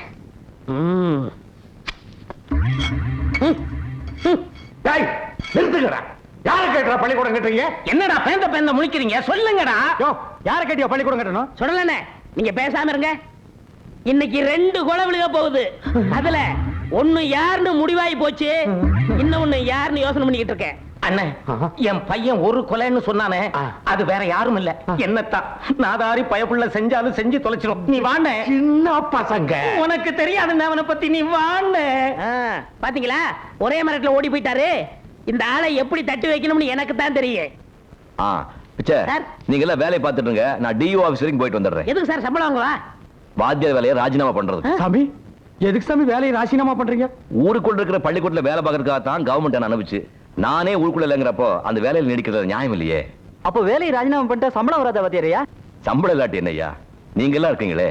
டேய் நிறுத்துங்கடா. யாரை கேட்கறா பள்ளிக்கூடம் கட்டுறீங்க? என்னடா பேந்த முழிக்கிறீங்க? சொல்லுங்கடா. யோ யாரை கேட்டியா பள்ளிக்கூடம் கட்டணும்? சொல்லலனே, நீங்க பேசாம இருங்க. இன்னைக்கு 2 கொலை விழுக போகுது. அதுல ஒண்ணு யாருன்னு முடிவாயி போச்சு, இன்னொன்னு யாருன்னு யோசனை பண்ணிக்கிட்டு இருக்கேன். அண்ணன், என் பையன் ஒரு கொலைன்னு சொன்னானே, அது வேற யாரும் இல்ல, என்னத்தான். நாதாரி பயப்புள்ள செஞ்சாலும் செஞ்சு தொலைச்சிடும். நீ வாண்ணே. சின்ன பசங்க, உனக்கு தெரியாதுன்னு அவனை பத்தி. நீ வாண்ணே. பாத்தீங்களா, ஒரே மரத்துல ஓடி போயிட்டாரு. இந்த ஆளை எப்படி தட்டி வைக்கணும்னு எனக்கு தான் தெரியும். பிச்சை, நீங்க எல்லாம் வேலையை பார்த்துட்டு இருங்க, நான் டிஓ ஆபீஸ் வரைக்கும் போயிட்டு வந்துடுறேன். எதுக்கு சார் சம்பளம் வாங்குவா? வாத்தியார் வேலையை ராஜினாமா பண்றது. சாமி எதுக்கு சாமி வேலையை ராஜினாமா பண்றீங்க? ஊருக்குள்ள இருக்கிற பள்ளிக்கூடத்துல வேலை பார்க்கறதுக்காக தான் கவர்மெண்ட் என்ன அனுப்பிச்சு. நானே ஊருக்குள்ள இல்லங்கிறப்போ அந்த வேலையில நீடிக்கிறது நியாயம் இல்லையே. அப்ப வேலையை ராஜினாமா பண்ணிட்டா சம்பளம் வராத வாத்தியாரையா? சம்பளம் இல்லாட்டி என்னய்யா, நீங்க எல்லாம் இருக்கீங்களே,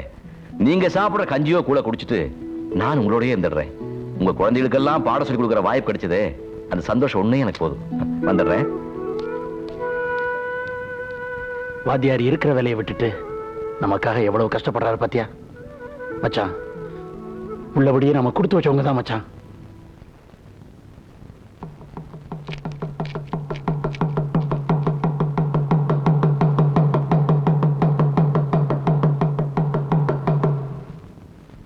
நீங்க சாப்பிடுற கஞ்சியோ கூட குடிச்சிட்டு நான் உங்களோடயே இருந்துடுறேன். உங்க குழந்தைகளுக்கெல்லாம் பாடம் சொல்லி கொடுக்குற வாய்ப்பு கிடைச்சதே, அந்த சந்தோஷம் ஒண்ணே எனக்கு போதும். வந்துடுறேன். வாத்தியார் இருக்கிற வேலையை விட்டுட்டு நமக்காக எவ்வளவு கஷ்டப்படுறாரு பாத்தியா மச்சான். உள்ளபடியே நம்ம கொடுத்து வச்சவங்க தான் மச்சான்.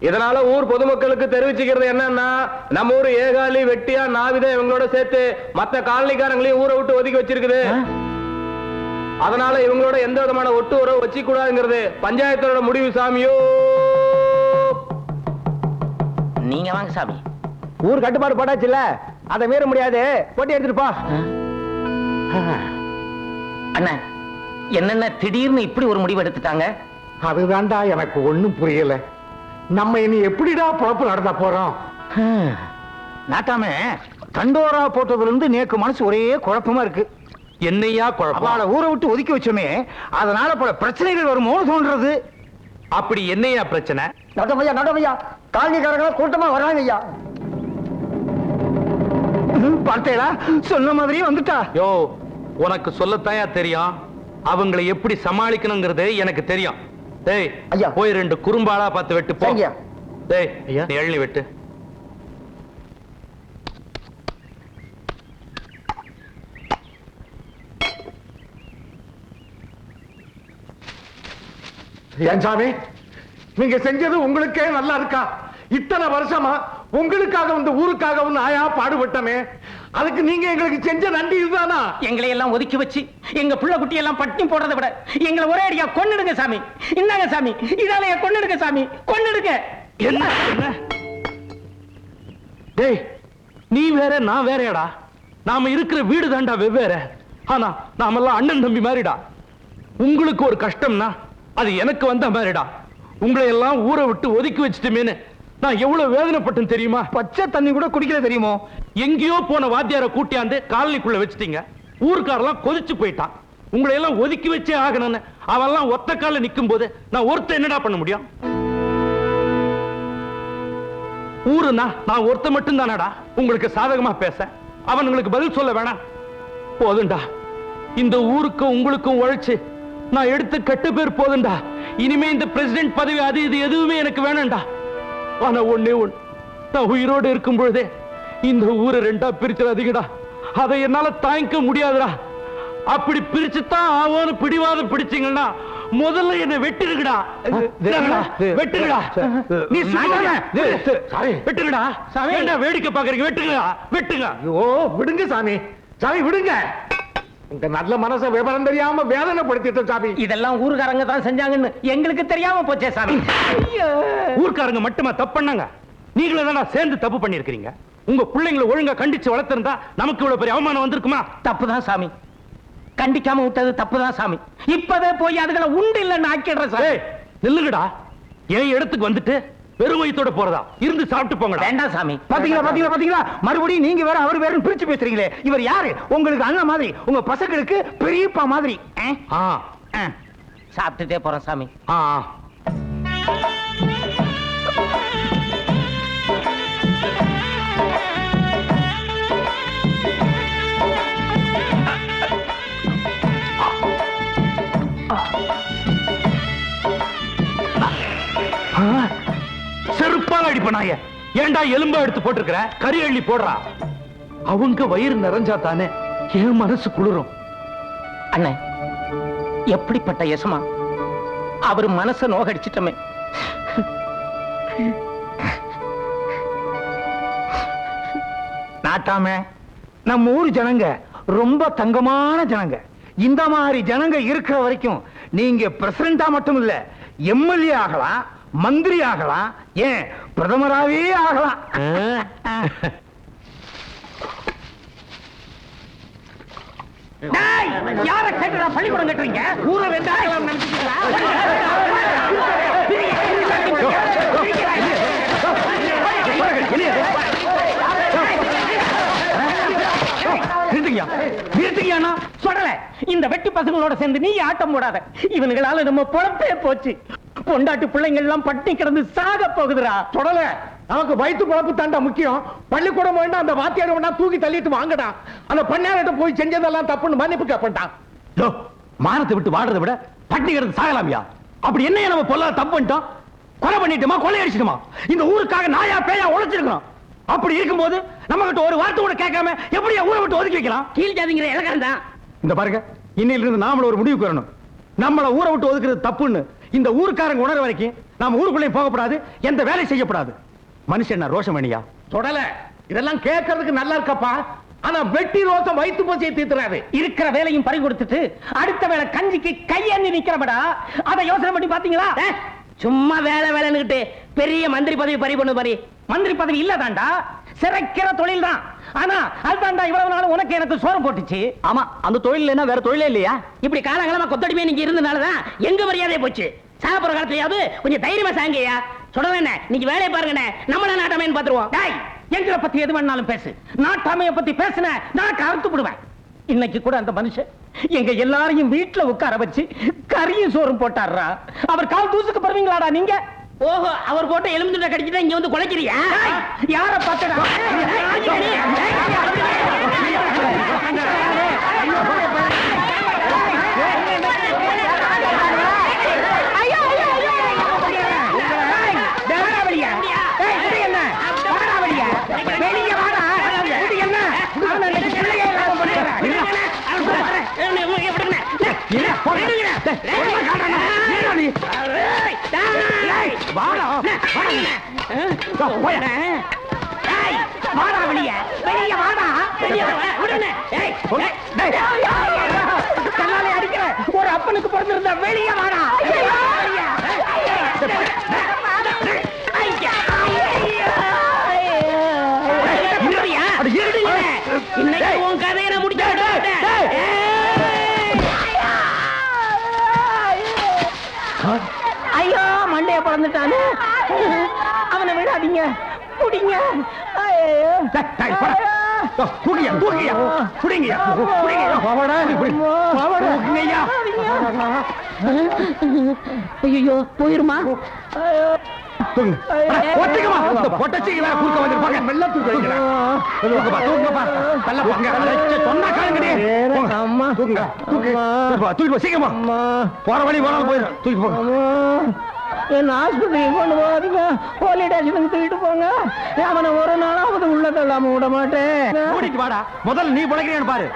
இதனால ஊர் பொதுமக்களுக்கு தெரிவிச்சுக்கிறது என்னன்னா, நம்ம ஊர் ஏகாலி வெட்டியா நாவித இவங்களோட சேர்த்து மத்த காலனிக்காரங்களையும் ஊரை விட்டு ஒதுக்கி வச்சிருக்குது. அதனால இவங்களோட எந்த விதமான ஒட்டு உறவு வச்சு கூடாதுங்கிறது பஞ்சாயத்தோட முடிவு சாமியோ. நீங்க வாங்க சாமி. ஊர் கட்டுப்பாடு போட்டாச்சுல்ல, அதை மீற முடியாது. போட்டி எடுத்துட்டு போ. அண்ணா, என்னென்ன திடீர்னு இப்படி ஒரு முடிவு எடுத்துட்டாங்க? அதுதான்டா எனக்கு ஒண்ணும் புரியல. நம்ம இனி எப்படிடா பொழப்பு நடத்த போறோம்? நாட்டாம தண்டோரா போட்டதுல இருந்து நேக்கு மனசு ஒரே குழப்பமா இருக்கு. என்னையா குழப்பம்? அவளை ஊரை விட்டு ஒதுக்கி வச்சோமே, அதனால பல பிரச்சனைகள் வருமோ தோன்றது. அப்படி என்னையா பிரச்சனை? நடவையா காலனிக்காரங்களா கூட்டமா வராங்க ஐயா. பார்த்தேடா, சொன்ன மாதிரியே வந்துட்டா. யோ, உனக்கு சொல்லத்தாயா தெரியும், அவங்களை எப்படி சமாளிக்கணுங்கிறது எனக்கு தெரியும். டேய் ஐயா, போய் 2 குறும்பாளா பார்த்து வெட்டு போ. டேய் ஐயா, நீ எள்ளி வெட்டு. ஏன் சாமி, நீங்க செஞ்சது உங்களுக்கே நல்லா இருக்கா? இத்தனை வருஷமா உங்களுக்காக வந்து ஊருக்காக வந்து ஆயா பாடுபட்டமே, அதுக்கு நீங்க எங்களுக்கு செஞ்ச நன்றி இதுதானா? எங்களை எல்லாம் ஒதுக்கி வச்சு எங்க புள்ள குட்டி எல்லாம் பட்டினி போடுறதை விட எங்களை ஒரே அடியா கொன்னுடுங்க சாமி. இந்தாங்க சாமி, இதாலையா கொன்னுடுங்க சாமி, கொன்னுடுங்க. என்ன டேய், நீ வேற நான் வேறடா. நாம இருக்கிற வீடு தாண்டா வெவ்வேற, ஆனா நாமெல்லாம் அண்ணன் தம்பி மாதிரிடா. உங்களுக்கு ஒரு கஷ்டம்னா அது எனக்கு வந்த மாதிரிடா. உங்களை எல்லாம் ஊரை விட்டு ஒதுக்கி வச்சுட்டுமேனு நான் எவ்வளவு வேதனைப்பட்டேன் தெரியுமா? பச்சை தண்ணி கூட குடிக்கல தெரியுமோ? எங்கேயோ போன வாத்தியார கூட்டியாந்து காலனிக்குள்ள வச்சுட்டீங்க. ஊர்க்காரெல்லாம் கொதிச்சு போயிட்டான். உங்களை எல்லாம் ஒதுக்கி வச்சே ஆகணும்னு அவெல்லாம் ஒத்த கால நிக்கும் போது நான் ஒருத்த என்னடா பண்ண முடியும்? ஊருனா நான் ஒருத்த மட்டும் தானடா உங்களுக்கு சாதகமா பேச. அவனுங்களுக்கு பதில் சொல்ல வேணாம். போதுண்டா, இந்த ஊருக்கு உங்களுக்கும் உழைச்சு நான் எடுத்து கெட்ட பேர் போதுண்டா. இனிமே இந்த பிரசிடென்ட் பதவி அது இது எதுவுமே எனக்கு வேணாம்டா. ஆனா ஒண்ணே ஒண்ணு, நான் உயிரோடு இருக்கும் பொழுதே இந்த ஊரை 2ஆ பிரிச்சிடாதீங்கடா. அதை என்னால தாங்கிக்க முடியாதுடா. அப்படி பிரிச்சுதான் ஆவோன்னு பிடிவாதம் பிடிச்சீங்கன்னா முதல்ல என்ன வெட்டிருக்கடா. வெட்டுங்கடா, நீ வெட்டுங்கடா. வேடிக்கை பாக்குறீங்க, வெட்டுங்க, வெட்டுங்க. ஐயோ விடுங்க சாமி, சாமி விடுங்க. உங்க நல்ல மனசை விவரம் தெரியாம வேதனைப்படுத்திட்டு சாமி. இதெல்லாம் ஊர்காரங்க தான் செஞ்சாங்கன்னு எங்களுக்கு தெரியாம போச்சே சாமி. ஊர்க்காரங்க மட்டுமா தப்பு பண்ணாங்க? நீங்களும் தானே சேர்ந்து தப்பு பண்ணிருக்கீங்க. உங்க பிள்ளைங்களை ஒழுங்கா கண்டிச்சு வளர்த்திருந்தா நமக்கு இவ்வளவு பெரிய அவமானம் வந்திருக்குமா? தப்புதான் சாமி, கண்டிக்காம விட்டது தப்புதான் சாமி. இப்பவே போய் அதுகளை உண்டு இல்லைன்னு ஆக்கிடுறேன் சாமி. நில்லுங்கடா, என் இடத்துக்கு வந்துட்டு வெறும் வயித்தோட போறதா இருந்து சாப்பிட்டு போங்கடா. வேண்டாம் சாமி. பாத்தீங்களா மறுபடியும் நீங்க வேற அவர் வேற பிரிச்சு பேசுறீங்களே. இவர் யாரு? உங்களுக்கு அண்ணன் மாதிரி, உங்க பசங்களுக்கு பெரியப்பா மாதிரி. சாப்பிட்டுட்டே போறேன் சாமி. செருப்பால் அடிப்பனாய, ஏண்டா எலும்பா எடுத்து போட்டிருக்கிற? கறி அள்ளி போடுறா. அவங்க வயிறு நிறைஞ்சா தானே என் மனசு குளிரும். அண்ணே, எப்படிப்பட்ட யசமா அவர் மனச நோகடிச்சிட்டமே. நாட்டாம நம்ம ஊர் ஜனங்க ரொம்ப தங்கமான ஜனங்க. இந்த மாதிரி ஜனங்க இருக்கிற வரைக்கும் நீங்க பிரசிடண்டா மட்டும் இல்ல, எம்எல்ஏ ஆகலாம், மந்திரி ஆகலாம், ஏன் பிரதமராவே ஆகலாம். யார கேட்டா பள்ளிக்கூடம் கட்டுறீங்க? ஊரை ரெண்டாயிரம் நினைச்சுக்கிறா? சொல்லல, இந்த வெட்டி பசங்களோட சேர்ந்து நீ ஆட்டம் போடாத. இவனுங்களால நம்ம பொழப்பே போச்சு. பொண்டாட்டு பிள்ளைங்க எல்லாம் பட்டி கிடந்து சாக போகுதுடா. தொடல, நமக்கு வயிற்று குழப்பு தாண்டா முக்கியம். பள்ளிக்கூடம் வேண்டாம், அந்த வாத்தியார் வேண்டாம், தூக்கி தள்ளிட்டு வாங்கடா. அந்த பண்ணாரிட்ட போய் செஞ்சதெல்லாம் தப்புன்னு மன்னிப்பு கேட்பட்டான். மானத்தை விட்டு வாடுறதை விட பட்டி கிடந்து சாகலாமியா? அப்படி என்ன நம்ம பொல்லாத தப்பு பண்ணிட்டோம்? கொலை பண்ணிட்டோமா, கொலை அடிச்சிட்டோமா? இந்த ஊருக்காக நாயா பேயா உழைச்சிருக்கோம். அப்படி இருக்கும்போது நம்ம கிட்ட ஒரு வார்த்தை கூட கேட்காம எப்படியா ஊரை விட்டு ஒதுக்கி வைக்கலாம்? கீழ் ஜாதிங்கிற இலக்காரம் தான். இந்த பாருங்க, இன்னையில இருந்து நாமள ஒரு முடிவுக்கு வரணும். நம்மள ஊரை விட்டு ஒதுக்குறது தப்புன்னு இந்த ஊருக்காரங்க உணர வரைக்கும் நாம ஊருக்குள்ளே போகப்படாது, எந்த வேலை செய்யப்படாது. மனுஷன் ரோஷம் வேணியா? தொடல, இதெல்லாம் கேட்கறதுக்கு நல்லா இருக்கப்பா. ஆனா வெட்டி ரோசம் வயிற்று போச்சை தீர்த்துறாரு. இருக்கிற வேலையும் பறி கொடுத்துட்டு அடுத்த வேலை கஞ்சிக்கு கையண்ணி நிக்கிறபடா. அதை யோசனை பண்ணி பாத்தீங்களா? சும்மா வேலை வேலைன்னுகிட்டு பெரிய மந்திரி பதவி பறி பண்ணு பாரு. மந்திரி பதவி இல்லதாண்டா, சிறைக்கிற தொழில் தான். ஆனா அதுதான்டா இவ்வளவு நாள் உனக்கு எனக்கு சோறு போட்டுச்சு. ஆமா, அந்த தொழில் என்ன வேற தொழிலே இல்லையா? இப்படி காலகாலமா கொத்தடிமே நீங்க இருந்தனாலதான் எங்க மரியாதையே போச்சு. சாப்பிடுற காலத்துலயாவது கொஞ்சம் தைரியமா சாங்கய்யா. சொல்றேன், நீங்க வேலையை பாருங்க, நம்மள நாட்டாமைன்னு பாத்துருவோம். எங்களை பத்தி எது வேணாலும் பேசு, நாட்டாமைய பத்தி பேசுன நான் கருத்து விடுவேன். இன்னைக்கு கூட அந்த மனுஷன் எங்க எல்லாரையும் வீட்டுல உட்கார வச்சு கறியும் சோறும் போட்டாரா. அவர் கால் தூசுக்கு பருவீங்களாடா நீங்க? ஓஹோ, அவர் போட்ட எலும்புட்ட கடிச்சுதான் இங்க வந்து குலைக்கிறியா? யார பார்த்தடா? ஒரு அப்பனுக்கு பிறந்திருந்த வெளியே வாடா. இன்னைக்கு உன் கதையை முடிச்சு ஐயோ மண்டைய பிறந்துட்டானு. அவனை விடாதீங்க, குடிங்க. ஐயோ போயிருமா? போற வழி போனாலும் போயிடும். தூக்கி போங்க. என்ன ஆஸ்பத்திரிக்கு கொண்டு போகாதீங்க, போலீஸ் ஸ்டேஷனுக்கு தூக்கிட்டு போங்க. அவனை ஒரு நாளாவது உள்ள தள்ளாம விட மாட்டேன். ஓடிட்டு வாடா, முதல்ல நீ பிழைக்கிறேன்னு பாரு.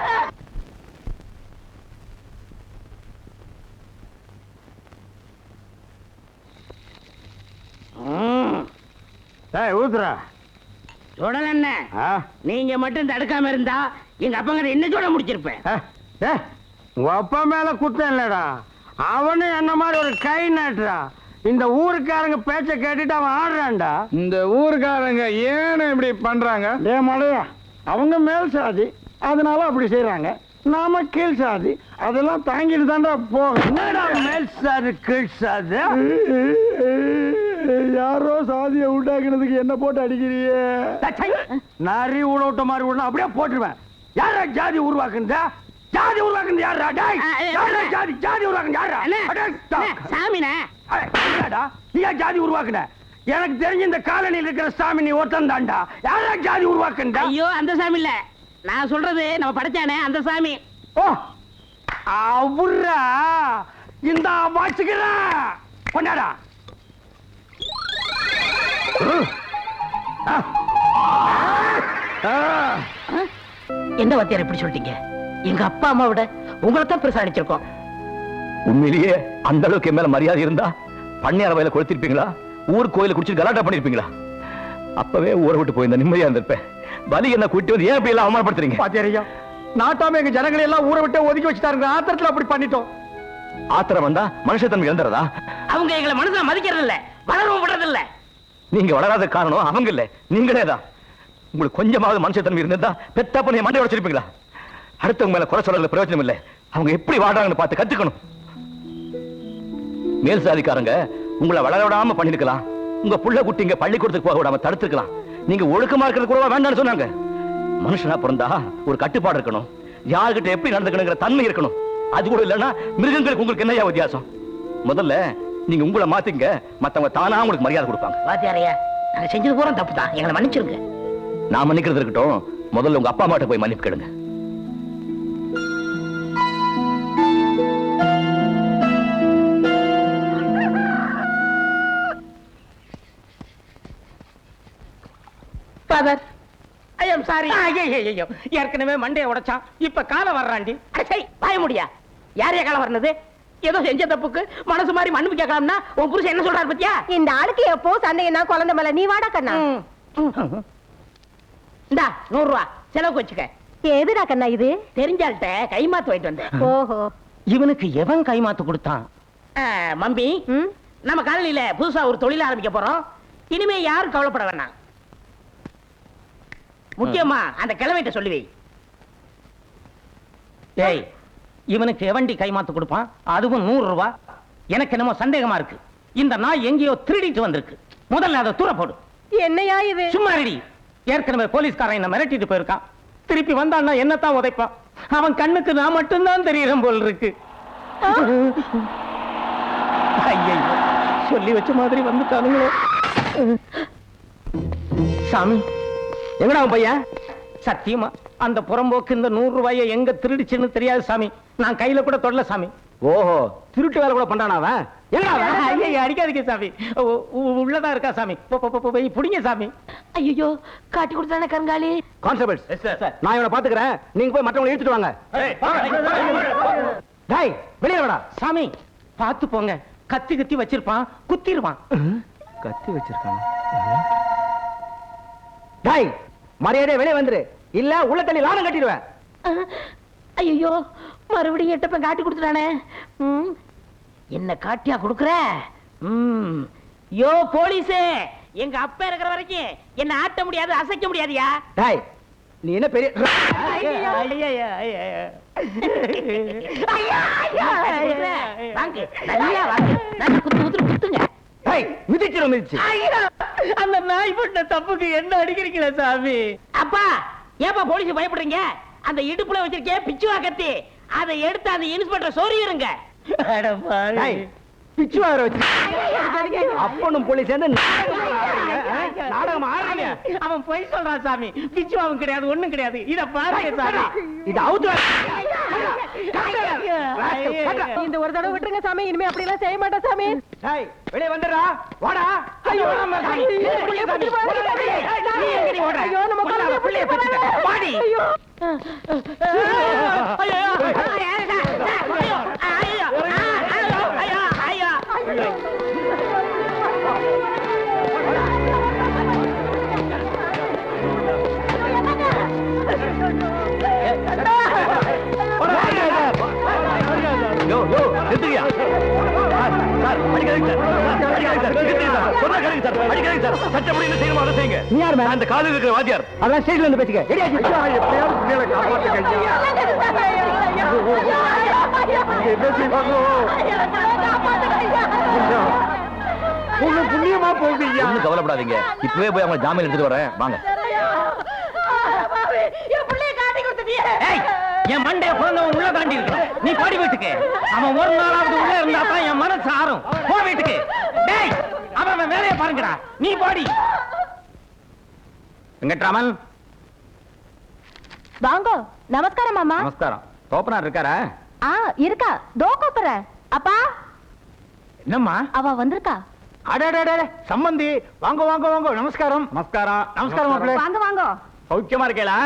ஊத்துறா சுடல என்ன? நீங்க மட்டும் தடுக்காம இருந்தா எங்க அப்பங்கிட்ட என்ன சொல்ல முடிச்சிருப்பேன். உங்க அப்பா மேல குத்தம் இல்லடா, அவனும் என்ன மாதிரி ஒரு கை நாட்டுறா. இந்த ஊருக்காரங்க பேச்ச கேட்டுட்டு அவன் ஆடுறான்டா. இந்த ஊருக்காரங்க ஏன்னு இப்படி பண்றாங்க? மலையா, அவங்க மேல் சாதி, அதனால அப்படி செய்யறாங்க. நாம கீழ் சாதி, அதெல்லாம் தாங்கிட்டு தாண்டா போகும். என்னடா மேல் சாதி கீழ் சாதி? யாரோ சாதியை உண்டாக்குறதுக்கு என்ன போட்டு அடிக்கிறியே? நரி உடவிட்ட மாதிரி விடணும், அப்படியே போட்டுருவேன். யாரா ஜாதி உருவாக்குறதா? ஜாதி உருவாக்குறது யாரா? ஜாதி ஜாதி உருவாக்குறது யாரா? சாமினே நீயா ஜாதி உருவாக்குன? எனக்கு தெரிஞ்ச இந்த காலனியில் இருக்கிற சாமி நீ ஒருத்தன் தாண்டா. யாரா ஜாதி உருவாக்குறா? ஐயோ அந்த சாமி இல்ல, நான் சொல்றது நம்ம படைச்சானே அந்த சாமி. ஓ அவரா? இந்த வாச்சுக்கிறா கொண்டாடா. என்ன வாத்தியார் இப்படி சொல்லிட்டீங்க? எங்க அப்பா அம்மா விட உங்களை தான் பெருசா அடிச்சிருக்கோம். உண்மையிலேயே அந்த அளவுக்கு என் மேல மரியாதை இருந்தா பண்ணையார வயல கொடுத்திருப்பீங்களா? ஊர் கோயில குடிச்சு கலாட்டா பண்ணிருப்பீங்களா? அப்பவே ஊரை விட்டு போயிருந்த நிம்மதியா இருந்திருப்பேன். பலி என்ன கூட்டி வந்து ஏன் இப்படி எல்லாம் அவமானப்படுத்துறீங்க? பாத்தியாரியா, நாட்டாம எங்க ஜனங்களை எல்லாம் ஊரை விட்டு ஒதுக்கி வச்சுட்டாருங்க. ஆத்திரத்துல அப்படி பண்ணிட்டோம். ஆத்திரம் வந்தா மனுஷத்தன்மை இழந்துறதா? அவங்க எங்களை மனசுல மதிக்கிறது இல்ல, வளரவும் விடுறது இல்ல. நீங்க வளராத காரணம் அவங்க இல்ல, நீங்களேதான். உங்களுக்கு கொஞ்சமாவது மனுஷத்தன்மை இருந்திருந்தா பெத்தா பண்ணி மண்டை உடைச்சிருப்பீங்களா? அடுத்தவங்க மேல குறை சொல்றதுல பிரயோஜனம் இல்ல. அவங்க எப்படி வாடுறாங்கன்னு பார்த்து கத்துக்கணும். மேல் சாதிக்காரங்க உங்களை வளர விடாம பண்ணிருக்கலாம். உங்க புள்ள குட்டிங்க பள்ளிக்கூடத்துக்கு போக விடாம தடுத்துக்கலாம். நீங்க ஒழுக்கமா இருக்கிறது கூட வேண்டாம்னு சொன்னாங்க. மனுஷனா பிறந்தா ஒரு கட்டுப்பாடு இருக்கணும். யார்கிட்ட எப்படி நடந்துக்கணுங்கிற தன்மை இருக்கணும். அது கூட இல்லைன்னா மிருகங்களுக்கு உங்களுக்கு என்னையா வித்தியாசம்? முதல்ல நீங்க உங்களை மாத்திங்க, மத்தவங்க தானா உங்களுக்கு மரியாதை கொடுப்பாங்க. வாத்தியாரையா, நாங்க செஞ்சது பூரா தப்பு தான், எங்களை மன்னிச்சிருங்க. நான் மன்னிக்கிறது இருக்கட்டும், முதல்ல உங்க அப்பா அம்மாட்ட போய் மன்னிப்பு கேளுங்க. Father, I am sorry. ஐயோ, ஏற்கனவே மண்டைய உடைச்சான், இப்ப கால வர்றாண்டி. அடே பாய முடியா? யாரையா காலம் வரனது? ஏதோ செஞ்ச தப்புக்கு மனசு மாதிரி மன்னிப்பு கேட்கலாம்னா உன் புருஷன் என்ன சொல்றாரு பத்தியா? இந்த ஆளுக்கு எப்போ சந்தேகம் தான் குழந்தை மேல. நீ வாடா கண்ணா. இந்தா 100 ரூபாய் செலவுக்கு வச்சுக்க. எதுடா கண்ணா இது? தெரிஞ்சால்ட்ட கைமாத்து வாங்கிட்டு வந்தேன். ஓஹோ, இவனுக்கு எவன் கைமாத்து கொடுத்தான்? மம்பி, நம்ம காலனியில புதுசா ஒரு தொழில் ஆரம்பிக்க போறோம். இனிமே யாரும் கவலைப்பட வேணாம். முக்கியமா அந்த கிழமைட்ட சொல்லி வை. ஏய், இவனுக்கு எவண்டி கைமாத்து கொடுப்பான்? அதுவும் 100 ரூபாய். எனக்கு என்னமோ சந்தேகமா இருக்கு. இந்த நாய் எங்கேயோ திருடிட்டு வந்திருக்கு. முதல்ல அதை தூர போடு. என்னையா இது? சும்மா ரெடி. ஏற்கனவே போலீஸ்காரன் என்ன மிரட்டிட்டு போயிருக்கான். திருப்பி வந்தான்னா என்னத்தான் உதைப்பான். அவன் கண்ணுக்கு நான் மட்டும்தான் தெரியறேன் போல் இருக்கு. ஐயோ, சொல்லி வச்ச மாதிரி வந்துட்டானுங்களோ. சாமி, எங்கடா அவன் பையன்? சத்தியமா அந்த புறம்போக்கு இந்த 100 ரூபாயை எங்க திருடிச்சுன்னு தெரியாது சாமி. நான் கையில கூட தொடல சாமி. ஓஹோ, திருட்டு வேலை கூட பண்றானா அவன்? ஐயா, அடிக்காதீங்க சாமி. உள்ளதா இருக்கா சாமி? புடிங்க சாமி. ஐயோ, காட்டி கொடுத்தானே கருங்காலி. கான்ஸ்டபிள்ஸ், நான் இவனை பாத்துக்கிறேன். நீங்க போய் மற்றவங்களை இழுத்துட்டு வாங்க. டேய், வெளியே வாடா. சாமி பாத்து போங்க, கத்தி கத்தி வச்சிருப்பான், குத்திடுவான். கத்தி வச்சிருக்கான். டேய், மரியாதையா வெளியே வந்துரு, இல்ல உள்ள தள்ளி லானம் கட்டிடுவேன். ஐயோ, மறுபடியும் எட்டப்ப காட்டி கொடுத்துட்டானே. என்ன காட்டியா கொடுக்குற? யோ போலீஸே, எங்க அப்பா இருக்கிற வரைக்கும் என்ன ஆட்ட முடியாது, அசைக்க முடியாதியா? டேய், நீ என்ன பெரிய வாங்க, நல்லா வாங்க, நல்லா குத்து குத்து குத்துங்க. மிதிச்சிரும் மிதிச்சு. அந்த நாய் பண்ண தப்புக்கு என்ன அடிக்கிறீங்களா சாமி? அப்பா, ஏப்பா போலீஸ் பயப்படுறீங்க? அந்த இடுப்புல வச்சிருக்கே பிச்சுவா கத்தி, அதை எடுத்து அந்த இன்ஸ்பெக்டர் சொறியிருங்க. பிச்சு வார வச்சு அப்பனும் போலீஸ் சேர்ந்து நாடகம் ஆடுறீங்க. அவன் பொய் சொல்றான் சாமி. பிச்சு அவன் கிடையாது, ஒண்ணும் கிடையாது. இத பாருங்க சாமி. இது அவுத்து இந்த ஒரு தடவை விட்டுருங்க சாமி, இனிமே அப்படி எல்லாம் செய்ய மாட்டேன் சாமி. டேய், வெளியே வந்துடுறா, வாடா. ஐயோ, நம்ம பிள்ளைய பத்திட்ட வாடி. ஐயோ, அடிக்காதீங்க சார் அடிக்காதீங்க சார் சட்டப்படி என்ன செய்யணுமோ அதை செய்யுங்க நீ யார் மேம்? நான் இந்த காலையில் இருக்கிற வாத்தியார் அதான் ஸ்டேஷன்ல இருந்து பேசிக்க எப்படியாவது பிள்ளைகளை காப்பாத்துங்க ஐயா. என்ன செய்வாங்களோ? உங்க புண்ணியமா போகுது ஐயா. ஒண்ணும் கவலைப்படாதீங்க இப்பவே போய் அவங்க ஜாமீன் எடுத்துட்டு வரேன் வாங்க ஏய், என் மண்டைய பிறந்தவன் உள்ள தாண்டி இருக்கான். நீ பாடி வீட்டுக்கு அவன் ஒரு நாளாவது உள்ள இருந்தா தான் என் மனசு ஆறும். போ வீட்டுக்கு. டேய், அவன் வேலையை பாருங்கடா. நீ பாடி. வெங்கட்ராமன் வாங்க நமஸ்காரம் மாமா. நமஸ்காரம். தோப்பனார் இருக்காரா? இருக்கா தோ கூப்பிடுறேன். அப்பா என்னம்மா? அவ வந்திருக்கா. அடடட சம்பந்தி வாங்க வாங்க வாங்க. நமஸ்காரம். நமஸ்காரம். நமஸ்காரம் மாப்பிள்ளை. வாங்க வாங்க. சௌக்கியமா இருக்கேளா?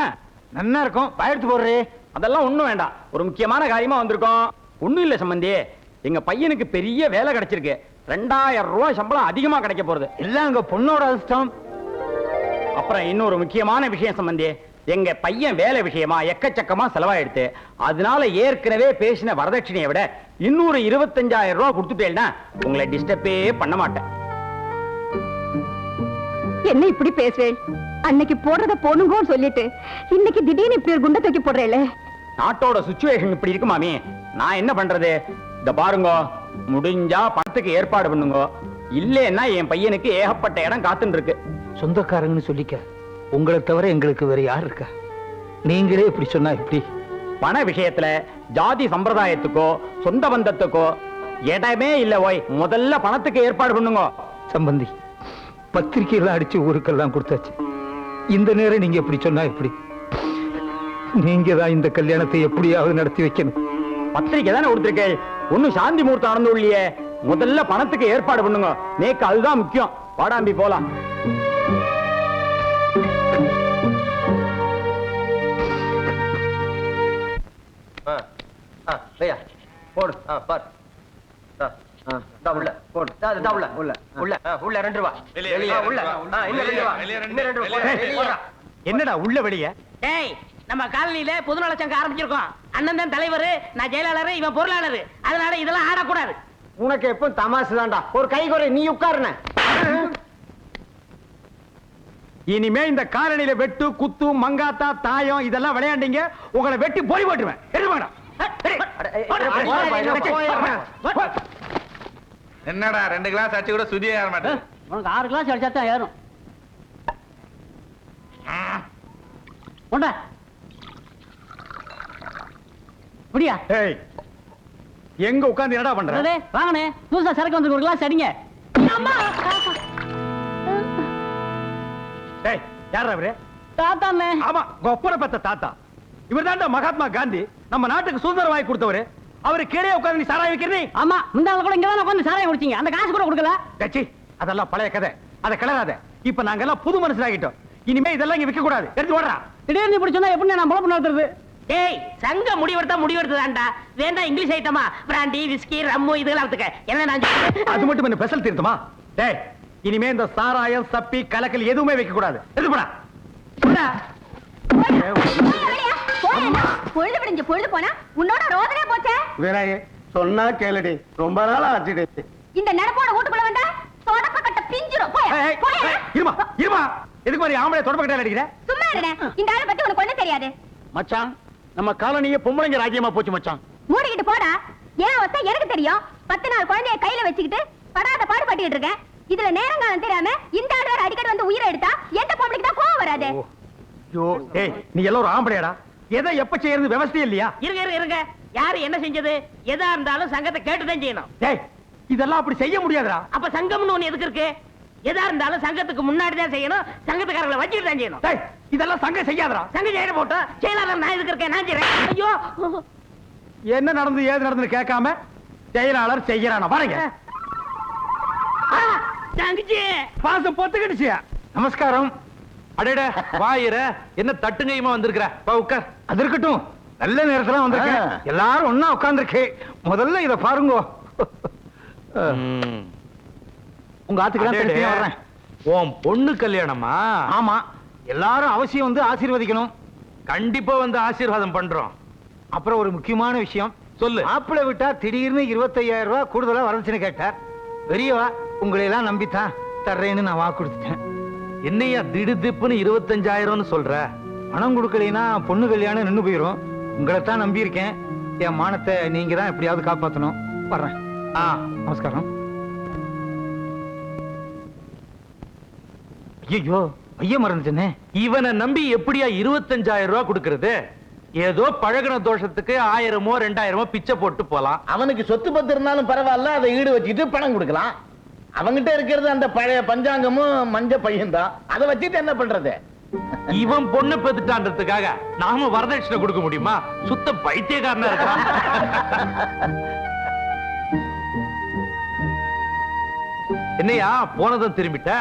நன்னா இருக்கும். பயெடுத்து போடுறே. அதெல்லாம் ஒண்ணும் வேண்டாம். ஒரு முக்கியமான காரியமா வந்திருக்கோம். ஒண்ணும் இல்ல சம்பந்தி, எங்க பையனுக்கு பெரிய வேலை கிடைச்சிருக்கு. 2000 ரூபாய் சம்பளம் அதிகமா கிடைக்க போறது. எல்லாம் எங்க பொண்ணோட அதிர்ஷ்டம். அப்புறம் இன்னொரு முக்கியமான விஷயம் சம்பந்தி, எங்க பையன் வேலை விஷயமா எக்கச்சக்கமா செலவாயிடுத்து. அதனால ஏற்கனவே பேசின வரதட்சணையை விட இன்னொரு 25,000 ரூபாய் கொடுத்துட்டேன்னா உங்களை டிஸ்டர்பே பண்ண மாட்டேன். என்ன இப்படி பேசுவேன்? அன்னைக்கு போடுறத போனுங்கன்னு சொல்லிட்டு இன்னைக்கு திடீர்னு இப்படி ஒரு குண்டை தூக்கி போடுறேல. நாட்டோட சுச்சுவேஷன் இப்படி இருக்கு மாமி. நான் என்ன பண்றது? இந்த பாருங்க, முடிஞ்சா பணத்துக்கு ஏற்பாடு பண்ணுங்க. இல்லைன்னா என் பையனுக்கு ஏகப்பட்ட இடம் காத்துன்னு இருக்கு. சொந்தக்காரங்கன்னு சொல்லிக்க, உங்களை தவிர எங்களுக்கு வேற யார் இருக்கா? நீங்களே இப்படி சொன்னா இப்படி. பண விஷயத்துல ஜாதி சம்பிரதாயத்துக்கோ சொந்த பந்தத்துக்கோ இடமே இல்ல. ஓய், முதல்ல பணத்துக்கு ஏற்பாடு பண்ணுங்க. சம்பந்தி, பத்திரிகையெல்லாம் அடிச்சு ஊருக்கெல்லாம் கொடுத்தாச்சு. இந்த நேரம் நீங்க இப்படி சொன்னா இப்படி. நீங்க தான் இந்த கல்யாணத்தை எப்படியாவது நடத்தி வைக்கணும். பத்திரிக்கை தானே கொடுத்திருக்கேன். ஒன்னும் சாந்தி முகூர்த்தம் நடந்து இல்லையே. முதல்ல பணத்துக்கு ஏற்பாடு பண்ணுங்க. நேக்கு அதுதான் முக்கியம். வாடாம்பி போலாம். போடு பார். உள்ள போடு. உள்ள உள்ள உள்ள உள்ள 2 ரூபா. உள்ள இன்னும் 2 ரூபா. இன்னும் 2 ரூபா. என்னடா உள்ள வெளியே? டேய், நம்ம காலனியில பொதுநல சங்கம் ஆரம்பிச்சிருக்கோம். அண்ணன் தான் தலைவர், நான் செயலாளர், இவன் பொருளாளர். அதனால இதெல்லாம் ஆடக்கூடாது. உனக்கு எப்போ தமாசு தான்டா. ஒரு கை குறை நீ உட்காருன. இனிமே இந்த காலனியில வெட்டு குத்து மங்காத்தா தாயம் இதெல்லாம் விளையாண்டீங்க, உங்களை வெட்டி போய் போட்டுருவேன். என்னடா 2 கிளாஸ் அடிச்சு கூட சுதியே ஏற மாட்டேன். உனக்கு 6 கிளாஸ் அடிச்சா தான் ஏறும். முடியா? ஏய், எங்க உட்கார்ந்து என்னடா பண்ற? வாங்கண்ணே, புதுசா சரக்கு வந்து 1 கிளாஸ் அடிங்க. ஏய், யாரா இவரு? தாத்தாண்ணே. ஆமா, கொப்பர பத்த தாத்தா. இவர்தான்டா மகாத்மா காந்தி, நம்ம நாட்டுக்கு சுதந்திரம் வாங்கி கொடுத்தவரு. அவரு கீழே உட்கார்ந்து நீ சாராய வைக்கிறீ? ஆமா, முந்தாள் கூட இங்க தான் உட்கார்ந்து சாராயம் குடிச்சீங்க. அந்த காசு கூட கொடுக்கல. டச்சி, அதெல்லாம் பழைய கதை. அதை கிளறாத. இப்ப நாங்க எல்லாம் புது மனுஷனாகிட்டோம். இனிமே இதெல்லாம் இங்க விற்க கூடாது. எடுத்து ஓடுறா. திடீர்னு இப்படி சொன்னா எப்படி நான் பொழப்பு நடத்துறது? டேய், சங்க முடிவெடுத்தாண்டா. வேண்டாம் இங்கிலீஷ் ஐட்டமா, பிராண்டி விஸ்கி ரம்மு இதெல்லாம் எடுத்துக்க. என்ன நான் அது மட்டும் என்ன பெசல் தீர்த்தமா? டேய், இனிமே இந்த சாராயம் சப்பி கலக்கல் எதுவுமே வைக்க கூடாது. எடுத்து போடா. பொழுது விடிஞ்சு பொழுது போனா உன்னோட ரோதனே போச்சே. வேறாயே சொன்னா கேளுடி, ரொம்ப நாள் ஆச்சுடி. இந்த நடப்போட வீட்டுக்குள்ள வந்தா தொடப்ப கட்ட பிஞ்சிரும். இருமா இருமா, எதுக்கு மாதிரி ஆம்பளை தொடப்ப கட்ட அடிக்கிற? சும்மா இருடே. இந்த ஆளை பத்தி உனக்கு ஒண்ணும் தெரியாது. மச்சான், நம்ம காலனியே பொம்பளைங்க ராஜ்யமா போச்சு மச்சான். மூடிக்கிட்டு போடா. ஏன் அவஸ்தை எனக்கு தெரியும். 10 நாள் குழந்தைய கையில வச்சுக்கிட்டு படாத பாடுபட்டுக்கிட்டு இருக்கேன். இதுல நேரங்காலம் தெரியாம இந்த ஆள் வேற அடிக்கடி வந்து உயிரை எடுத்தா எந்த பொம்பளைக்கு தான் கோவம் வராது? ஐயோ, டேய், நீ எல்லாம் ஒரு ஆம்பளையாடா. எதை எப்ப செய்யறது விவசாயம் இல்லையா? இருங்க. யாரு என்ன செஞ்சது? எதா இருந்தாலும் சங்கத்தை கேட்டுதான் செய்யணும். டேய், இதெல்லாம் அப்படி செய்ய முடியாதுடா. அப்ப சங்கம்னு ஒண்ணு எதுக்கு இருக்கு? எதா இருந்தாலும் சங்கத்துக்கு முன்னாடி தான் செய்யணும். சங்கத்துக்காரங்களை வச்சுட்டு தான் செய்யணும். டேய், இதெல்லாம் சங்கம் செய்யாதடா. சங்கம் செய்ய போட்டோம். செயலாளர் நான் எதுக்கு இருக்கேன்? நான் செய்யறேன். ஐயோ, என்ன நடந்து ஏது நடந்து கேட்காம செயலாளர் செய்யறானா பாருங்க. தங்கச்சி பாசம் பொத்துக்கிடுச்சு. நமஸ்காரம். அடேட வாயிர என்ன தட்டுங்கையுமா வந்திருக்கிற? வா உட்கார். அது இருக்கட்டும், நல்ல நேரத்துல வந்திருக்கேன். எல்லாரும் ஒன்னா உட்கார்ந்துருக்கே. முதல்ல இத பாருங்க. உங்க ஆத்துக்கு வர்றேன். உன் பொண்ணு கல்யாணமா? ஆமா, எல்லாரும் அவசியம் வந்து ஆசீர்வதிக்கணும். கண்டிப்பா வந்து ஆசீர்வாதம் பண்றோம். அப்புறம் ஒரு முக்கியமான விஷயம் சொல்லு. மாப்பிள்ளை விட்டா திடீர்னு 25,000 ரூபாய் கூடுதலா வரச்சுன்னு கேட்டார். பெரியவா உங்களை எல்லாம் நம்பித்தான் தர்றேன்னு நான் வாக்கு கொடுத்துட்டேன். என்னையா திடுதிப்புன்னு 25,000 சொல்ற? பணம் கொடுக்கலைன்னா பொண்ணு கல்யாணம் நின்னு போயிரும். உங்களை தான் நம்பி இருக்கேன். என் மானத்தை நீங்க தான் எப்படியாவது காப்பாத்தணும். வர்றேன். நமஸ்காரம். ஐயோ ஐயா மறந்துட்டேனே. இவனை நம்பி எப்படியா 25,000 ரூபாய் கொடுக்கறது? ஏதோ பழகின தோஷத்துக்கு 1000மோ 2000மோ பிச்சை போட்டு போலாம். அவனுக்கு சொத்து பத்து இருந்தாலும் பரவாயில்ல, அதை ஈடு வச்சுட்டு பணம் கொடுக்கலாம். அவங்கிட்ட இருக்கிறது அந்த பழைய பஞ்சாங்கமும் மஞ்ச பையன் தான். அதை வச்சுட்டு என்ன பண்றது? இவன் பொண்ணு பெத்துட்டான்றதுக்காக நாம வரதட்சணை கொடுக்க முடியுமா? சுத்த பைத்தியக்காரனா இருக்கான். என்னையா போனதும் திரும்பிட்ட?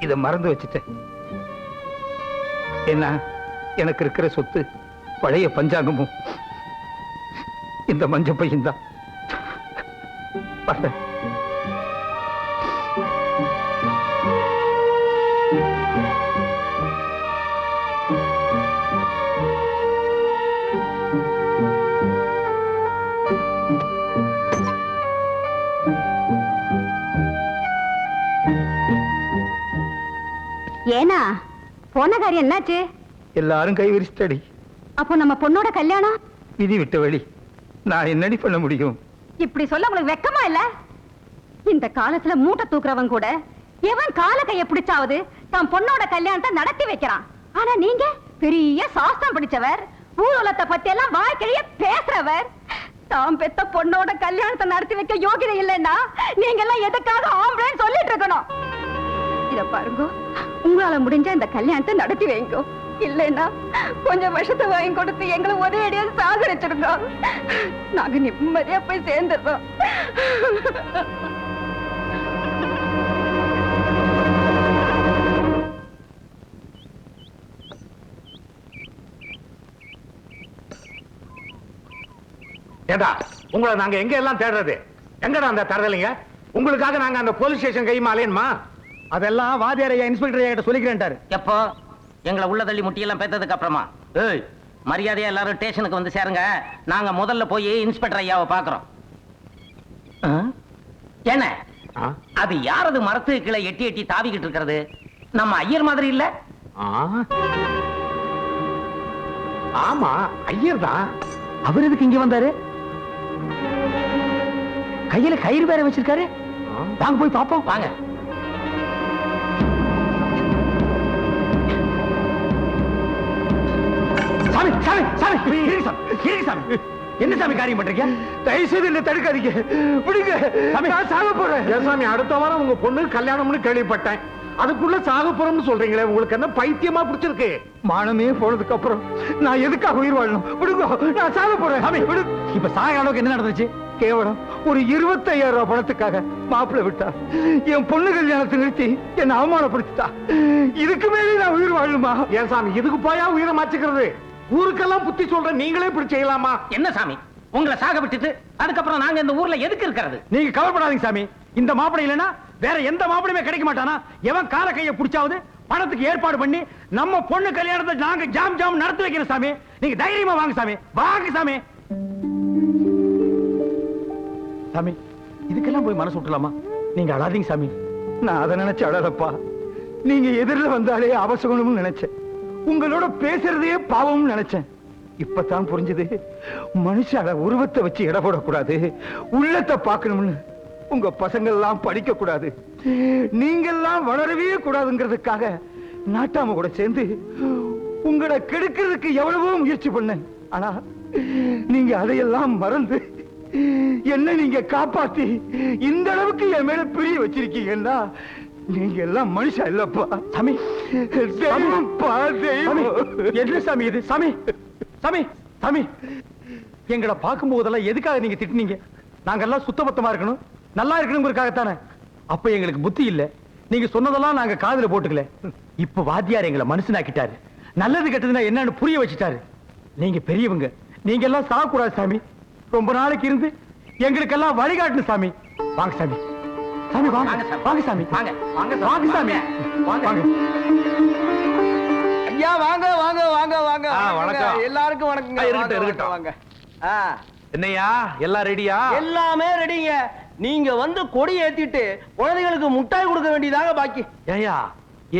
இத மறந்து வச்சுட்டேன். என்ன எனக்கு இருக்கிற சொத்து பழைய பஞ்சாங்கமும் இந்த மஞ்ச பையன் தான். ஏனா போன காரியம் என்னாச்சு? எல்லாரும் கை விரிச்சிட்டடி. அப்போ நம்ம பொண்ணோட கல்யாணம் விதி விட்ட வழி. நான் என்னடி பண்ண முடியும்? இப்படி சொல்ல உங்களுக்கு வெக்கமா இல்ல? இந்த காலத்துல மூட்டை தூக்குறவன் கூட எவன் கால கைய பிடிச்சாவது தான் பொண்ணோட கல்யாணத்தை நடத்தி வைக்கிறான். ஆனா நீங்க பெரிய சாஸ்திரம் படிச்சவர், ஊர்வலத்தை பத்தி எல்லாம் வாய்க்கிழிய பேசுறவர். தாம் பெத்த பொண்ணோட கல்யாணத்தை நடத்தி வைக்க யோகிதை இல்லைன்னா நீங்க எல்லாம் எதுக்காக ஆம்பளைன்னு சொல்லிட்டு இருக்கணும். இத பாருங்க, உங்களால முடிஞ்ச இந்த கல்யாணத்தை நடத்தி வைங்க. இல்லைன்னா கொஞ்சம் வருஷத்தை வாங்கி கொடுத்து எங்களை ஒரேடியா சாகரிச்சிருங்க. நாங்க நிம்மதியா போய் சேர்ந்துடுறோம். ஏண்டா உங்களை நாங்க எங்க எல்லாம் தேடுறது? எங்கடா அந்த தரதலைங்க? உங்களுக்காக நாங்க அந்த போலீஸ் ஸ்டேஷன் கைமா அலையணுமா? அதெல்லாம் வாத்தியார் ஐயா இன்ஸ்பெக்டர் ஐயா கிட்ட சொல்லிக்கிறேன்டாரு. எப்போ? எங்களை உள்ள தள்ளி முட்டியெல்லாம் பேத்ததுக்கு அப்புறமா? ஏய், மரியாதையா எல்லாரும் ஸ்டேஷனுக்கு வந்து சேருங்க. நாங்க முதல்ல போய் இன்ஸ்பெக்டர் ஐயாவை பாக்குறோம். என்ன அது யாரது மரத்து கீழே எட்டி எட்டி தாவிக்கிட்டு இருக்கிறது? நம்ம ஐயர் மாதிரி இல்ல? ஆமா, ஐயர் தான். அவர் எதுக்கு இங்க வந்தாரு? கையில கயிறு வேற வச்சிருக்காரு. வாங்க போய் பாப்போம். வாங்க. சாமி சாமி சாமி சாமி, என்ன சாமி காரியம் பண்றீங்க? தயவு செய்து என்ன தடுக்காதீங்க, விடுங்க. நான் சாக போறேன். சாமி, அடுத்த வாரம் உங்க பொண்ணு கல்யாணம்னு கேள்விப்பட்டேன். அதுக்குள்ள சாகப்புறம்னு சொல்றீங்களே, உங்களுக்கு என்ன பைத்தியமா பிடிச்சிருக்கு? மானமே போனதுக்கு அப்புறம் நான் எதுக்காக உயிர் வாழணும்? விடுங்க, நான் சாக போறேன். சாமி விடு. இப்ப சாக அளவுக்கு என்ன நடந்துச்சு? கேவலம் ஒரு 25,000 ரூபாய் பணத்துக்காக மாப்பிள்ளை விட்டா, என் பொண்ணு கல்யாணத்தை நிறுத்தி என்ன அவமானப்படுத்திட்டா. இதுக்கு மேலே நான் உயிர் வாழணுமா? ஏன் சாமி, இதுக்கு போயா உயிரை மாச்சுக்கிறது? ஊருக்கெல்லாம் புத்தி சொல்ற நீங்களே இப்படி செய்யலாமா? என்ன சாமி, உங்களை சாக விட்டுட்டு அதுக்கப்புறம் நாங்க இந்த ஊர்ல எதுக்கு இருக்கிறது? நீங்க கவலைப்படாதீங்க சாமி. இந்த மாப்பிள்ளை இல்லைன்னா வேற எந்த மாப்பிளையுமே கிடைக்க மாட்டானா? எவன் கால கையை பிடிச்சாவது பணத்துக்கு ஏற்பாடு பண்ணி நம்ம பொண்ணு கல்யாணத்தை நாங்க ஜாம் ஜாம் நடத்தி வைக்கிறோம் சாமி. நீங்க தைரியமா வாங்க சாமி, வாங்க சாமி. சாமி, இதுக்கெல்லாம் போய் மனசு விட்டுலாமா? நீங்க அழாதீங்க சாமி. நான் அதை நினைச்சு அழலப்பா. நீங்க எதிரில் வந்தாலே அவசகணும்னு நினைச்சேன். உங்களோட பேசுறதே பாவம்னு நினைச்சேன். இப்பதான் புரிஞ்சது, மனுஷால உருவத்தை வச்சு இட போடக்கூடாது, உள்ளத்தை பார்க்கணும்னு. உங்க பசங்க எல்லாம் படிக்க கூடாது, நீங்கெல்லாம் வளரவே கூடாதுங்கிறதுக்காக நாட்டாம கூட சேர்ந்து உங்களை கெடுக்கிறதுக்கு எவ்வளவோ முயற்சி பண்ணேன். ஆனா நீங்க அதையெல்லாம் மறந்து என்ன நீங்க காப்பாத்தி இந்த அளவுக்கு என் மேல பிரிய வச்சிருக்கீங்கன்னா நீங்க எல்லாம் மனுஷா இல்லப்பா. சாமி, என்ன சாமி இது? சாமி சாமி சாமி, எங்களை பார்க்கும் போதெல்லாம் எதுக்காக நீங்க திட்டினீங்க? நாங்கெல்லாம் சுத்தபத்தமா இருக்கணும், நல்லா இருக்கணுங்கிறதுக்காகத்தானே. அப்ப எங்களுக்கு புத்தி இல்ல, நீங்க சொன்னதெல்லாம் நாங்க காதுல போட்டுக்கல. இப்ப வாத்தியார் எங்களை மனுஷனாக்கிட்டாரு, நல்லது கெட்டதுன்னா என்னன்னு புரிய வச்சுட்டாரு. நீங்க பெரியவங்க, நீங்க எல்லாம் சாகக்கூடாது சாமி. ரொம்ப நாளைக்கு இருந்து எங்களுக்கெல்லாம் வழிகாட்டணும் சாமி. வாங்க சாமி. சாமி வாங்க, வாங்க சாமி, வாங்க வாங்க வாங்க சாமி, வாங்க. ஐயா வாங்க வாங்க வாங்க வாங்க. வணக்கம். எல்லாருக்கும் வணக்கங்க. இருக்கட்டும் இருக்கட்டும். வாங்க. என்னையா எல்லாம் ரெடியா? எல்லாமே ரெடிங்க. நீங்க வந்து கொடி ஏத்திட்டு குழந்தைகளுக்கு முட்டாய் கொடுக்க வேண்டியதாக பாக்கி. ஏயா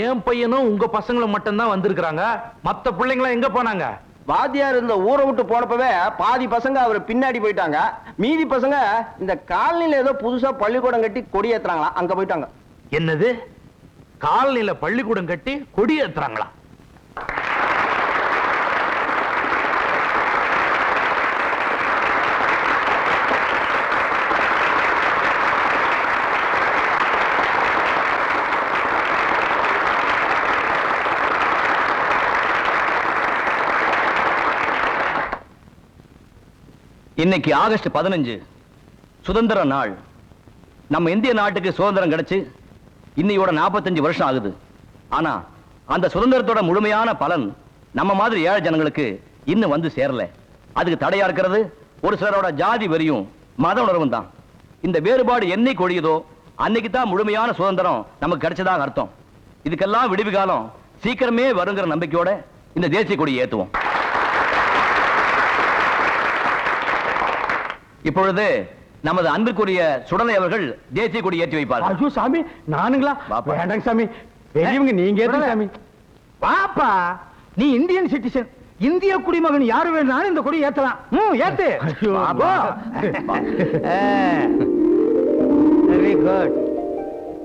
என் பையனும் உங்க பசங்களும் மட்டும்தான் வந்திருக்கிறாங்க, மத்த பிள்ளைங்களா எங்க போனாங்க? வாத்தியார் இந்த ஊரை விட்டு போனப்பவே பாதி பசங்க அவர் பின்னாடி போயிட்டாங்க, மீதி பசங்க இந்த காலனில ஏதோ புதுசா பள்ளிக்கூடம் கட்டி கொடி ஏத்துறாங்களா, அங்க போயிட்டாங்க. என்னது, காலனில பள்ளிக்கூடம் கட்டி கொடி ஏத்துறாங்களா? இன்னைக்கு ஆகஸ்ட் 15 சுதந்திர நாள். நம்ம இந்திய நாட்டுக்கு சுதந்திரம் கிடைச்சு இன்னையோட 45 வருஷம் ஆகுது. ஆனா அந்த சுதந்திரத்தோட முழுமையான பலன் நம்ம மாதிரி ஏழை ஜனங்களுக்கு இன்னும் வந்து சேரல. அதுக்கு தடையா இருக்கிறது ஒரு சிலரோட ஜாதி வெறியும் மத உணர்வும் தான். இந்த வேறுபாடு என்னைக்கு ஒழியுதோ அன்னைக்கு தான் முழுமையான சுதந்திரம் நமக்கு கிடைச்சதாக அர்த்தம். இதுக்கெல்லாம் விடிவு காலம் சீக்கிரமே வருங்கிற நம்பிக்கையோட இந்த தேசிய கொடியை ஏத்துவோம். இப்பொழுது நமது அன்புக்குரிய சுடலை அவர்கள் தேசிய கொடி ஏற்றி வைப்பார். ஐயோ சாமி, நானுங்களா? வேண்டாங்க சாமி, பெரியவங்க நீங்க ஏத்து சாமி. வாப்பா, நீ இந்தியன் சிட்டிசன், இந்திய குடிமகன் யாரு வேணாலும் இந்த கொடி ஏத்தலாம். ஏத்து. Very good.